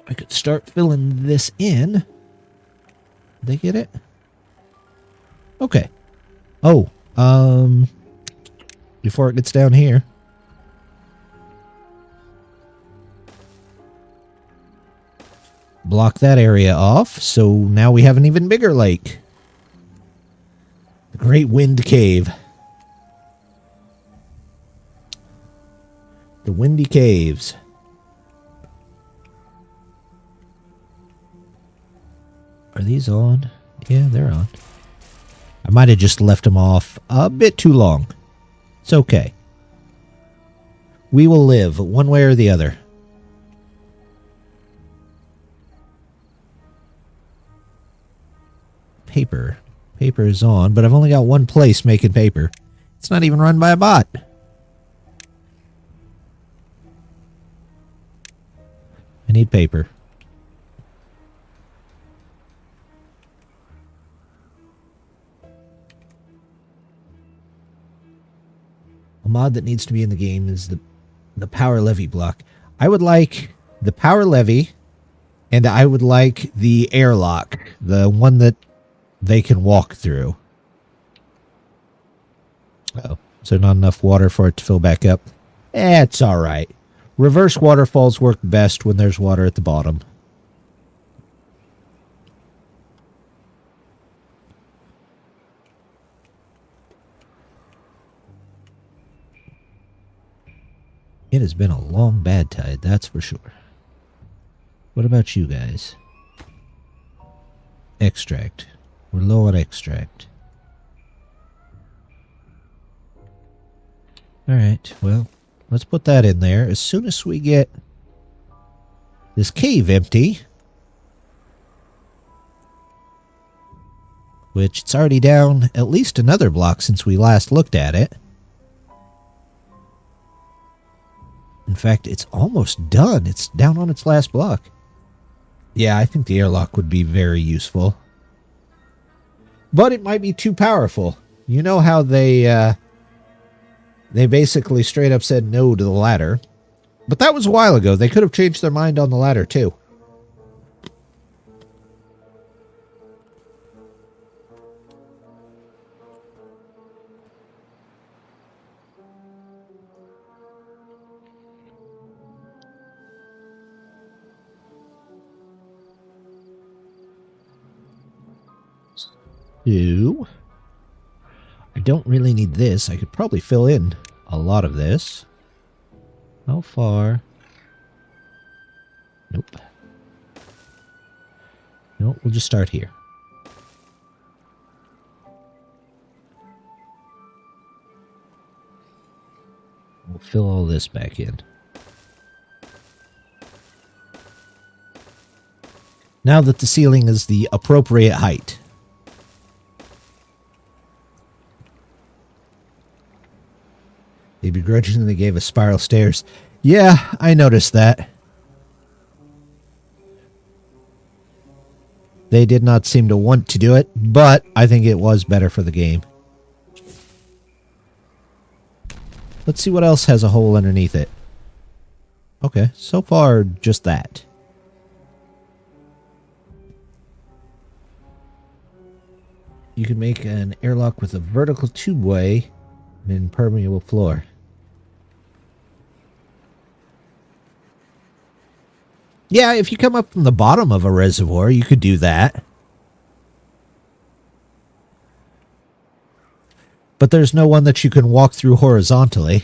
I could start filling this in. Did they get it? Okay. Oh, before it gets down here. Block that area off, so now we have an even bigger lake. The Great Wind Cave. The Windy Caves. Are these on? Yeah, they're on. I might have just left them off a bit too long. It's okay. We will live one way or the other. Paper. Paper is on, but I've only got one place making paper. It's not even run by a bot. I need paper. A mod that needs to be in the game is the power levy block. I would like the power levy, and I would like the airlock, the one that they can walk through. Oh, is there not enough water for it to fill back up? It's all right. Reverse waterfalls work best when there's water at the bottom. It has been a long bad tide, that's for sure. What about you guys? Extract. We're low on extract. Alright, well, let's put that in there. As soon as we get this cave empty, which it's already down at least another block since we last looked at it. In fact, it's almost done. It's down on its last block. Yeah, I think the airlock would be very useful. But it might be too powerful. You know how they basically straight up said no to the ladder. But that was a while ago. They could have changed their mind on the ladder too. So, I don't really need this. I could probably fill in a lot of this. How far? Nope. Nope, we'll just start here. We'll fill all this back in. Now that the ceiling is the appropriate height. They begrudgingly gave us spiral stairs. Yeah, I noticed that. They did not seem to want to do it, but I think it was better for the game. Let's see what else has a hole underneath it. Okay, so far, just that. You can make an airlock with a vertical tubeway and impermeable floor. Yeah, if you come up from the bottom of a reservoir, you could do that. But there's no one that you can walk through horizontally.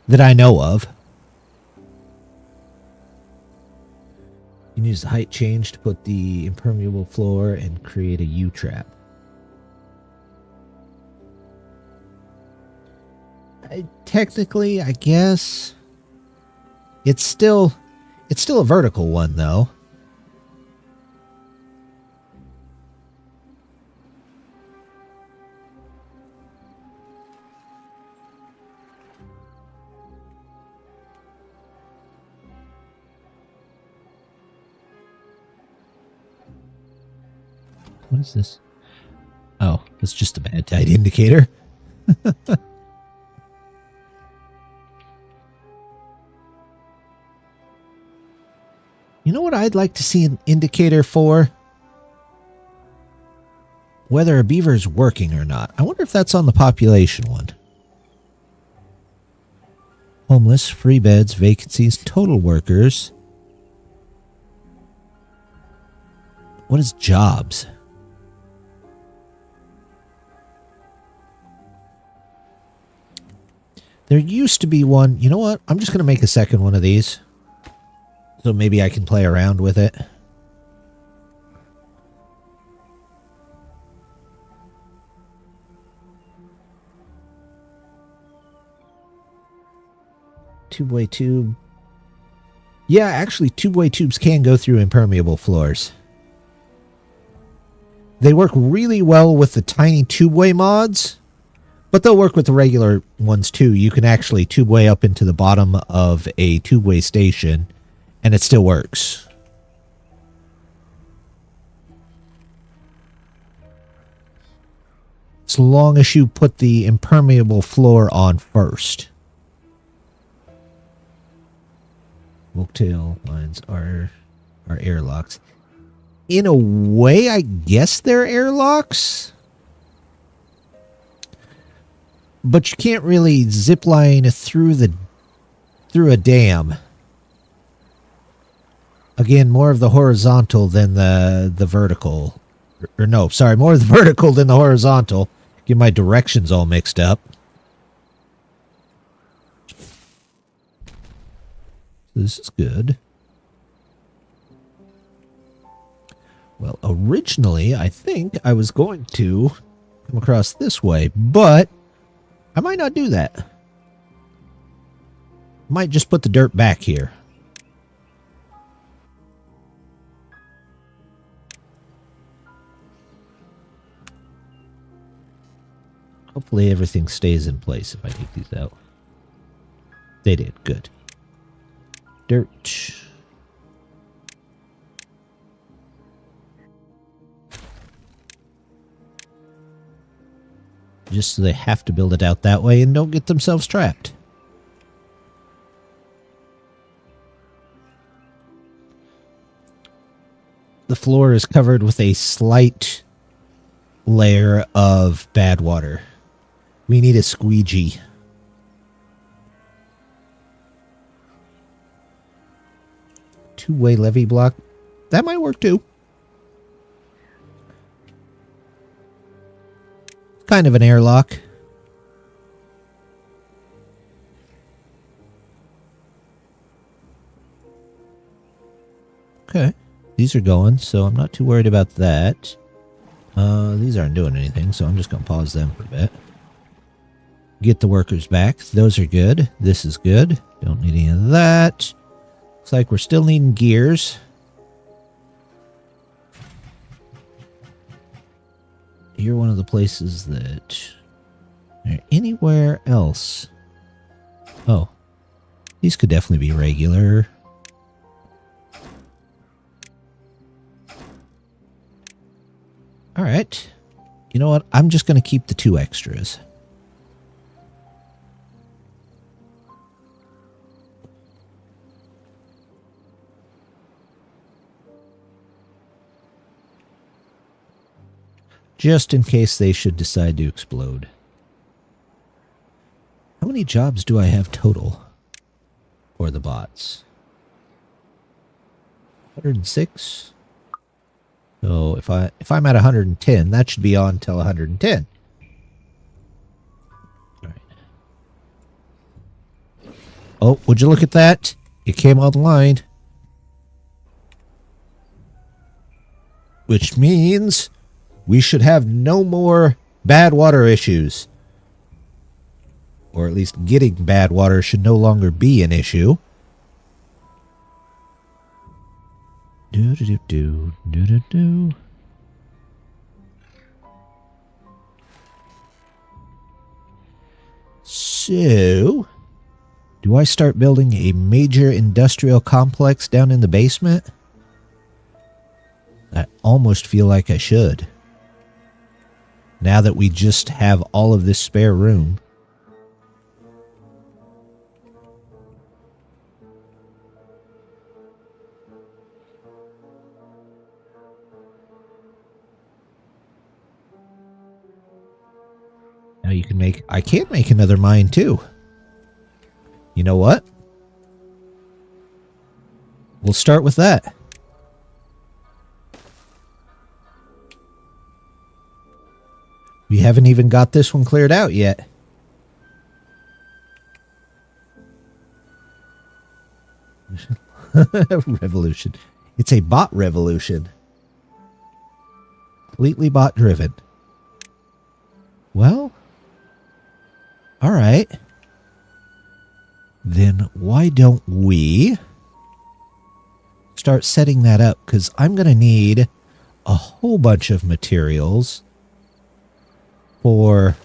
That I know of. You can use the height change to put the impermeable floor and create a U-trap. Technically, I guess it's still a vertical one though. What is this? Oh, it's just a bad tide indicator. You know what I'd like to see an indicator for? Whether a beaver is working or not. I wonder if that's on the population one. Homeless, free beds, vacancies, total workers. What is jobs? There used to be one. You know what? I'm just going to make a second one of these. So maybe I can play around with it. Tube-way tube. Yeah, actually, tube-way tubes can go through impermeable floors. They work really well with the tiny tube-way mods. But they'll work with the regular ones too. You can actually tube-way up into the bottom of a tube-way station, and it still works. As long as you put the impermeable floor on first. Wolftail lines are airlocks. In a way, I guess they're airlocks. But you can't really zip line through a dam. Again, more of the horizontal than the vertical. Or no, sorry, more of the vertical than the horizontal. Get my directions all mixed up. This is good. Well, originally, I think I was going to come across this way, but I might not do that. Might just put the dirt back here. Hopefully everything stays in place if I take these out. They did. Good. Dirt. Just so they have to build it out that way and don't get themselves trapped. The floor is covered with a slight layer of bad water. We need a squeegee. Two-way levee block. That might work too. Kind of an airlock. Okay. These are going, so I'm not too worried about that. These aren't doing anything, so I'm just going to pause them for a bit. Get the workers back. Those are good. This is good. Don't need any of that. Looks like we're still needing gears. You're one of the places that... Are anywhere else? Oh. These could definitely be regular. Alright. You know what? I'm just going to keep the 2 extras. just in case they should decide to explode. How many jobs do I have total for the bots? 106. So if I'm at 110, that should be on till 110. All right. Oh, would you look at that? It came online. Which means we should have no more bad water issues. Or at least getting bad water should no longer be an issue. Do. So, do I start building a major industrial complex down in the basement? I almost feel like I should. Now that we just have all of this spare room. Now you can make... I can make another mine too. You know what? We'll start with that. We haven't even got this one cleared out yet. Revolution. It's a bot revolution. Completely bot driven. Well... all right. Then why don't we start setting that up? Because I'm going to need a whole bunch of materials for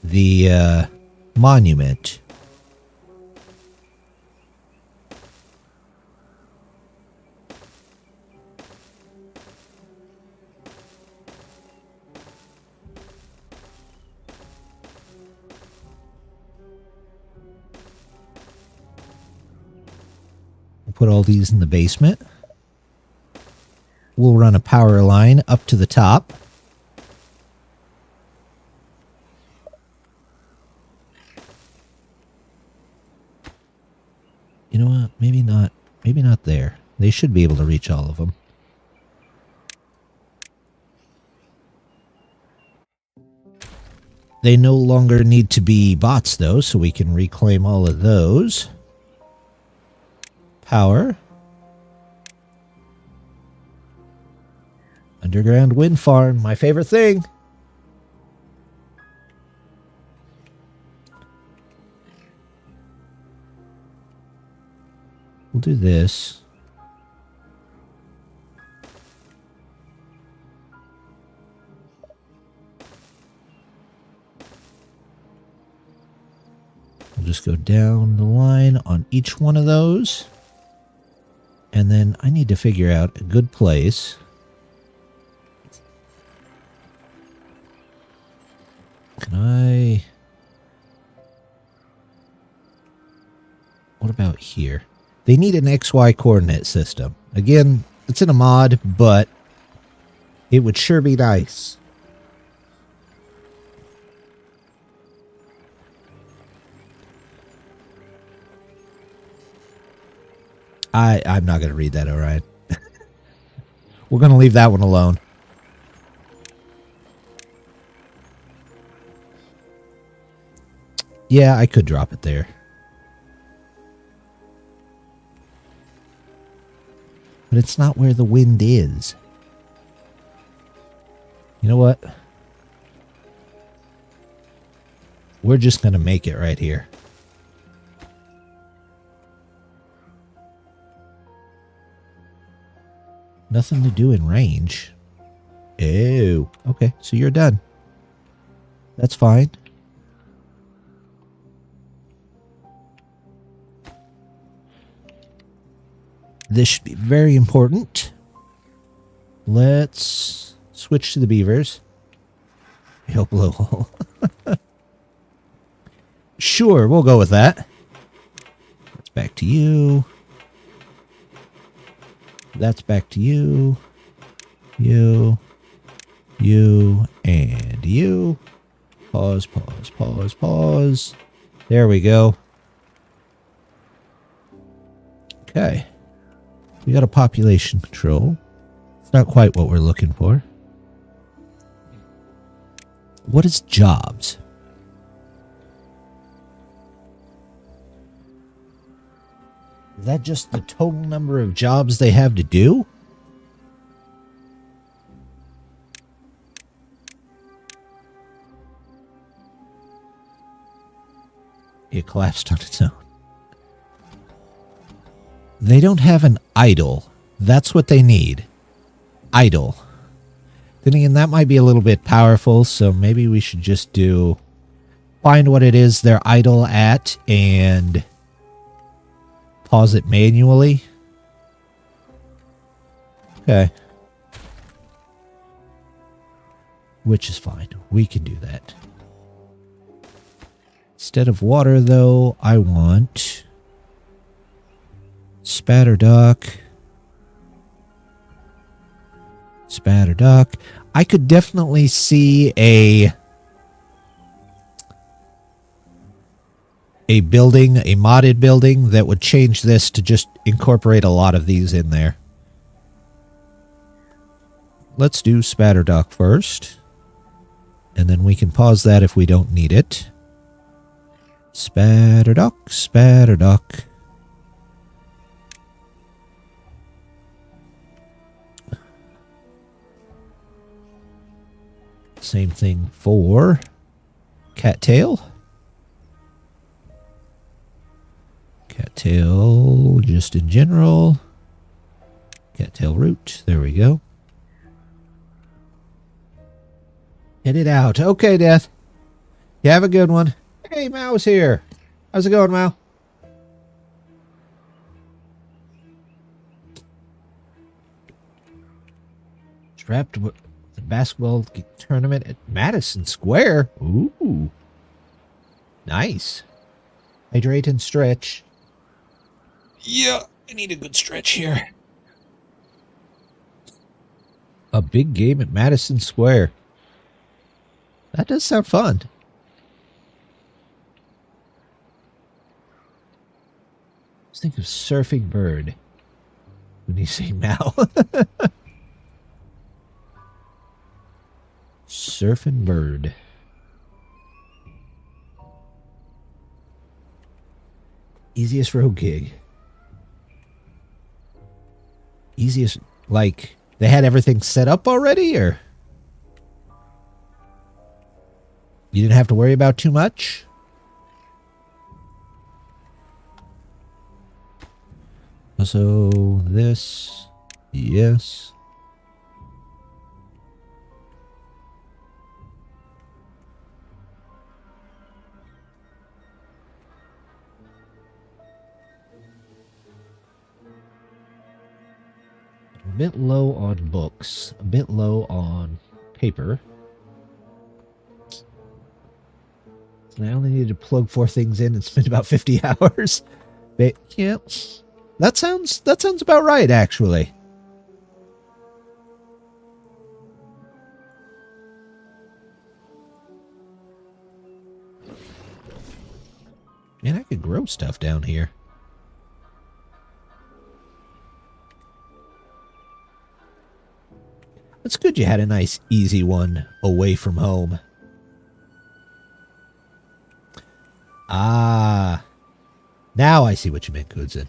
the monument. Put all these in the basement. We'll run a power line up to the top. You know what? Maybe not. Maybe not there. They should be able to reach all of them. They no longer need to be bots, though, so we can reclaim all of those. Power. Underground wind farm, my favorite thing. We'll do this. We'll just go down the line on each one of those. And then I need to figure out a good place. Can I... what about here? They need an XY coordinate system. Again, it's in a mod, but it would sure be nice. I'm not going to read that, Orion. We're going to leave that one alone. Yeah, I could drop it there. But it's not where the wind is. You know what? We're just going to make it right here. Nothing to do in range. Oh, okay. So you're done. That's fine. This should be very important. Let's switch to the beavers. He'll blow a hole. Sure, we'll go with that. That's back to you. That's back to you. You, and you. Pause, pause, pause, pause. There we go. Okay. We got a population control. It's not quite what we're looking for. What is jobs? Is that just the total number of jobs they have to do? It collapsed on its own. They don't have an idle. That's what they need. Idle. Then again, that might be a little bit powerful, so maybe we should just find what it is they're idle at and pause it manually. Okay. Which is fine. We can do that. Instead of water, though, I want spatter duck. Spatter duck. I could definitely see a building, a modded building that would change this to just incorporate a lot of these in there. Let's do spatter duck first. And then we can pause that if we don't need it. Spatter duck, spatter duck. Same thing for cattail. Cattail just in general. Cattail root. There we go. Get it out. Okay, Death. You have a good one. Hey, Mao's here. How's it going, Mao? Strapped with the basketball tournament at Madison Square. Ooh. Nice. Hydrate and stretch. Yeah, I need a good stretch here. A big game at Madison Square. That does sound fun. Just think of surfing bird when you say Mao. Surfing bird. Easiest road gig. Easiest, like, they had everything set up already, or you didn't have to worry about too much? So, this, yes. A bit low on books, a bit low on paper. And I only needed to plug 4 things in and spend about 50 hours. But, yeah, that sounds about right, actually. Man, I could grow stuff down here. It's good you had a nice, easy one away from home. Ah. Now I see what you meant, Goodson.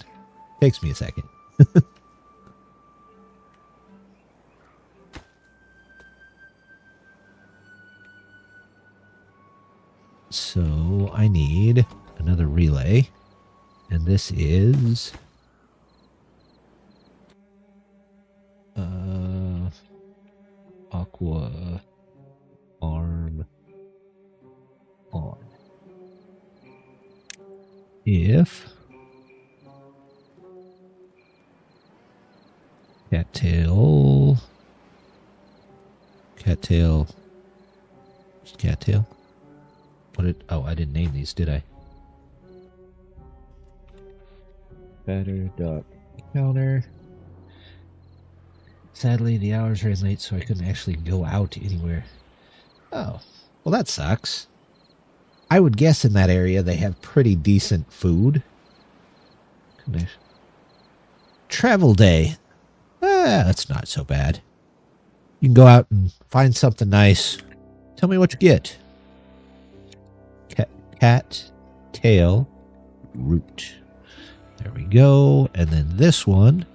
Takes me a second. So I need another relay. And this is aqua arm on. If cattail, just cattail. What did? Oh, I didn't name these, did I? Spatter dot counter. Sadly, the hours ran late, so I couldn't actually go out anywhere. Oh, well, that sucks. I would guess in that area they have pretty decent food. Travel day. That's not so bad. You can go out and find something nice. Tell me what you get. Cat tail root. There we go. And then this one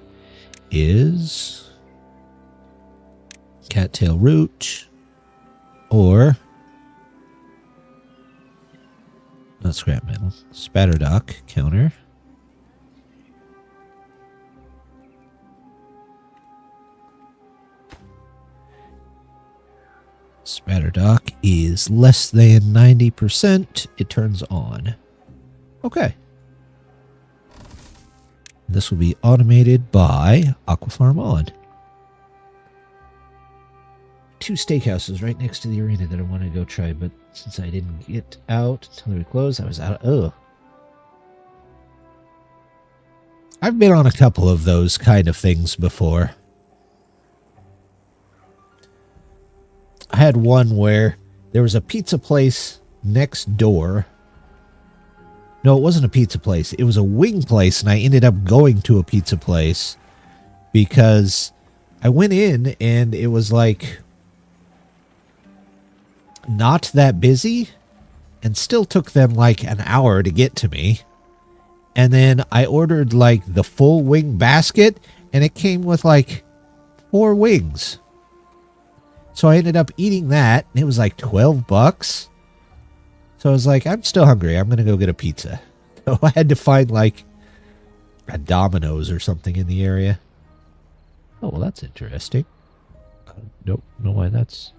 is cattail root or not scrap metal. Spatterdock counter. Spatterdock is less than 90%. It turns on. Okay. This will be automated by Aquafarm On. 2 steakhouses right next to the arena that I want to go try, but since I didn't get out until they were closed, I was out of... Ugh. I've been on a couple of those kind of things before. I had one where there was a pizza place next door. No, it wasn't a pizza place. It was a wing place, and I ended up going to a pizza place because I went in and it was like not that busy and still took them like an hour to get to me. And then I ordered like the full wing basket and it came with like 4 wings. So I ended up eating that, and it was like $12. So I was like, I'm still hungry. I'm going to go get a pizza. So I had to find like a Domino's or something in the area. Oh, well, that's interesting. Nope, know why that's...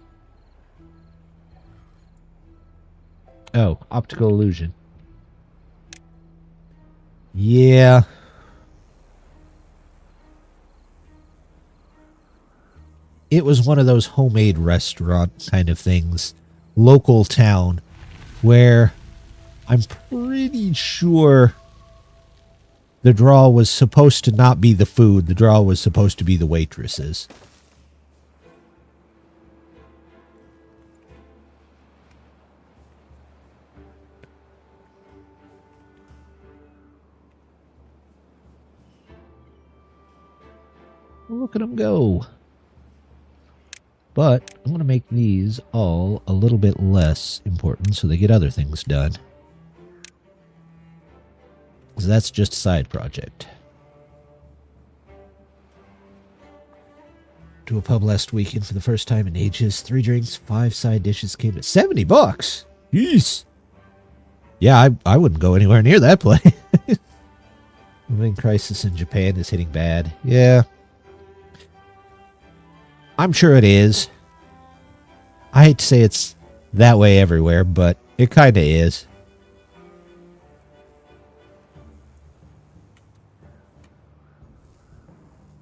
Oh, optical illusion. Yeah. It was one of those homemade restaurant kind of things, local town, where I'm pretty sure the draw was supposed to not be the food. The draw was supposed to be the waitresses. Look at them go. But I'm going to make these all a little bit less important so they get other things done. Because that's just a side project. To a pub last weekend for the first time in ages. 3 drinks, 5 side dishes came at $70. Jeez. Yeah, I wouldn't go anywhere near that place. Living crisis in Japan is hitting bad. Yeah. I'm sure it is. I hate to say it's that way everywhere, but it kind of is.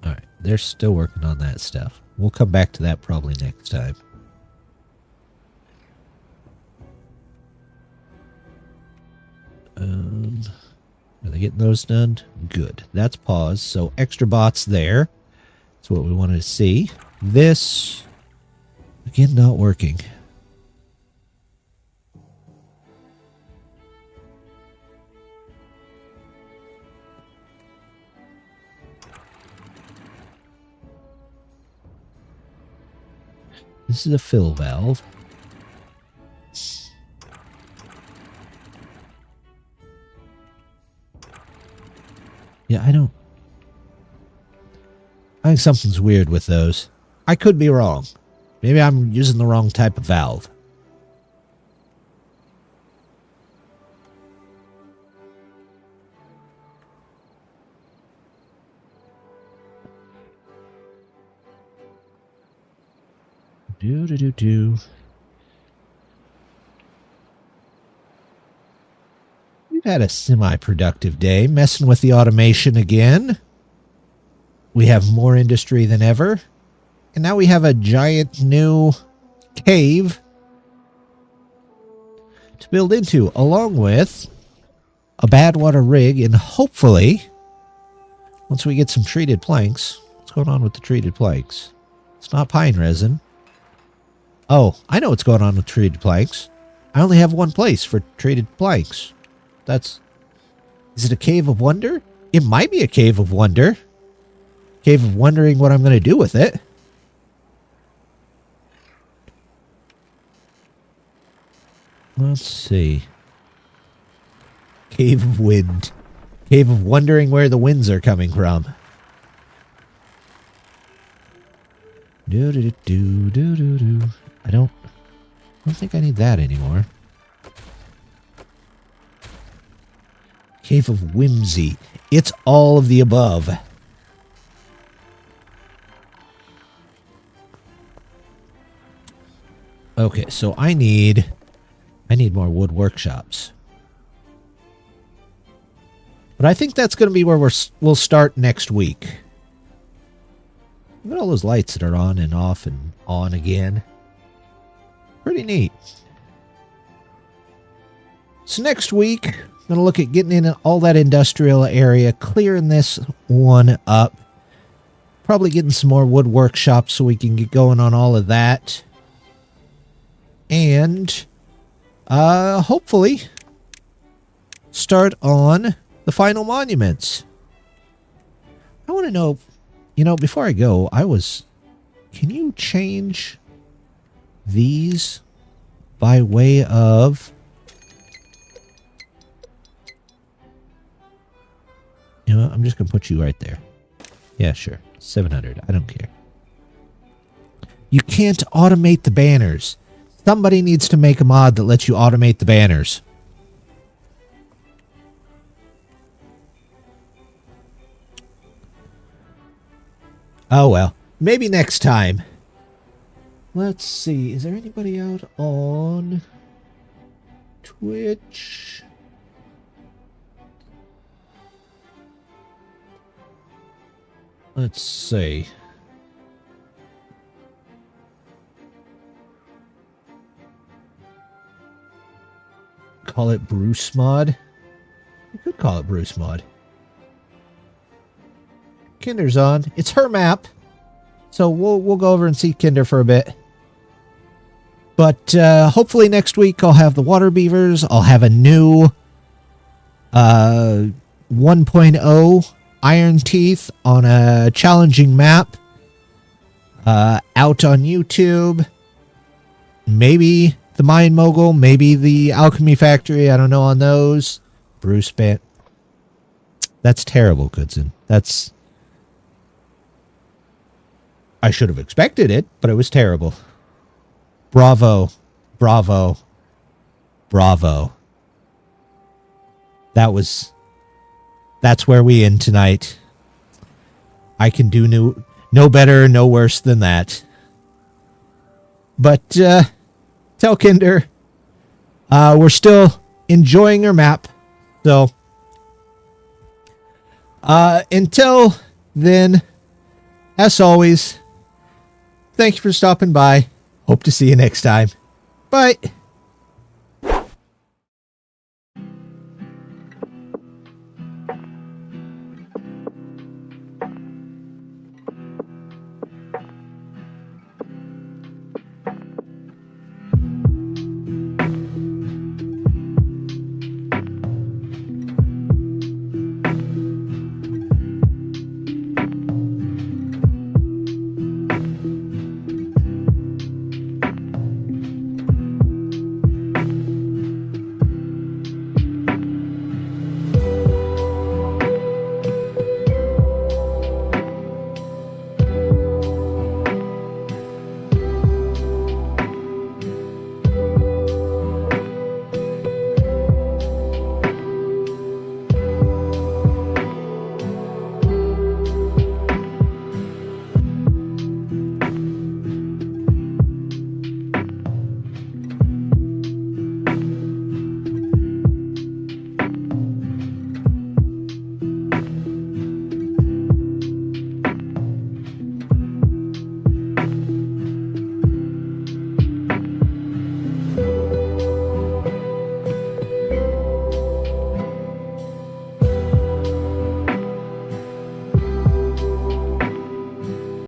Alright, they're still working on that stuff. We'll come back to that probably next time. Are they getting those done? Good. That's pause. So extra bots there. That's what we wanted to see. This, again, not working. This is a fill valve. Yeah, I think something's weird with those. I could be wrong. Maybe I'm using the wrong type of valve. Do. We've had a semi-productive day, messing with the automation again. We have more industry than ever. And now we have a giant new cave to build into, along with a bad water rig and hopefully Once we get some treated planks. What's going on with the treated planks? It's not pine resin. Oh, I know what's going on with treated planks. I only have one place for treated planks. Is it a cave of wonder? It might be a cave of wonder. Cave of wondering what I'm going to do with it. Let's see. Cave of wind. Cave of wondering where the winds are coming from. Do. I don't think I need that anymore. Cave of whimsy. It's all of the above. Okay, so I need more wood workshops. But I think that's going to be where we'll start next week. Look at all those lights that are on and off and on again. Pretty neat. So next week, I'm going to look at getting in all that industrial area, clearing this one up. Probably getting some more wood workshops so we can get going on all of that. And hopefully start on the final monuments. I want to know, before I go, can you change these by way of, I'm just going to put you right there. Yeah, sure. 700. I don't care. You can't automate the banners. Somebody needs to make a mod that lets you automate the banners. Oh well, maybe next time. Let's see, is there anybody out on Twitch? Let's see. Call it Bruce Mod? You could call it Bruce Mod. Kinder's on. It's her map. So we'll go over and see Kinder for a bit. But hopefully next week I'll have the water beavers. I'll have a new 1.0 Ironteeth on a challenging map out on YouTube. Maybe the Mine Mogul, maybe the Alchemy Factory. I don't know on those. Bruce Band. That's terrible, Goodson. I should have expected it, but it was terrible. Bravo. Bravo. Bravo. That's where we end tonight. I can do no better, no worse than that. But, tell Kinder, we're still enjoying her map. So, until then, as always, thank you for stopping by. Hope to see you next time. Bye.